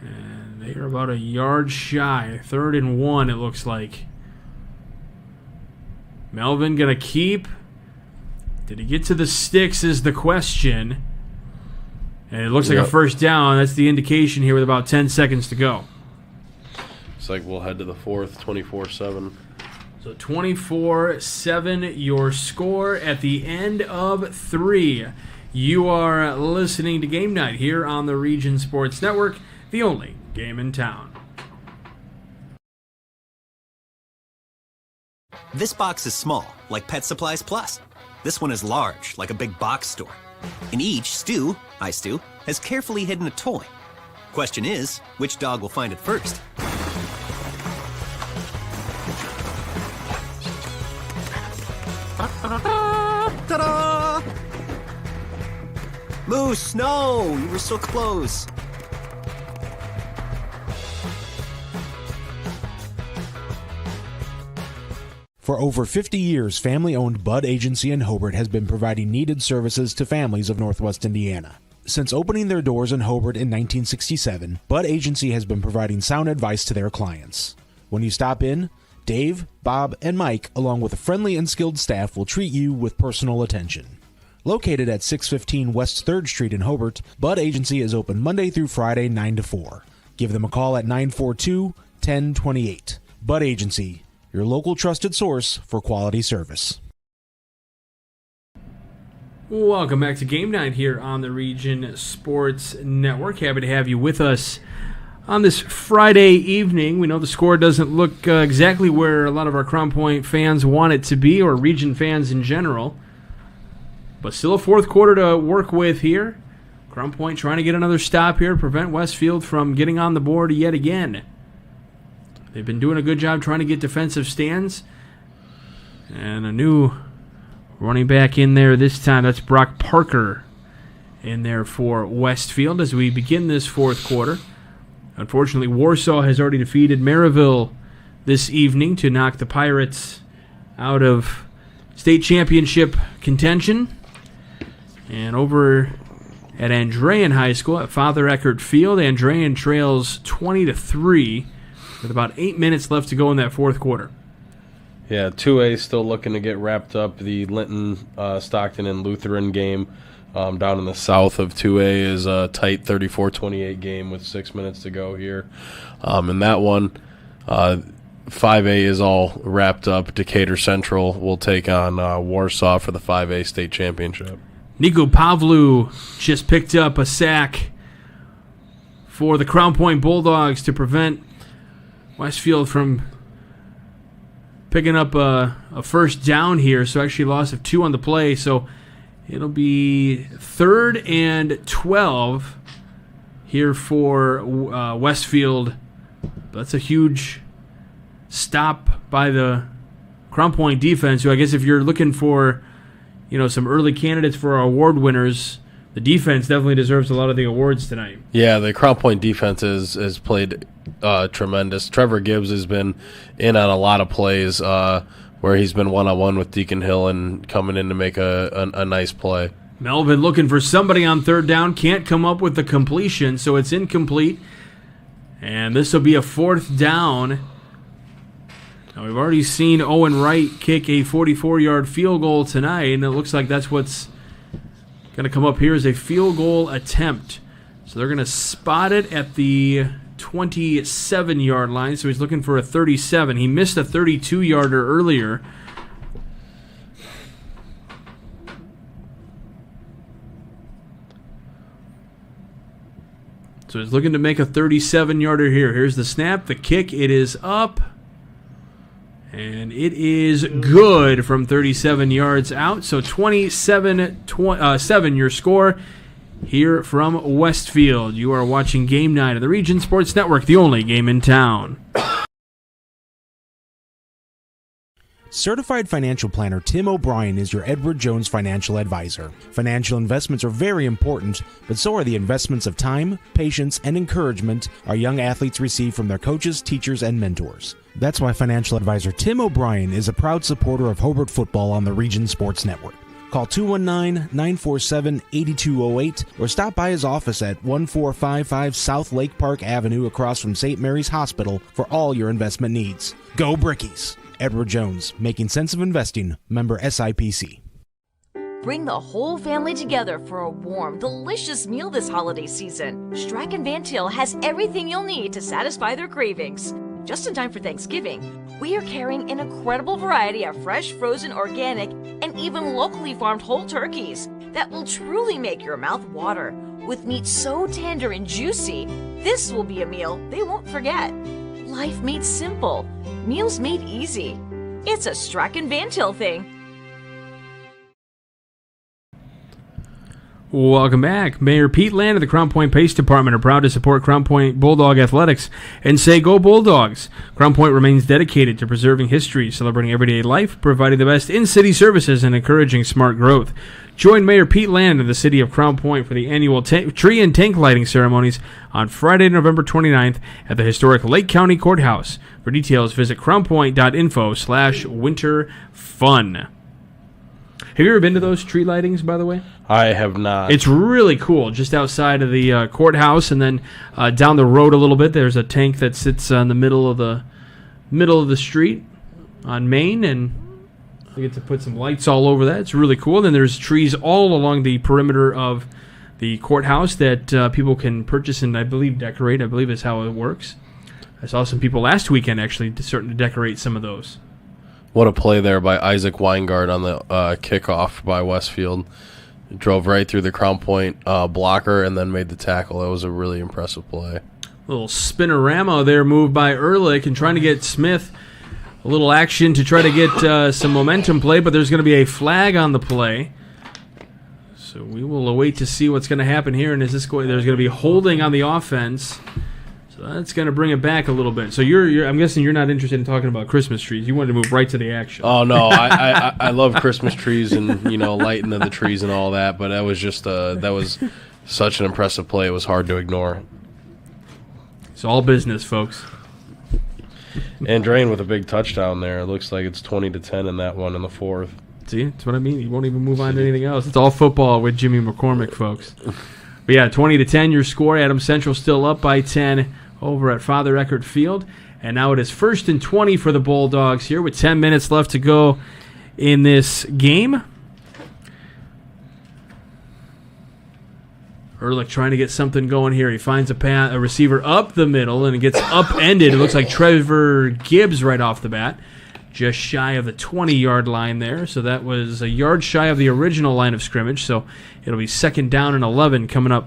And they are about a yard shy. 3rd and 1, it looks like. Melvin going to keep. Did he get to the sticks is the question. And it looks like a first down. That's the indication here with about 10 seconds to go. Looks like we'll head to the fourth, 24-7. So 24-7 your score at the end of 3. You are listening to Game Night here on the Region Sports Network, the only game in town. This box is small, like Pet Supplies Plus. This one is large, like a big box store. In each, Stu, hi Stu, has carefully hidden a toy. Question is, which dog will find it first? Ta-da! Moose, no! You were so close. For over 50 years, family-owned Bud Agency in Hobart has been providing needed services to families of Northwest Indiana. Since opening their doors in Hobart in 1967, Bud Agency has been providing sound advice to their clients. When you stop in, Dave, Bob, and Mike, along with a friendly and skilled staff, will treat you with personal attention. Located at 615 West 3rd Street in Hobart, Bud Agency is open Monday through Friday 9 to 4. Give them a call at 942-1028. Bud Agency, your local trusted source for quality service. Welcome back to Game Night here on the Region Sports Network. Happy to have you with us on this Friday evening. We know the score doesn't look exactly where a lot of our Crown Point fans want it to be, or Region fans in general. But still a fourth quarter to work with here. Crown Point trying to get another stop here, prevent Westfield from getting on the board yet again. They've been doing a good job trying to get defensive stands. And a new running back in there this time. That's Brock Parker in there for Westfield as we begin this fourth quarter. Unfortunately, Warsaw has already defeated Maryville this evening to knock the Pirates out of state championship contention. And over at Andrean High School at Father Eckert Field, Andrean trails 20-3 with about 8 minutes left to go in that fourth quarter. Yeah, 2A still looking to get wrapped up. The Linton, Stockton, and Lutheran game down in the south of 2A is a tight 34-28 game with 6 minutes to go here. And that one, 5A is all wrapped up. Decatur Central will take on Warsaw for the 5A state championship. Nico Pavlu just picked up a sack for the Crown Point Bulldogs to prevent Westfield from picking up a first down here, so actually loss of 2 on the play. So it'll be 3rd and 12 here for Westfield. That's a huge stop by the Crown Point defense, who I guess if you're looking for some early candidates for our award winners, the defense definitely deserves a lot of the awards tonight. Yeah, the Crown Point defense has played tremendous. Trevor Gibbs has been in on a lot of plays where he's been one-on-one with Deacon Hill and coming in to make a nice play. Melvin looking for somebody on 3rd down, can't come up with the completion, so it's incomplete. And this will be a 4th down. Now we've already seen Owen Wright kick a 44-yard field goal tonight, and it looks like that's what's going to come up here as a field goal attempt. So they're going to spot it at the 27-yard line, so he's looking for a 37. He missed a 32-yarder earlier. So he's looking to make a 37-yarder here. Here's the snap, the kick, it is up. And it is good from 37 yards out. So 27-7 your score here from Westfield. You are watching Game Night of the Region Sports Network, the only game in town. Certified financial planner Tim O'Brien is your Edward Jones financial advisor. Financial investments are very important, but so are the investments of time, patience, and encouragement our young athletes receive from their coaches, teachers, and mentors. That's why financial advisor Tim O'Brien is a proud supporter of Hobart football on the Region Sports Network. Call 219-947-8208 or stop by his office at 1455 South Lake Park Avenue across from St. Mary's Hospital for all your investment needs. Go Brickies! Edward Jones, making sense of investing, member SIPC. Bring the whole family together for a warm, delicious meal this holiday season. Strachan Van Til has everything you'll need to satisfy their cravings. Just in time for Thanksgiving, we are carrying an incredible variety of fresh, frozen, organic, and even locally farmed whole turkeys that will truly make your mouth water. With meat so tender and juicy, this will be a meal they won't forget. Life made simple, meals made easy. It's a Strachan Van Til thing. Welcome back. Mayor Pete Land of the Crown Point Pace Department are proud to support Crown Point Bulldog Athletics and say go Bulldogs. Crown Point remains dedicated to preserving history, celebrating everyday life, providing the best in-city services, and encouraging smart growth. Join Mayor Pete Land of the city of Crown Point for the annual tree and tank lighting ceremonies on Friday, November 29th at the historic Lake County Courthouse. For details, visit crownpoint.info/winterfun. Have you ever been to those tree lightings, by the way? I have not. It's really cool. Just outside of the courthouse, and then down the road a little bit, there's a tank that sits in the middle of the street on Main, and you get to put some lights all over that. It's really cool. And then there's trees all along the perimeter of the courthouse that people can purchase and, I believe, decorate. I believe is how it works. I saw some people last weekend actually starting to decorate some of those. What a play there by Isaac Weingart on the kickoff by Westfield. Drove right through the Crown Point blocker and then made the tackle. That was a really impressive play. Little spinorama there moved by Ehrlich and trying to get Smith a little action to try to get some momentum play, but there's going to be a flag on the play. So we will await to see what's going to happen here. And is this there's going to be holding on the offense. So that's going to bring it back a little bit. So I'm guessing you're not interested in talking about Christmas trees. You wanted to move right to the action. Oh no, I love Christmas trees and lighting of the trees and all that. But that was just that was such an impressive play. It was hard to ignore. It's all business, folks. And Drain with a big touchdown there. It looks like it's 20-10 in that one in the fourth. See, that's what I mean. You won't even move on to anything else. It's all football with Jimmy McCormick, folks. But yeah, 20-10 your score. Adams Central still up by 10 over at Father Eckert Field. And now it is 1st and 20 for the Bulldogs here with 10 minutes left to go in this game. Ehrlich trying to get something going here. He finds a receiver up the middle, and it gets upended. It looks like Trevor Gibbs right off the bat. Just shy of the 20-yard line there. So that was a yard shy of the original line of scrimmage. So it'll be 2nd down and 11 coming up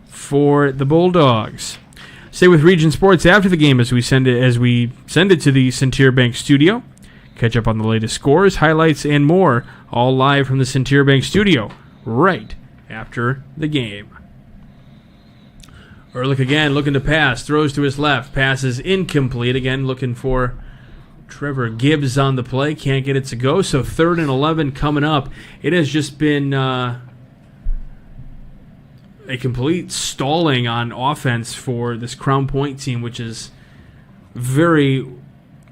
for the Bulldogs. Stay with Region Sports after the game as we send it to the Centier Bank studio. Catch up on the latest scores, highlights, and more, all live from the Centier Bank studio right after the game. Ehrlich again looking to pass, throws to his left, passes incomplete. Again looking for Trevor Gibbs on the play, can't get it to go. So 3rd and 11 coming up. It has just been a complete stalling on offense for this Crown Point team, which is very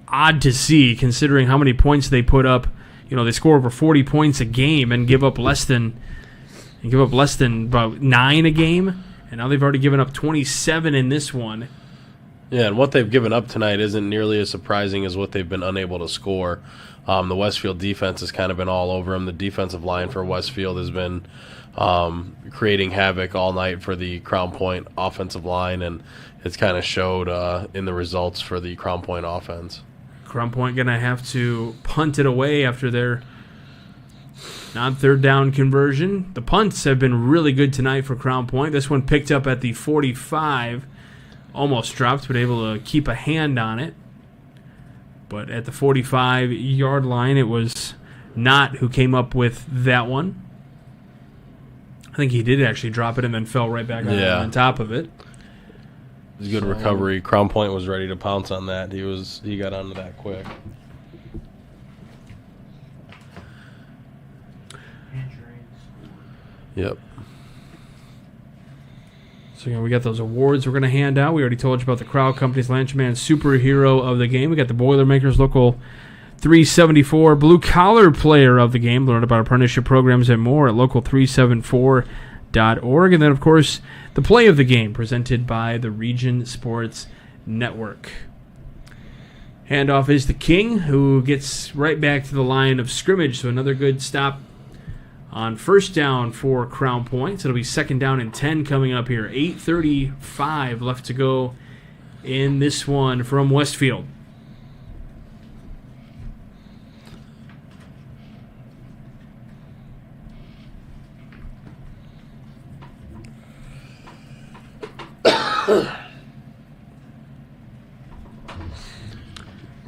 odd to see considering how many points they put up. They score over 40 points a game and give up less than about 9 a game. And now they've already given up 27 in this one. Yeah, and what they've given up tonight isn't nearly as surprising as what they've been unable to score. The Westfield defense has kind of been all over them. The defensive line for Westfield has been creating havoc all night for the Crown Point offensive line, and it's kind of showed in the results for the Crown Point offense. Crown Point going to have to punt it away after their non-third down conversion. The punts have been really good tonight for Crown Point. This one picked up at the 45. Almost dropped, but able to keep a hand on it. But at the 45-yard line, it was Knott who came up with that one. I think he did actually drop it and then fell right back on top of it. It was a good recovery. Crown Point was ready to pounce on that. He got onto that quick. Yep. So we got those awards we're going to hand out. We already told you about the Crowd Company's Lanchman Superhero of the Game. We got the Boilermakers Local 374 Blue Collar Player of the Game. Learn about apprenticeship programs and more at local374.org. And then, of course, the Play of the Game presented by the Region Sports Network. Handoff is the King, who gets right back to the line of scrimmage. So another good stop on first down for Crown Point. So it'll be 2nd down and 10 coming up here. 8:35 left to go in this one from Westfield.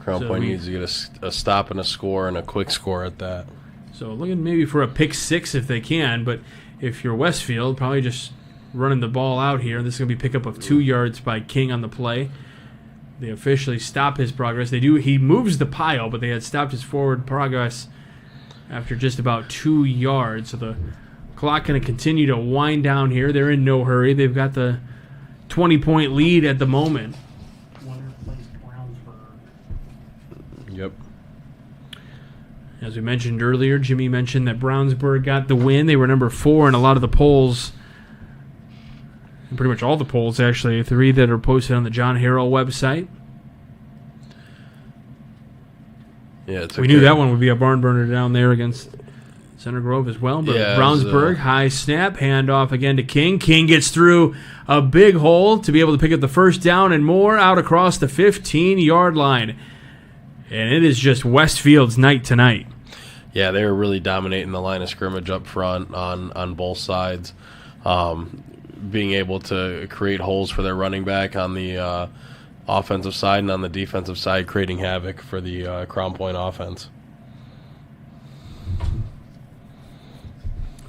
Crown Point needs to get a stop and a score, and a quick score at that. So looking maybe for a pick 6 if they can, but if you're Westfield, probably just running the ball out here. This is going to be pickup of 2 yards by King on the play. They officially stop his progress. He moves the pile, but they had stopped his forward progress after just about 2 yards. So the clock going to continue to wind down here. They're in no hurry. They've got the 20-point lead at the moment. Yep. As we mentioned earlier, Jimmy mentioned that Brownsburg got the win. They were number 4 in a lot of the polls, and pretty much all the polls, actually. 3 that are posted on the John Harrell website. Yeah, we knew that one would be a barn burner down there against Center Grove as well. But yeah, Brownsburg, high snap, handoff again to King. King gets through a big hole to be able to pick up the first down and more out across the 15-yard line. And it is just Westfield's night tonight. Yeah, they were really dominating the line of scrimmage up front on both sides, being able to create holes for their running back on the offensive side, and on the defensive side, creating havoc for the Crown Point offense.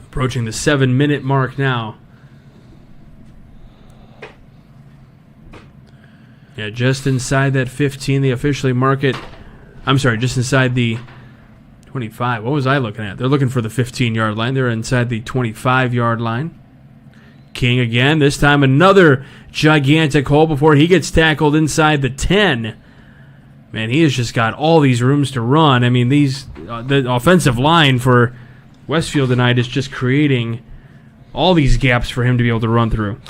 Approaching the 7-minute mark now. Yeah, just inside that 15, they officially mark it. I'm sorry, just inside the 25. What was I looking at? They're looking for the 15-yard line. They're inside the 25-yard line. King again. This time another gigantic hole before he gets tackled inside the 10. Man, he has just got all these rooms to run. I mean, the offensive line for Westfield tonight is just creating all these gaps for him to be able to run through.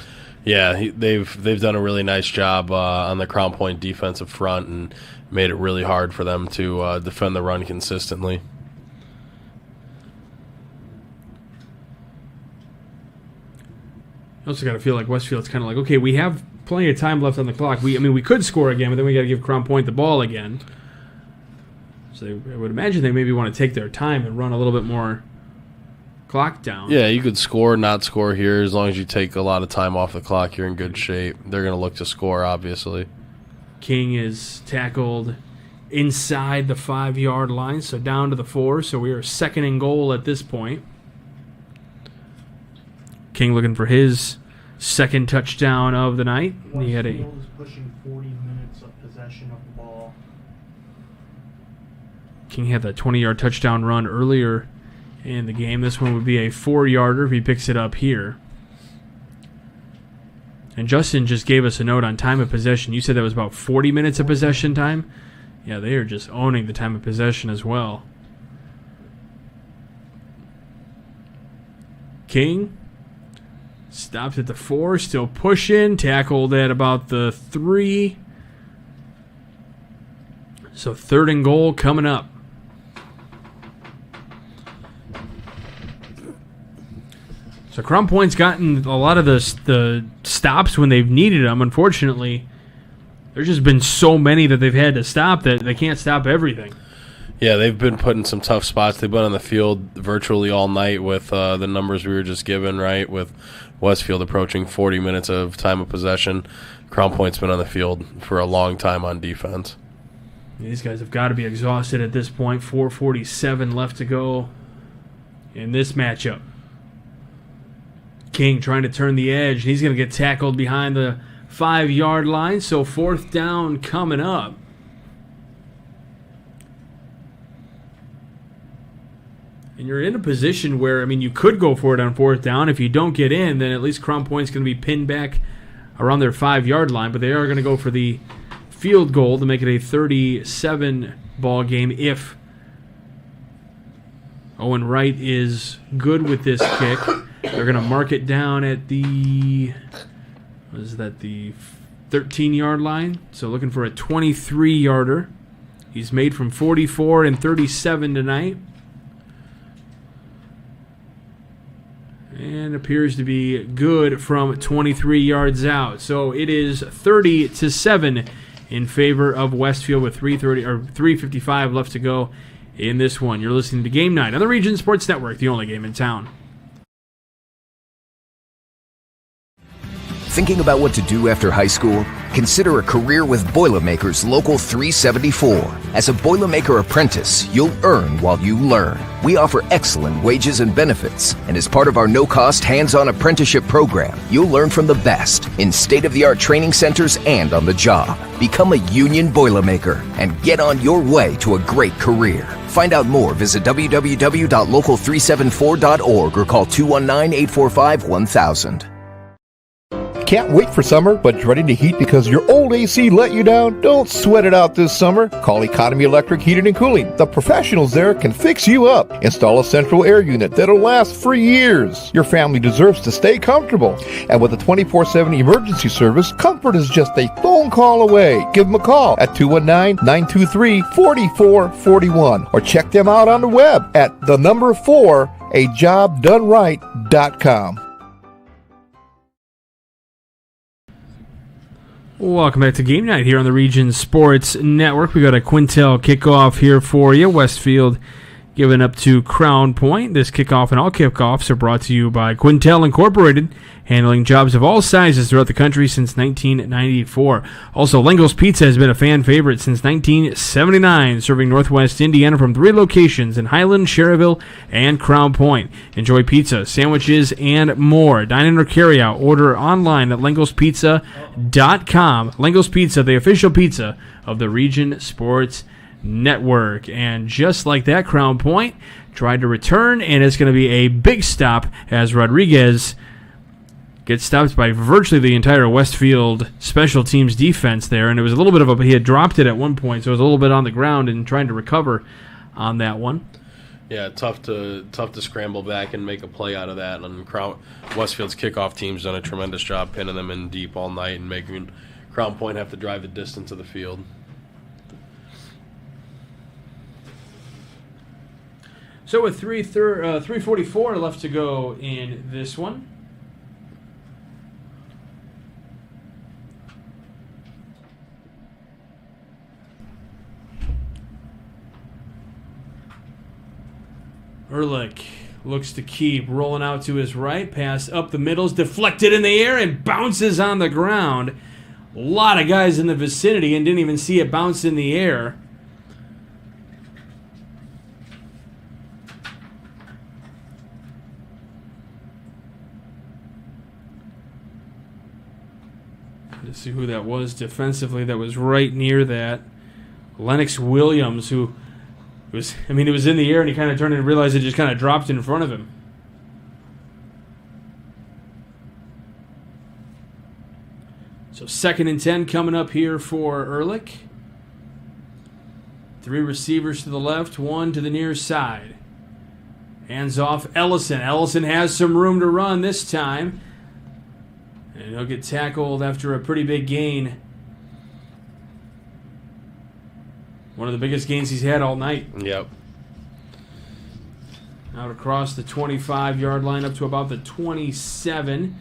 Yeah, they've done a really nice job on the Crown Point defensive front and made it really hard for them to defend the run consistently. You also got to feel like Westfield's kind of like, okay, we have plenty of time left on the clock. We could score again, but then we got to give Crown Point the ball again. So I would imagine they maybe want to take their time and run a little bit more clock down. Yeah, you could score, not score here. As long as you take a lot of time off the clock, you're in good shape. They're going to look to score, obviously. King is tackled inside the 5-yard line, so down to the 4. So we are 2nd and goal at this point. King looking for his 2nd touchdown of the night. He had is pushing 40 minutes of possession of the ball. King had that 20-yard touchdown run earlier in the game. This one would be a 4-yarder if he picks it up here. And Justin just gave us a note on time of possession. You said that was about 40 minutes of possession time? Yeah, they are just owning the time of possession as well. King stopped at the 4, still pushing, tackled at about the 3. So 3rd and goal coming up. So Crown Point's gotten a lot of the stops when they've needed them. Unfortunately, there's just been so many that they've had to stop that they can't stop everything. Yeah, they've been put in some tough spots. They've been on the field virtually all night with the numbers we were just given, right, with Westfield approaching 40 minutes of time of possession. Crown Point's been on the field for a long time on defense. These guys have got to be exhausted at this point. 4:47 left to go in this matchup. King trying to turn the edge. He's going to get tackled behind the 5-yard line, so 4th down coming up. And you're in a position where, I mean, you could go for it on 4th down. If you don't get in, then at least Crown Point's going to be pinned back around their 5-yard line, but they are going to go for the field goal to make it a 37-ball game if Owen Wright is good with this kick. They're going to mark it down at the, what is that, the 13-yard line. So looking for a 23-yarder. He's made from 44 and 37 tonight. And appears to be good from 23 yards out. So it is 30-7 in favor of Westfield with 3:55 left to go in this one. You're listening to Game Night on the Region Sports Network, the only game in town. Thinking about what to do after high school? Consider a career with Boilermakers Local 374. As a Boilermaker apprentice, you'll earn while you learn. We offer excellent wages and benefits, and as part of our no-cost hands-on apprenticeship program, you'll learn from the best in state-of-the-art training centers and on the job. Become a union Boilermaker and get on your way to a great career. Find out more, visit www.local374.org or call 219-845-1000. Can't wait for summer, but dreading the heat because your old AC let you down? Don't sweat it out this summer. Call Economy Electric Heating and Cooling. The professionals there can fix you up. Install a central air unit that'll last for years. Your family deserves to stay comfortable. And with a 24/7 emergency service, comfort is just a phone call away. Give them a call at 219-923-4441 or check them out on the web at 4ajobdoneright.com. Welcome back to Game Night here on the Region Sports Network. We got a Quintel kickoff here for you. Westfield giving up to Crown Point. This kickoff and all kickoffs are brought to you by Quintel Incorporated, handling jobs of all sizes throughout the country since 1994. Also, Lengo's Pizza has been a fan favorite since 1979, serving Northwest Indiana from 3 locations in Highland, Cherryville, and Crown Point. Enjoy pizza, sandwiches, and more. Dine in or carry out. Order online at lengospizza.com. Lengo's Pizza, the official pizza of the Region Sports Network. And just like that, Crown Point tried to return, and it's going to be a big stop as Rodriguez gets stopped by virtually the entire Westfield special teams defense there. And it was a little bit of he had dropped it at one point, so it was a little bit on the ground and trying to recover on that one. Yeah, tough to scramble back and make a play out of that. And Westfield's kickoff team's done a tremendous job pinning them in deep all night and making Crown Point have to drive the distance of the field. So with 3:44 left to go in this one. Ehrlich looks to keep rolling out to his right. Pass up the middle is deflected in the air and bounces on the ground. A lot of guys in the vicinity and didn't even see it bounce in the air. Let's see who that was defensively that was right near that. Lennox Williams, who was, it was in the air and he kind of turned and realized it just kind of dropped in front of him. So 2nd and 10 coming up here for Ehrlich. 3 receivers to the left, 1 to the near side. Hands off Ellison. Ellison has some room to run this time. And he'll get tackled after a pretty big gain. One of the biggest gains he's had all night. Yep. Out across the 25-yard line up to about the 27.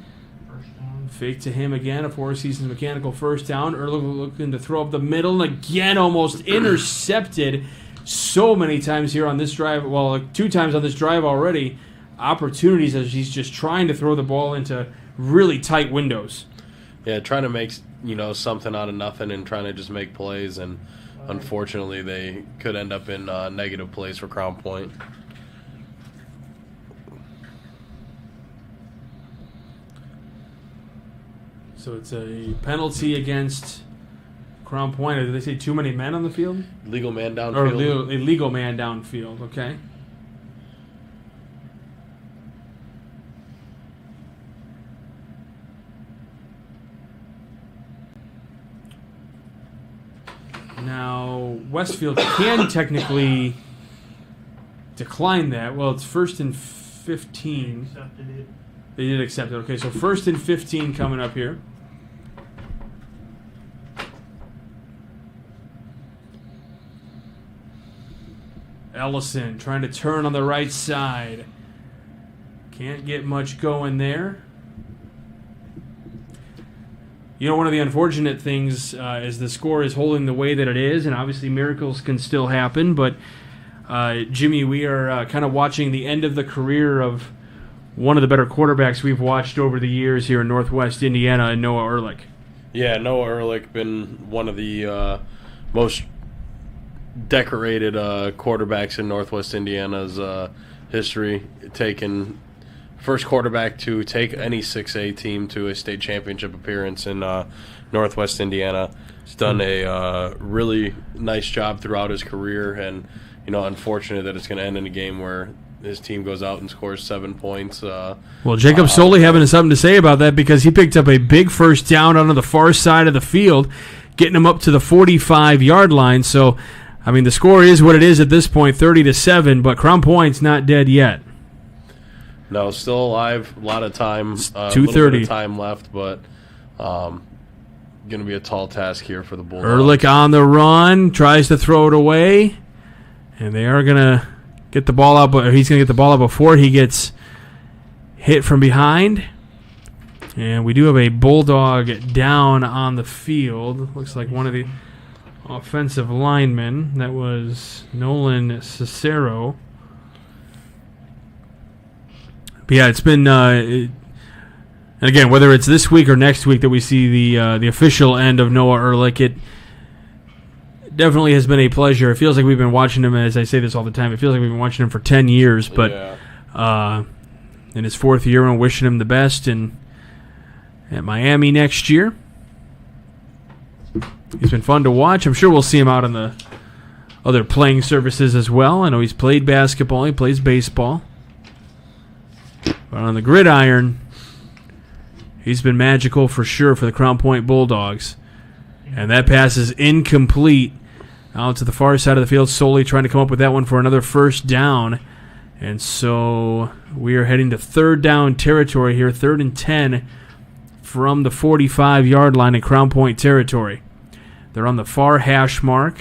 Fake to him again, a Four Seasons mechanical first down. Early looking to throw up the middle, and again almost intercepted so many times here on this drive. Well, 2 times on this drive already. Opportunities as he's just trying to throw the ball into really tight windows. Yeah, trying to make something out of nothing and trying to just make plays. And unfortunately, they could end up in negative plays for Crown Point. So it's a penalty against Crown Point. Did they say too many men on the field? Legal man downfield. Or illegal man downfield, okay. Now, Westfield can technically decline that. Well, it's 1st and 15. They did accept it. Okay, so 1st and 15 coming up here. Ellison trying to turn on the right side. Can't get much going there. You know, one of the unfortunate things is the score is holding the way that it is, and obviously miracles can still happen, but Jimmy, we are kind of watching the end of the career of one of the better quarterbacks we've watched over the years here in Northwest Indiana, and Noah Ehrlich. Yeah, Noah Ehrlich been one of the most decorated quarterbacks in Northwest Indiana's history, taken first quarterback to take any 6A team to a state championship appearance in Northwest Indiana. He's done a really nice job throughout his career, and unfortunate that it's going to end in a game where his team goes out and scores 7 points. Well, Jacob Soley having something to say about that because he picked up a big first down on the far side of the field, getting him up to the 45-yard line. So, I mean, the score is what it is at this point, 30-7, but Crown Point's not dead yet. No, still alive. A lot of time. 2:30 time left, but going to be a tall task here for the Bulldogs. Ehrlich on the run, tries to throw it away, and they are going to get the ball out, but he's going to get the ball out before he gets hit from behind. And we do have a Bulldog down on the field. Looks like one of the offensive linemen. That was Nolan Cicero. But yeah, it's been, and again, whether it's this week or next week that we see the official end of Noah Ehrlich, it definitely has been a pleasure. It feels like we've been watching him, as I say this all the time, it feels like we've been watching him for 10 years, but in his 4th year, I'm wishing him the best at Miami next year. He's been fun to watch. I'm sure we'll see him out on the other playing surfaces as well. I know he's played basketball, he plays baseball. But on the gridiron, he's been magical for sure for the Crown Point Bulldogs. And that pass is incomplete out to the far side of the field, Solely trying to come up with that one for another first down. And so we are heading to 3rd down territory here, 3rd and 10 from the 45-yard line in Crown Point territory. They're on the far hash mark.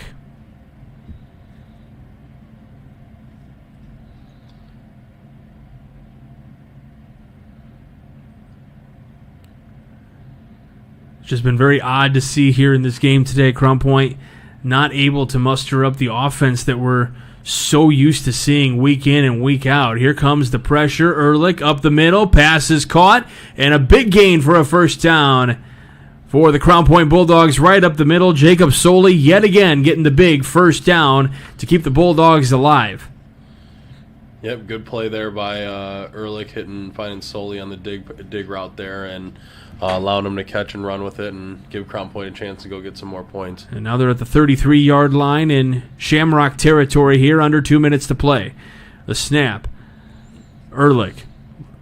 It's just been very odd to see here in this game today. Crown Point not able to muster up the offense that we're so used to seeing week in and week out. Here comes the pressure. Ehrlich up the middle. Pass is caught. And a big gain for a first down for the Crown Point Bulldogs right up the middle. Jacob Soley yet again getting the big first down to keep the Bulldogs alive. Yep, good play there by Ehrlich finding Soley on the dig route there and allowing him to catch and run with it and give Crown Point a chance to go get some more points. And now they're at the 33-yard line in Shamrock territory here, under 2 minutes to play. The snap. Ehrlich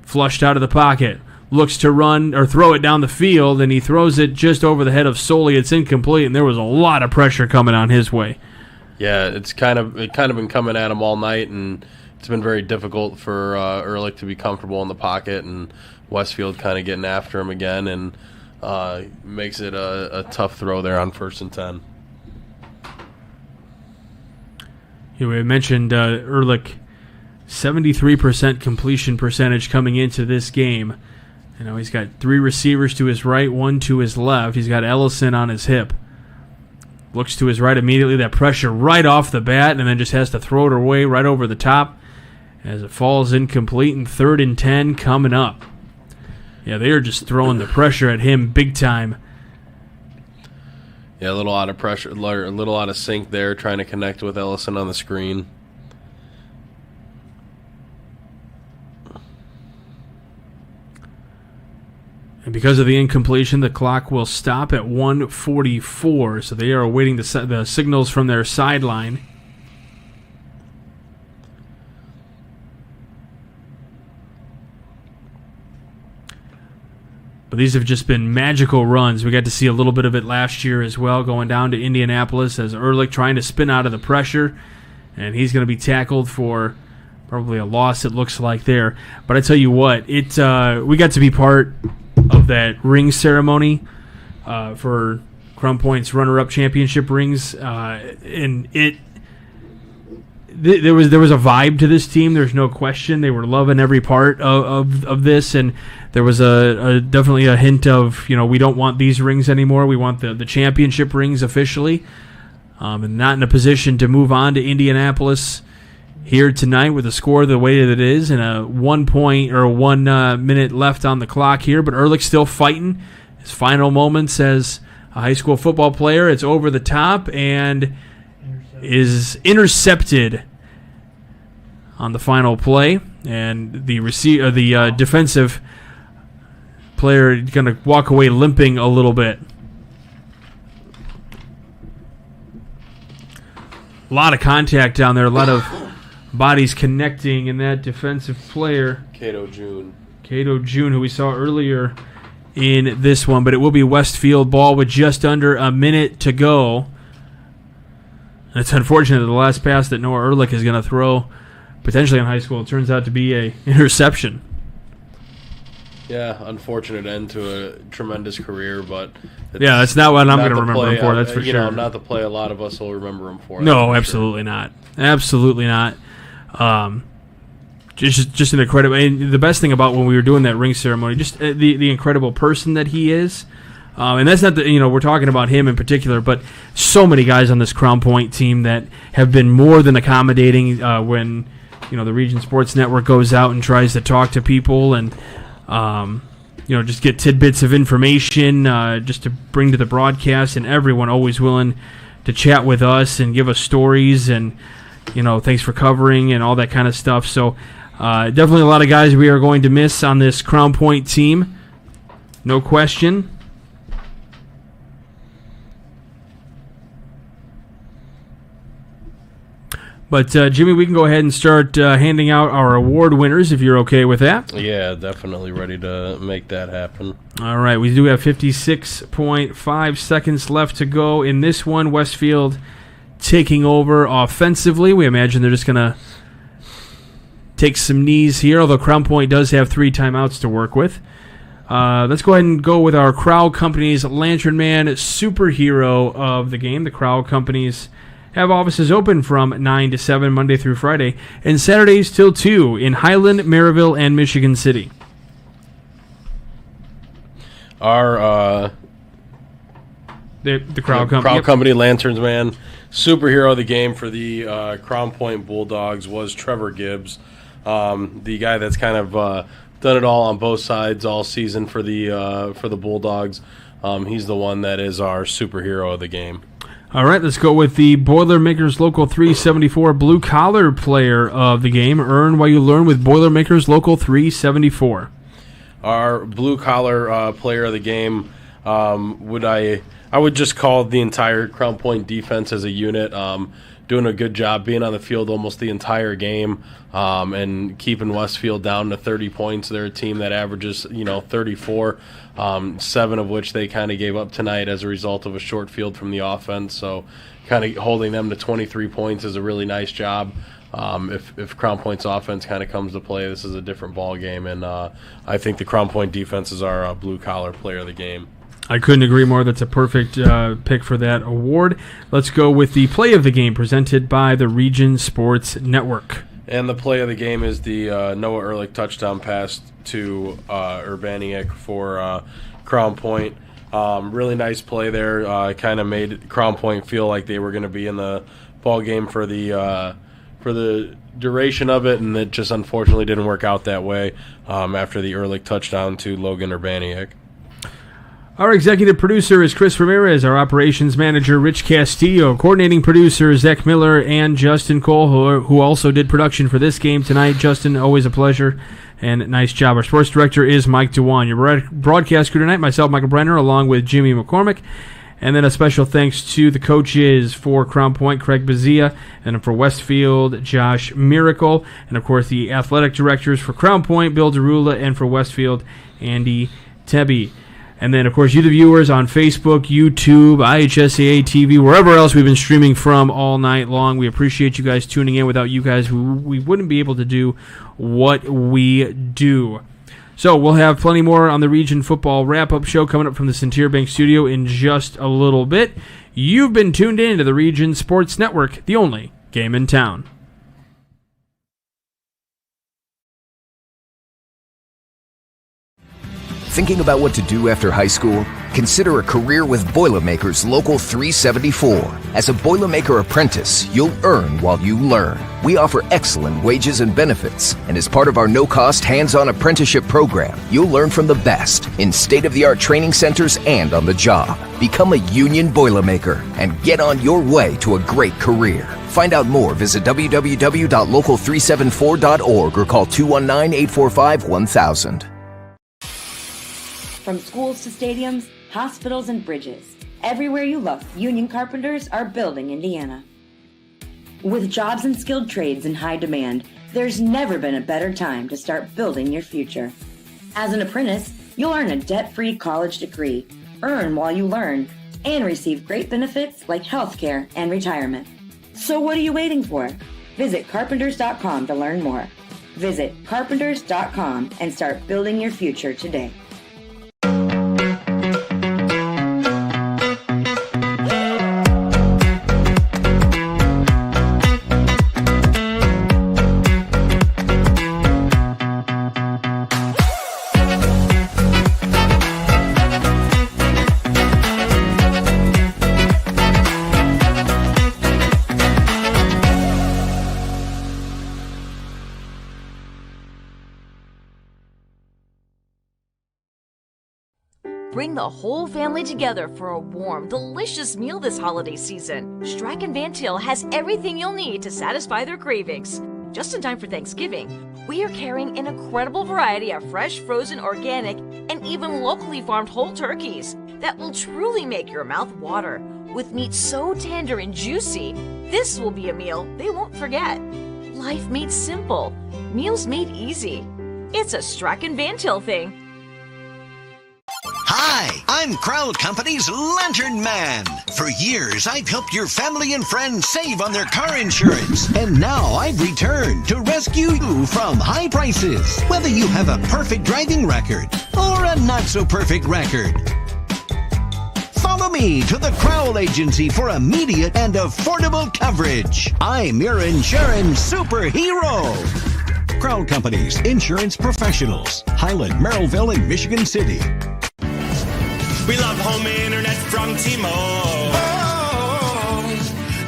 flushed out of the pocket. Looks to run or throw it down the field, and he throws it just over the head of Soley. It's incomplete, and there was a lot of pressure coming on his way. Yeah, it kind of been coming at him all night, and it's been very difficult for Ehrlich to be comfortable in the pocket, and Westfield kind of getting after him again, and makes it a tough throw there on 1st and 10. Yeah, we mentioned Ehrlich, 73% completion percentage coming into this game. You know, he's got 3 receivers to his right, 1 to his left. He's got Ellison on his hip. Looks to his right immediately, that pressure right off the bat, and then just has to throw it away right over the top as it falls incomplete, and 3rd and 10 coming up. Yeah, they are just throwing the pressure at him big time. Yeah, a little out of pressure, a little out of sync there, trying to connect with Ellison on the screen. And because of the incompletion, the clock will stop at 1:44. So they are awaiting the signals from their sideline. But these have just been magical runs. We got to see a little bit of it last year as well, going down to Indianapolis as Ehrlich trying to spin out of the pressure. And he's going to be tackled for probably a loss, it looks like there. But I tell you what, we got to be part of that ring ceremony for Crown Point's runner-up championship rings. And there was a vibe to this team. There's no question. They were loving every part of this, and there was definitely a hint of, we don't want these rings anymore. We want the championship rings officially, and not in a position to move on to Indianapolis here tonight with the score the way that it is, and a 1 minute left on the clock here. But Ehrlich's still fighting his final moments as a high school football player. It's over the top and is intercepted on the final play, and the defensive player going to walk away limping a little bit. A lot of contact down there, a lot of bodies connecting, and that defensive player, Cato June, who we saw earlier in this one, but it will be Westfield ball with just under a minute to go. And it's unfortunate that the last pass that Noah Ehrlich is going to throw, potentially in high school, turns out to be an interception. Yeah, unfortunate end to a tremendous career, but that's not what I'm going to remember him for. That's for sure. Not the play a lot of us will remember him for. No, absolutely not. Absolutely not. Just an incredible. And the best thing about when we were doing that ring ceremony, just the incredible person that he is. And that's not we're talking about him in particular, but so many guys on this Crown Point team that have been more than accommodating when the Region Sports Network goes out and tries to talk to people and just get tidbits of information just to bring to the broadcast, and everyone always willing to chat with us and give us stories and thanks for covering and all that kind of stuff. So definitely a lot of guys we are going to miss on this Crown Point team, no question. But, Jimmy, we can go ahead and start handing out our award winners, if you're okay with that. Yeah, definitely ready to make that happen. All right, we do have 56.5 seconds left to go in this one. Westfield taking over offensively. We imagine they're just going to take some knees here, although Crown Point does have 3 timeouts to work with. Let's go ahead and go with our Crowd Companies Lantern Man superhero of the game. The Crowd Companies have offices open from 9 to 7 Monday through Friday, and Saturdays till 2 in Highland, Maryville, and Michigan City. Our the Crowd Company. Crowd Company Lanterns Man superhero of the game for the Crown Point Bulldogs was Trevor Gibbs, the guy that's kind of done it all on both sides all season for the Bulldogs. He's the one that is our superhero of the game. All right, let's go with the Boilermakers Local 374 blue-collar player of the game. Earn while you learn with Boilermakers Local 374. Our blue-collar player of the game, I would just call the entire Crown Point defense as a unit, doing a good job being on the field almost the entire game, and keeping Westfield down to 30 points. They're a team that averages 34, 7 of which they kind of gave up tonight as a result of a short field from the offense. So kind of holding them to 23 points is a really nice job. If Crown Point's offense kind of comes to play, this is a different ball game, and I think the Crown Point defense is our blue-collar player of the game. I couldn't agree more. That's a perfect pick for that award. Let's go with the play of the game presented by the Region Sports Network. And the play of the game is the Noah Ehrlich touchdown pass to Urbaniak for Crown Point. Really nice play there. Kind of made Crown Point feel like they were going to be in the ball game for the duration of it, and it just unfortunately didn't work out that way after the Ehrlich touchdown to Logan Urbaniak. Our executive producer is Chris Ramirez, our operations manager, Rich Castillo, coordinating producer, Zach Miller, and Justin Cole, who also did production for this game tonight. Justin, always a pleasure, and nice job. Our sports director is Mike Dewan. Your broadcast crew tonight, myself, Michael Brenner, along with Jimmy McCormick. And then a special thanks to the coaches for Crown Point, Craig Bazia, and for Westfield, Josh Miracle, and of course the athletic directors for Crown Point, Bill Derula, and for Westfield, Andy Tebby. And then, of course, you the viewers on Facebook, YouTube, IHSAA TV, wherever else we've been streaming from all night long. We appreciate you guys tuning in. Without you guys, we wouldn't be able to do what we do. So we'll have plenty more on the Region Football Wrap-Up Show coming up from the Centier Bank Studio in just a little bit. You've been tuned in to the Region Sports Network, the only game in town. Thinking about what to do after high school? Consider a career with Boilermakers Local 374. As a Boilermaker apprentice, you'll earn while you learn. We offer excellent wages and benefits, and as part of our no-cost hands-on apprenticeship program, you'll learn from the best in state-of-the-art training centers and on the job. Become a union Boilermaker and get on your way to a great career. Find out more, visit www.local374.org or call 219-845-1000. From schools to stadiums, hospitals, and bridges, everywhere you look, union carpenters are building Indiana. With jobs and skilled trades in high demand, there's never been a better time to start building your future. As an apprentice, you'll earn a debt-free college degree, earn while you learn, and receive great benefits like health care and retirement. So what are you waiting for? Visit carpenters.com to learn more. Visit carpenters.com and start building your future today. Bring the whole family together for a warm, delicious meal this holiday season. Strachan Van Til has everything you'll need to satisfy their cravings. Just in time for Thanksgiving, we are carrying an incredible variety of fresh, frozen, organic, and even locally farmed whole turkeys that will truly make your mouth water. With meat so tender and juicy, this will be a meal they won't forget. Life made simple, meals made easy. It's a Strachan Van Til thing. Hi, I'm Crowd Company's Lantern Man. For years, I've helped your family and friends save on their car insurance. And now I've returned to rescue you from high prices. Whether you have a perfect driving record or a not-so-perfect record. Follow me to the Crowd Agency for immediate and affordable coverage. I'm your insurance superhero. Crowd Company's insurance professionals. Highland, Merrillville, and Michigan City. We love home internet from T-Mobile.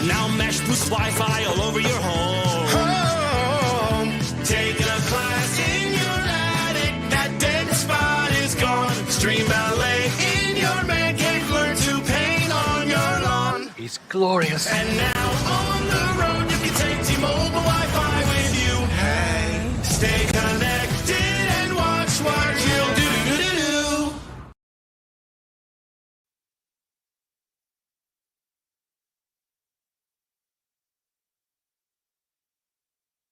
Now Mesh boosts Wi-Fi all over your home. Taking a class in your attic, that dead spot is gone. Stream ballet in your man cave, learn to paint on your lawn. It's glorious. And now on the road you can take T-Mobile